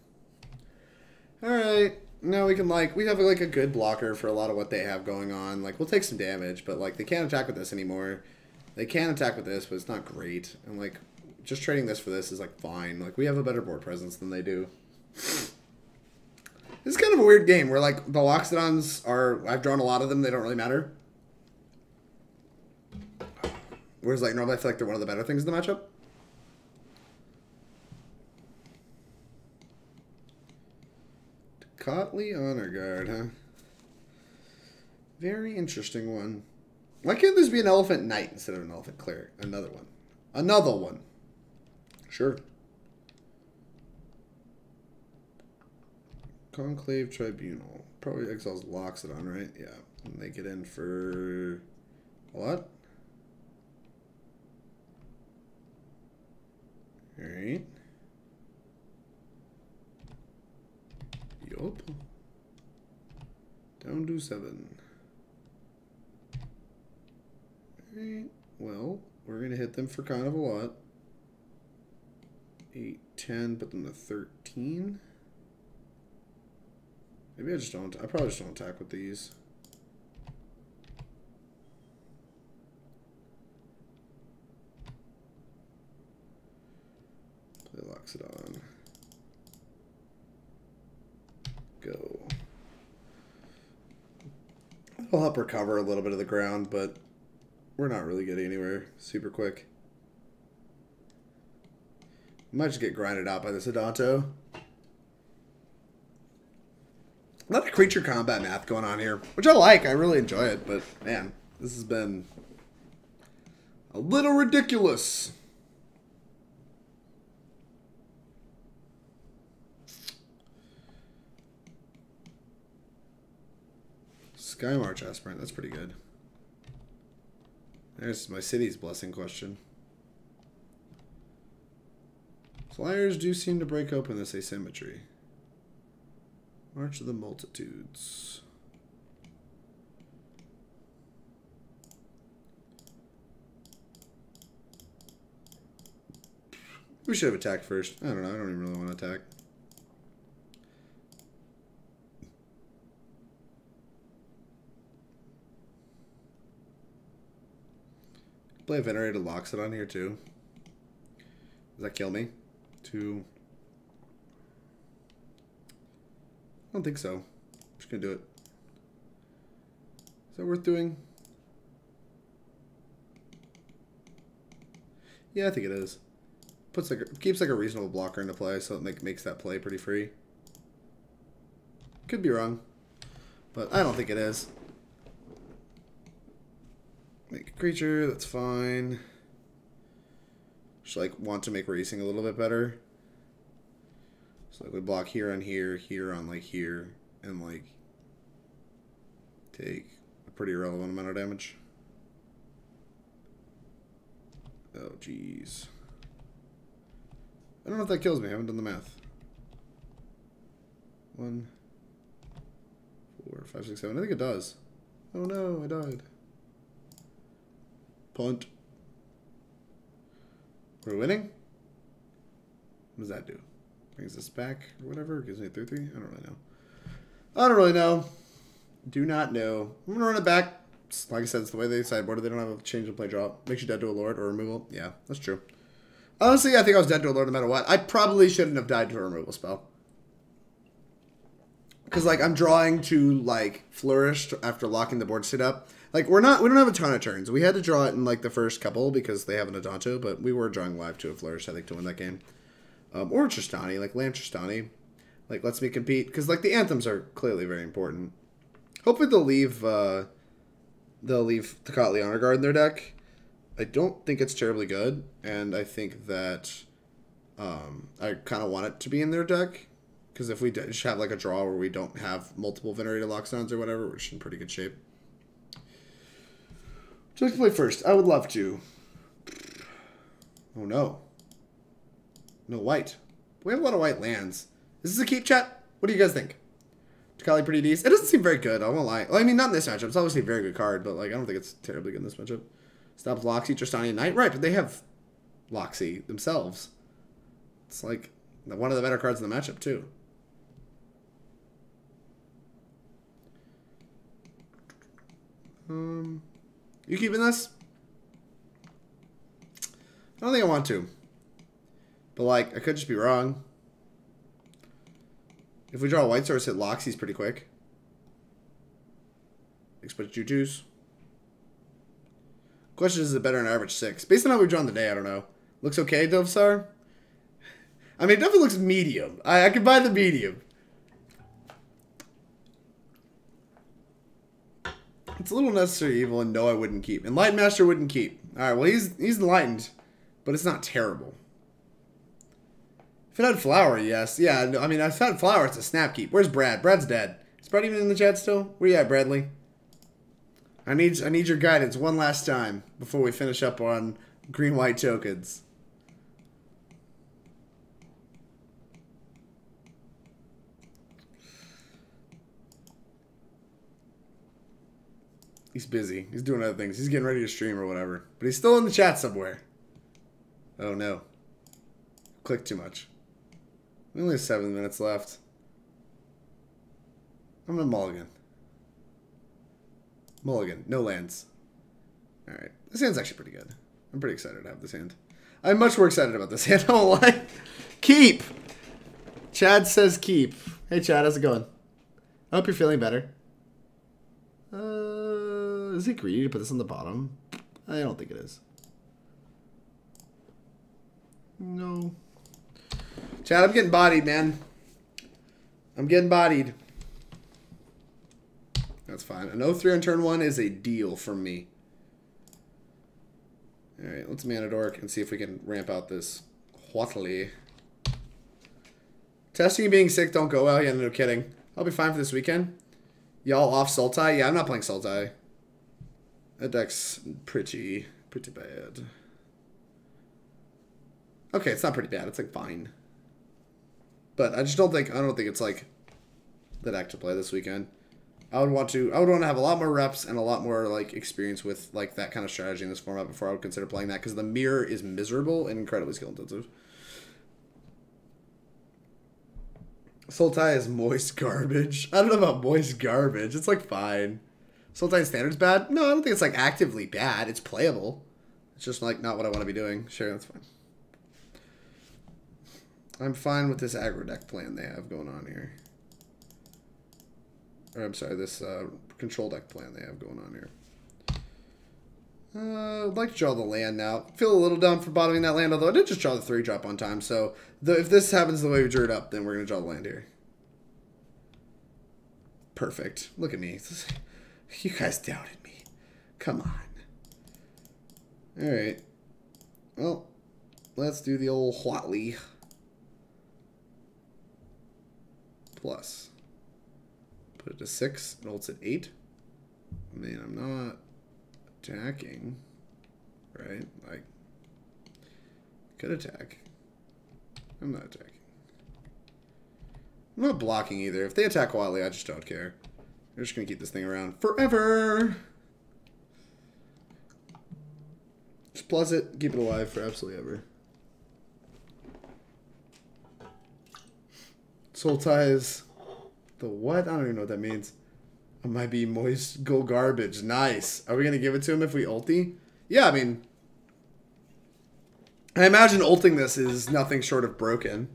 Alright. Now we can we have like a good blocker for a lot of what they have going on. Like we'll take some damage, but like they can't attack with this anymore. They can attack with this, but it's not great. And like just trading this for this is like fine. Like we have a better board presence than they do. This is kind of a weird game where like the Loxodons are, I've drawn a lot of them, they don't really matter. Whereas like normally I feel like they're one of the better things in the matchup. Huatli Honor Guard, huh? Very interesting one. Why can't this be an Elephant Knight instead of an Elephant Cleric? Another one. Another one. Sure. Conclave Tribunal. Probably exiles Loxodon, right? Yeah. And they get in for a lot. Alright. Yup. Down to 7. Alright. Well, we're going to hit them for kind of a lot. 8, 10, put them to 13. Maybe I just don't. I probably just don't attack with these. Play Loxodon. Go. I'll help recover a little bit of the ground, but we're not really getting anywhere super quick. Might just get grinded out by this Adanto. A lot of creature combat math going on here, which I like. I really enjoy it, but man, this has been a little ridiculous. Sky March Aspirant, that's pretty good. There's my city's blessing question. Flyers do seem to break open this asymmetry. March of the Multitudes. We should have attacked first. I don't know. I don't even really want to attack. Play a Venerated Loxodon here too. Does that kill me? 2. I don't think so. I'm just gonna do it. Is that worth doing? Yeah, I think it is. Puts like keeps like a reasonable blocker into play, so it makes that play pretty free. Could be wrong, but I don't think it is. Make a creature, that's fine. Just like want to make racing a little bit better. So like we block here on here, here on like here, and like take a pretty irrelevant amount of damage. Oh jeez. I don't know if that kills me, I haven't done the math. 1, 4, 5, 6, 7. I think it does. Oh no, I died. Punt. We're winning? What does that do? Brings us back or whatever? Gives me a 3/3? I don't really know. I don't really know. Do not know. I'm going to run it back. Like I said, it's the way they sideboarded. They don't have a change of play drop. Makes you dead to a lord or removal. Yeah, that's true. Honestly, I think I was dead to a lord no matter what. I probably shouldn't have died to a removal spell. Because, like, I'm drawing to, like, flourish after locking the board state up. Like, we don't have a ton of turns. We had to draw it in, like, the first couple because they have an Adanto, but we were drawing live to a flourish, I think, to win that game. Or Tristani, like, land Tristani. Like, lets me compete. Because, like, the anthems are clearly very important. Hopefully they'll leave Huatli Honor Guard in their deck. I don't think it's terribly good, and I think that I kind of want it to be in their deck, because if we just have like a draw where we don't have multiple Venerated Loxodons or whatever, we're just in pretty good shape. Would you like to play first? I would love to. Oh no. No white. We have a lot of white lands. Is this a keep, chat? What do you guys think? Huatli pretty decent. It doesn't seem very good, I won't lie. Well, I mean, not in this matchup. It's obviously a very good card, but like I don't think it's terribly good in this matchup. Stops Loxy, Tristani, and Knight. Right, but they have Loxy themselves. It's like one of the better cards in the matchup, too. You keeping this? I don't think I want to. But, like, I could just be wrong. If we draw a white source, hit Loxy's pretty quick. Expect Juju's. Question is it better than average 6? Based on how we've drawn the day, I don't know. Looks okay, Dovesar? I mean, it definitely looks medium. I could buy the medium. It's a little necessary evil, and no, I wouldn't keep. Enlightened Master wouldn't keep. Alright, well, he's enlightened, but it's not terrible. If it had Flower, yes. Yeah, no, I mean, if it had Flower, it's a snap keep. Where's Brad? Brad's dead. Is Brad even in the chat still? Where you at, Bradley? I need your guidance one last time before we finish up on green-white tokens. He's busy. He's doing other things. He's getting ready to stream or whatever. But he's still in the chat somewhere. Oh no. Clicked too much. We only have 7 minutes left. I'm gonna mulligan. Mulligan. No lands. Alright. This hand's actually pretty good. I'm pretty excited to have this hand. I'm much more excited about this hand. I won't lie. Keep! Chad says keep. Hey Chad, how's it going? I hope you're feeling better. Is it greedy to put this on the bottom? I don't think it is. No. Chad, I'm getting bodied, man. I'm getting bodied. That's fine. An 0-3 on turn 1 is a deal from me. Alright, let's Mana Dork and see if we can ramp out this Huatli. Testing and being sick don't go well. Yeah, no kidding. I'll be fine for this weekend. Y'all off Sultai? Yeah, I'm not playing Sultai. That deck's pretty bad. Okay, it's not pretty bad. It's like fine. But I don't think it's like the deck to play this weekend. I would want to have a lot more reps and a lot more like experience with like that kind of strategy in this format before I would consider playing that, because the mirror is miserable and incredibly skill intensive. Sultai is moist garbage. I don't know about moist garbage. It's like fine. Sultai Standard's bad? No, I don't think it's like actively bad. It's playable. It's just like not what I want to be doing. Sure, that's fine. I'm fine with this aggro deck plan they have going on here. Or I'm sorry, this control deck plan they have going on here. I'd like to draw the land now. Feel a little dumb for bottoming that land, although I did just draw the 3-drop on time. So if this happens the way we drew it up, then we're going to draw the land here. Perfect. Look at me. You guys doubted me. Come on. Alright. Well, let's do the old Huatli. Plus. Put it to 6. It holds at 8. I mean, I'm not attacking. Right? Like, could attack. I'm not attacking. I'm not blocking either. If they attack Huatli, I just don't care. They're just going to keep this thing around forever. Just plus it. Keep it alive for absolutely ever. Sultai is The what? I don't even know what that means. I might be moist. Go garbage. Nice. Are we going to give it to him if we ulti? Yeah, I mean... I imagine ulting this is nothing short of broken.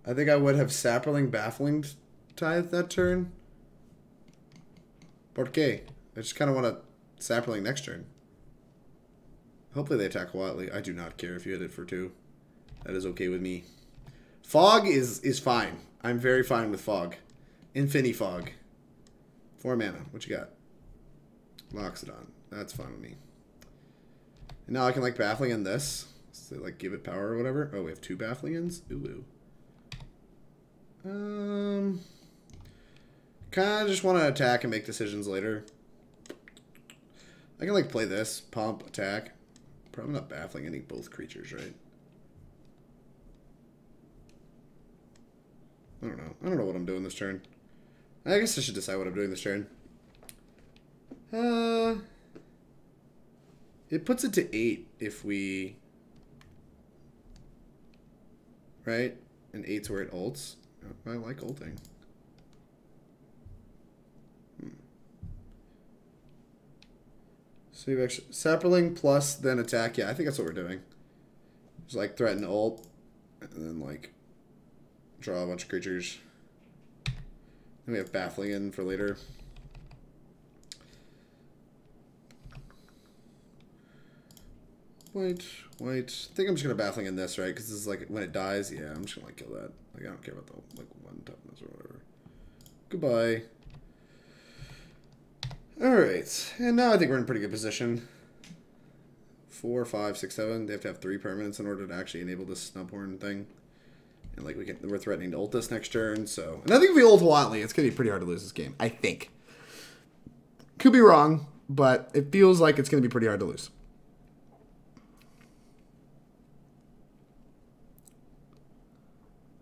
I think I would have Saproling Baffling Tithe that turn. ¿Por qué? I just kind of want to Saproling next turn. Hopefully they attack Huatli. I do not care if you hit it for 2. That is okay with me. Fog is fine. I'm very fine with Fog. Infini Fog. 4 mana. What you got? Loxodon. That's fine with me. And now I can like Baffling End this. So like give it power or whatever. Oh, we have 2 Baffling Ends? Ooh. Kind of just want to attack and make decisions later. I can like play this. Pump, attack. Probably not Baffling Ending both creatures, right? I don't know. I don't know what I'm doing this turn. I guess I should decide what I'm doing this turn. It puts it to 8 if we... Right? And 8's where it ults. I like ulting. So you've actually... Saproling plus then attack. Yeah, I think that's what we're doing. Just like threaten ult. And then like... Draw a bunch of creatures. Then we have Baffling End for later. White. I think I'm just gonna Baffling End this, right? Because this is like when it dies. Yeah, I'm just gonna like kill that. Like I don't care about the like 1 toughness or whatever. Goodbye. All right, and now I think we're in pretty good position. 4, 5, 6, 7. They have to have 3 permanents in order to actually enable this Snubhorn thing. And like we're threatening to ult this next turn. So, and I think if we ult Huatli, it's gonna be pretty hard to lose this game. I think. Could be wrong, but it feels like it's gonna be pretty hard to lose.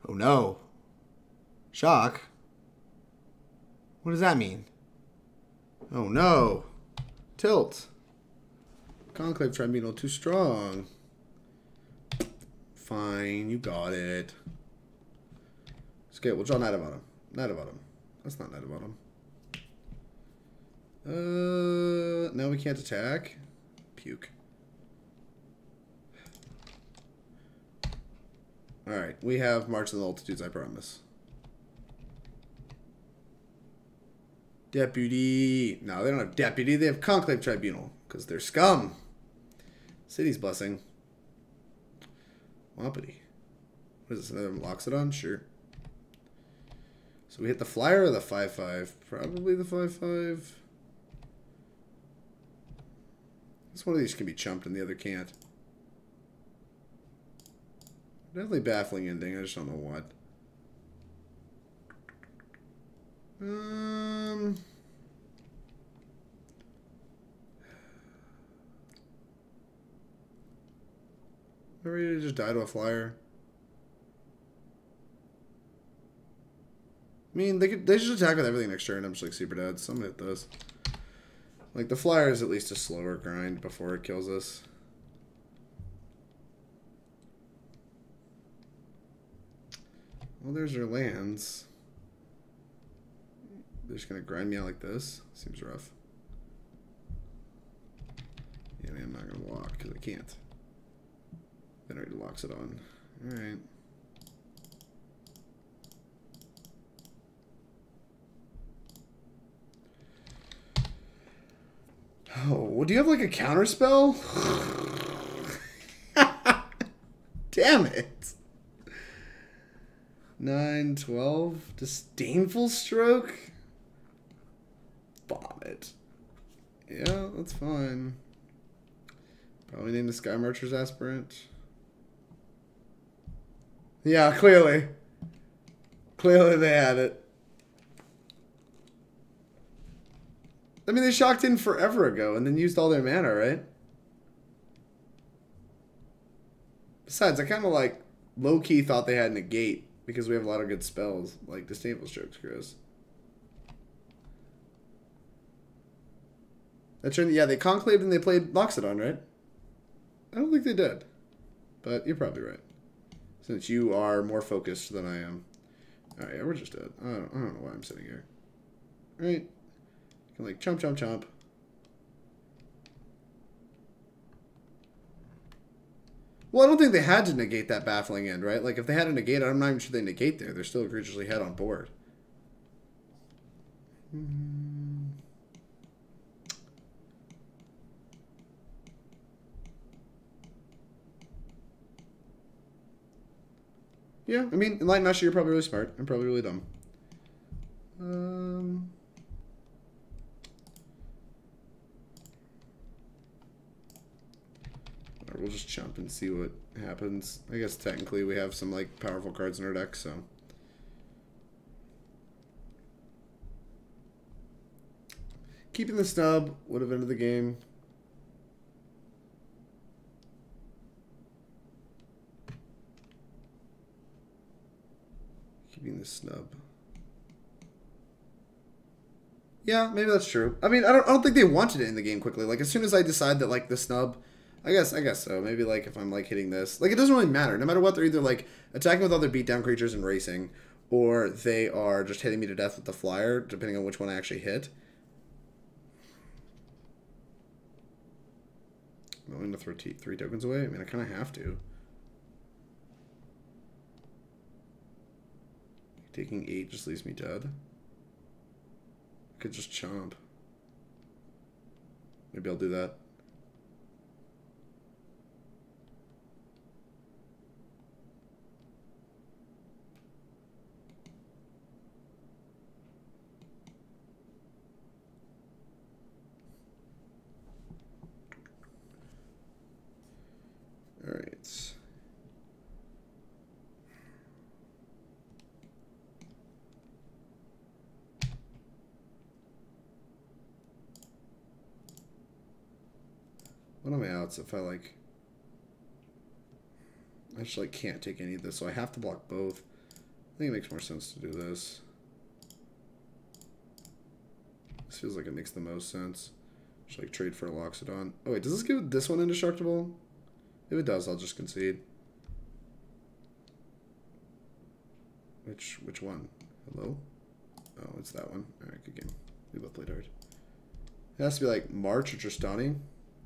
Oh no. Shock? What does that mean? Oh no. Tilt. Conclave Tribunal too strong. Fine, you got it. It's okay, we'll draw Knight of Autumn. Knight of Autumn. That's not Knight of Autumn. Now we can't attack. Puke. Alright, we have March of the Multitudes, I promise. Deputy. No, they don't have Deputy. They have Conclave Tribunal. Because they're scum. City's Blessing. Wampity. What is this, another Loxodon? Sure. So we hit the flyer or the 5/5? Probably the 5/5. This one of these can be chumped and the other can't. Definitely Baffling Ending. I just don't know what. Are we ready to just die to a flyer? I mean, they should attack with everything next turn. I'm just like super dead. So I'm gonna hit this. Like the flyer is at least a slower grind before it kills us. Well, there's our lands. They're just gonna grind me out like this. Seems rough. Yeah, man, I'm not gonna walk because I can't. Venerated Loxodon. Alright. Oh, do you have like a counter spell? Damn it. 9, 12. Disdainful Stroke? Vomit. Yeah, that's fine. Probably name the Sky Marcher's Aspirant. Yeah, clearly. Clearly they had it. I mean, they shocked in forever ago and then used all their mana, right? Besides, I kind of like low-key thought they had Negate because we have a lot of good spells, like Disdainful Stroke's gross. That turned, yeah, they conclaved and they played Loxodon, right? I don't think they did. But you're probably right. Since you are more focused than I am. Alright, yeah, we're just dead. I don't know why I'm sitting here. Right? Can like chomp, chomp, chomp. Well, I don't think they had to negate that Baffling End, right? Like, if they had to negate it, I'm not even sure they negate there. They're still egregiously head on board. Yeah, I mean, in light Nasha, you're probably really smart. I'm probably really dumb. We'll just jump and see what happens. I guess technically we have some like powerful cards in our deck, so. Keeping the snub would have ended the game. Keeping the snub. Yeah, maybe that's true. I mean, I don't think they wanted it in the game quickly. Like as soon as I decide that like the snub, I guess so. Maybe like if I'm like hitting this, like it doesn't really matter. No matter what, they're either like attacking with other beatdown creatures and racing, or they are just hitting me to death with the flyer, depending on which one I actually hit. I'm willing to throw 3 tokens away. I mean, I kind of have to. Taking 8 just leaves me dead. I could just chomp. Maybe I'll do that. All right. What are my outs if I like... I just like can't take any of this, so I have to block both. I think it makes more sense to do this. This feels like it makes the most sense. Just like trade for a Loxodon. Oh wait, does this give this one indestructible? If it does, I'll just concede. Which one? Hello? Oh, it's that one. Alright, good game. We both played hard. It has to be like March or Tristani.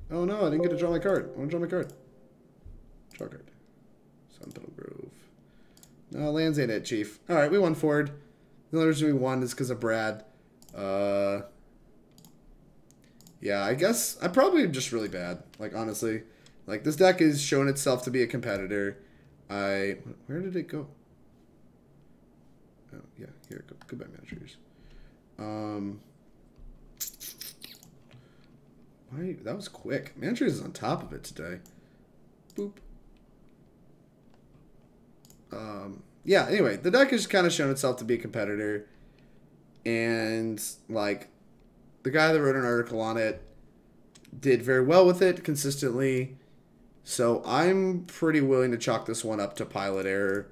Oh no, I didn't get to draw my card. I want to draw my card. Draw card. Sunpetal Grove. No, lands ain't it, Chief. Alright, we won forward. The only reason we won is because of Brad. Yeah, I guess I'm probably just really bad. Like, honestly. Like, this deck is showing itself to be a competitor. Where did it go? Oh, yeah, here. Goodbye, managers. Why? That was quick. Managers is on top of it today. Boop. Yeah, anyway, the deck has kind of shown itself to be a competitor. And, like, the guy that wrote an article on it did very well with it consistently. So I'm pretty willing to chalk this one up to pilot error.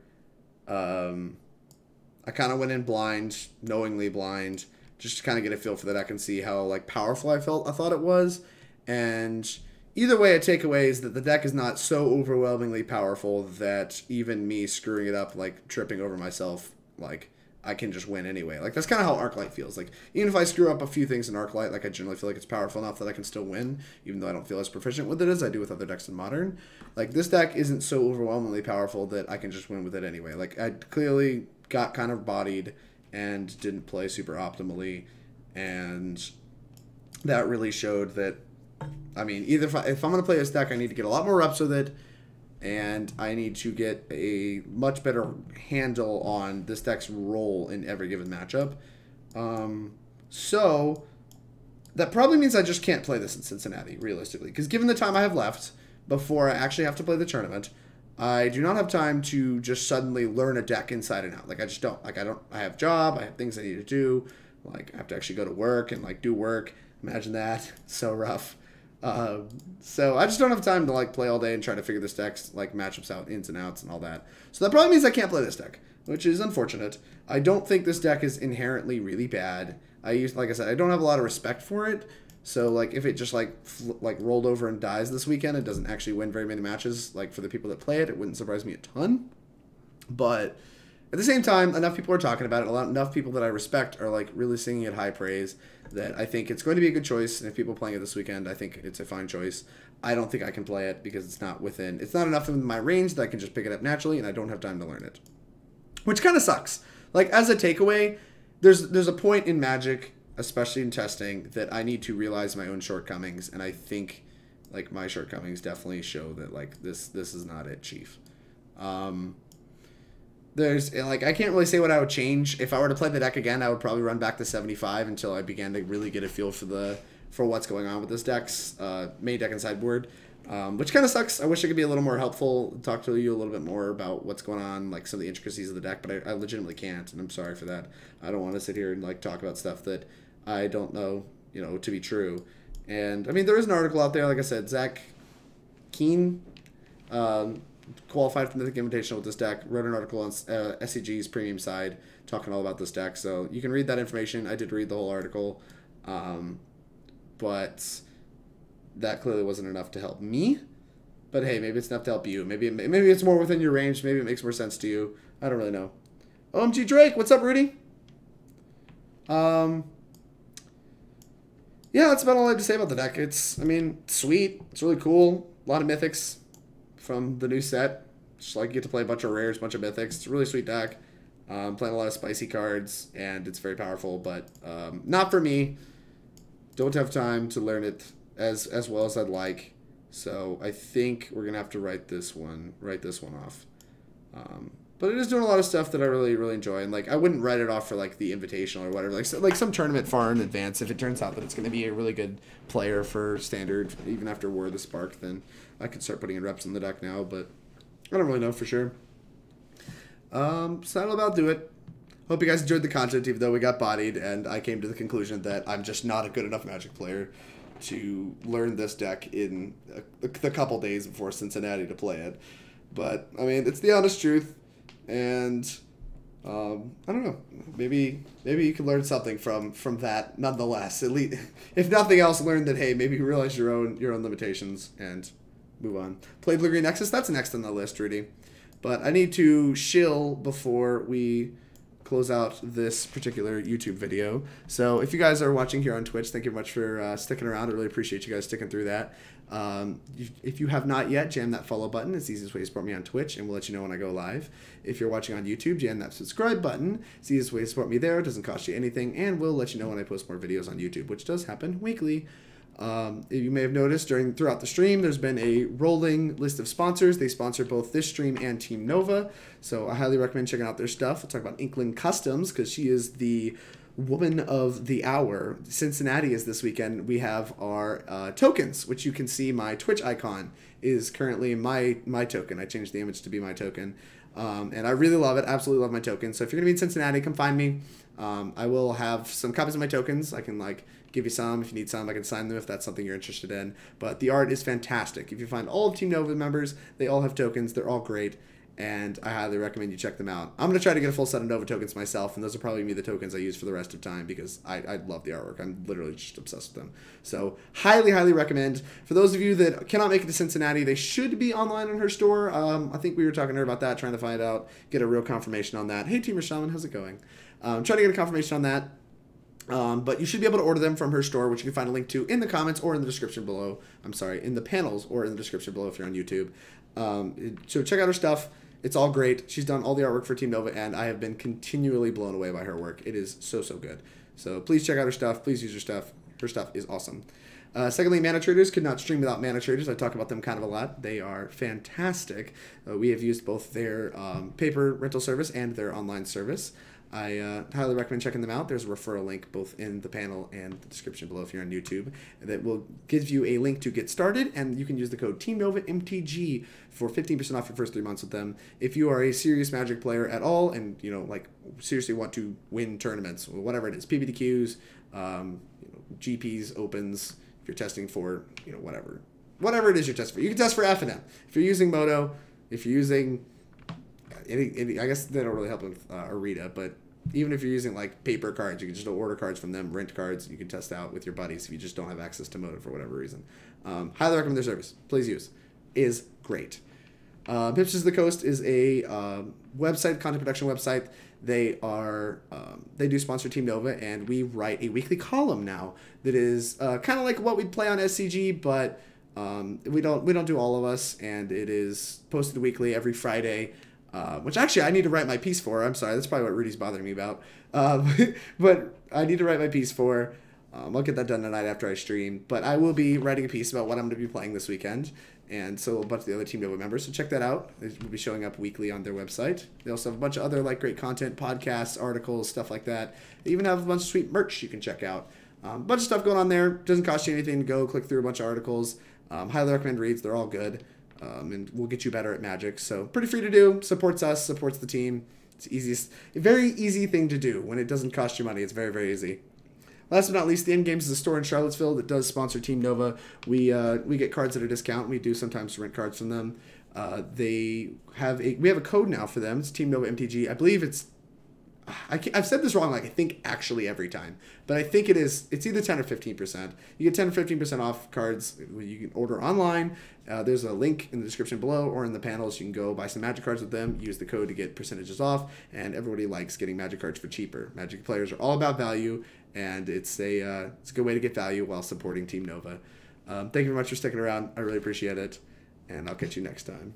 I kind of went in blind, knowingly blind, just to kind of get a feel for the deck and see how like powerful I thought it was. And either way, a takeaway is that the deck is not so overwhelmingly powerful that even me screwing it up, like tripping over myself, like I can just win anyway. Like that's kind of how Arclight feels. Like even if I screw up a few things in Arclight, like I generally feel like it's powerful enough that I can still win, even though I don't feel as proficient with it as I do with other decks in Modern. Like this deck isn't so overwhelmingly powerful that I can just win with it anyway. Like I clearly got kind of bodied and didn't play super optimally, and that really showed that. I mean, either if I'm going to play this deck, I need to get a lot more reps with it, and I need to get a much better handle on this deck's role in every given matchup. So that probably means I just can't play this in Cincinnati, realistically, because given the time I have left before I actually have to play the tournament, I do not have time to just suddenly learn a deck inside and out. Like I just don't. Like I have a job. I have things I need to do. Like I have to actually go to work and like do work. Imagine that. So rough. So I just don't have time to like play all day and try to figure this deck's like matchups out, ins and outs and all that. So that probably means I can't play this deck, which is unfortunate. I don't think this deck is inherently really bad. Like I said, I don't have a lot of respect for it. So like if it just like rolled over and dies this weekend, it doesn't actually win very many matches. Like for the people that play it, it wouldn't surprise me a ton. But At the same time, enough people are talking about it. Enough people that I respect are like really singing it high praise that I think it's going to be a good choice. And if people are playing it this weekend, I think it's a fine choice. I don't think I can play it because it's not enough in my range that I can just pick it up naturally, and I don't have time to learn it, which kind of sucks. Like, as a takeaway, there's a point in Magic, especially in testing, that I need to realize my own shortcomings, and I think like my shortcomings definitely show that like this is not it, Chief. There's like, I can't really say what I would change. If I were to play the deck again, I would probably run back to 75 until I began to really get a feel for what's going on with this deck's main deck and sideboard, which kind of sucks. I wish I could be a little more helpful, talk to you a little bit more about what's going on, like some of the intricacies of the deck, but I legitimately can't, and I'm sorry for that. I don't want to sit here and like talk about stuff that I don't know, to be true. And I mean, there is an article out there, like I said, Zach Keen, qualified for the Mythic Invitational with this deck, wrote an article on SCG's premium side talking all about this deck, so you can read that information. I did read the whole article, but that clearly wasn't enough to help me. But hey, maybe it's enough to help you. Maybe it's more within your range. Maybe it makes more sense to you. I don't really know. OMG Drake, what's up, Rudy? Yeah, that's about all I have to say about the deck. I mean, sweet. It's really cool. A lot of mythics from the new set. Just like you get to play a bunch of rares, a bunch of mythics. It's a really sweet deck. Playing a lot of spicy cards, and it's very powerful, but not for me. Don't have time to learn it as well as I'd like. So I think we're gonna have to write this one off. But it is doing a lot of stuff that I really, really enjoy, and like I wouldn't write it off for like the Invitational or whatever, like some tournament far in advance. If it turns out that it's going to be a really good player for Standard, even after War of the Spark, then I could start putting in reps in the deck now. But I don't really know for sure. So that'll about do it. Hope you guys enjoyed the content, even though we got bodied, and I came to the conclusion that I'm just not a good enough Magic player to learn this deck in the couple days before Cincinnati to play it. But I mean, it's the honest truth. And I don't know. Maybe you can learn something from that nonetheless. At least, if nothing else, learn that hey, maybe you realize your own limitations and move on. Play Blue Green Nexus. That's next on the list, Rudy. But I need to shill before we close out this particular YouTube video. So if you guys are watching here on Twitch, thank you very much for sticking around. I really appreciate you guys sticking through that. If you have not yet, jam that follow button. It's the easiest way to support me on Twitch, and we'll let you know when I go live. If you're watching on YouTube, jam that subscribe button. It's the easiest way to support me there. It doesn't cost you anything, and we'll let you know when I post more videos on YouTube, which does happen weekly. You may have noticed throughout the stream, there's been a rolling list of sponsors. They sponsor both this stream and Team Nova, so I highly recommend checking out their stuff. We'll talk about Inklin Customs, because she is the woman of the hour. Cincinnati is this weekend. We have our tokens, which you can see my Twitch icon is currently my token. I changed the image to be my token, and I really love it. Absolutely love my token. So if you're gonna be in Cincinnati, come find me. I will have some copies of my tokens. I can like give you some if you need some. I can sign them if that's something you're interested in. But the art is fantastic. If you find all of Team Nova members, they all have tokens. They're all great, and I highly recommend you check them out. I'm going to try to get a full set of Nova tokens myself, and those will probably be the tokens I use for the rest of time because I love the artwork. I'm literally just obsessed with them. So highly, highly recommend. For those of you that cannot make it to Cincinnati, they should be online in her store. I think we were talking to her about that, trying to find out, get a real confirmation on that. Hey, Team Rashaman, how's it going? Trying to get a confirmation on that. But you should be able to order them from her store, which you can find a link to in the comments or in the description below. I'm sorry, in the panels or in the description below if you're on YouTube. So check out her stuff. It's all great. She's done all the artwork for Team Nova, and I have been continually blown away by her work. It is so, so good. So please check out her stuff. Please use her stuff. Her stuff is awesome. Secondly, Mana Traders could not stream without Mana Traders. I talk about them kind of a lot. They are fantastic. We have used both their paper rental service and their online service. I highly recommend checking them out. There's a referral link both in the panel and the description below if you're on YouTube that will give you a link to get started, and you can use the code TeamNovaMTG for 15% off your first 3 months with them. If you are a serious Magic player at all and, you know, like seriously want to win tournaments or whatever it is, PBDQs, GPs, Opens, if you're testing for, you know, whatever it is you're testing for. You can test for F&M. If you're using Moto, if you're using any, I guess they don't really help with Arita, but even if you're using like paper cards, you can just order cards from them, rent cards, you can test out with your buddies if you just don't have access to Moto for whatever reason. Highly recommend their service. Please use. Is great. Hipsters of the Coast is a website, content production website. They do sponsor Team Nova, and we write a weekly column now that is kind of like what we'd play on SCG, but we don't do all of us, and it is posted weekly every Friday. Which actually I need to write my piece for. I'm sorry, that's probably what Rudy's bothering me about. But I need to write my piece for. I'll get that done tonight after I stream. But I will be writing a piece about what I'm going to be playing this weekend. And so a bunch of the other Team Nova members. So check that out. It will be showing up weekly on their website. They also have a bunch of other great content, podcasts, articles, stuff like that. They even have a bunch of sweet merch you can check out. A bunch of stuff going on there. Doesn't cost you anything to go click through a bunch of articles. Highly recommend reads. They're all good. And we'll get you better at Magic. So pretty free to do. Supports us. Supports the team. It's easiest, a very easy thing to do when it doesn't cost you money. It's very, very easy. Last but not least, the End Games is a store in Charlottesville that does sponsor Team Nova. We get cards at a discount. We do sometimes rent cards from them. We have a code now for them. It's Team Nova MTG. I believe it's. I've said this wrong. I think actually every time, but I think it is. It's either 10 or 15%. You get 10 or 15% off cards. You can order online. There's a link in the description below or in the panels. You can go buy some Magic cards with them. Use the code to get percentages off. And everybody likes getting Magic cards for cheaper. Magic players are all about value, and it's a good way to get value while supporting Team Nova. Thank you very much for sticking around. I really appreciate it, and I'll catch you next time.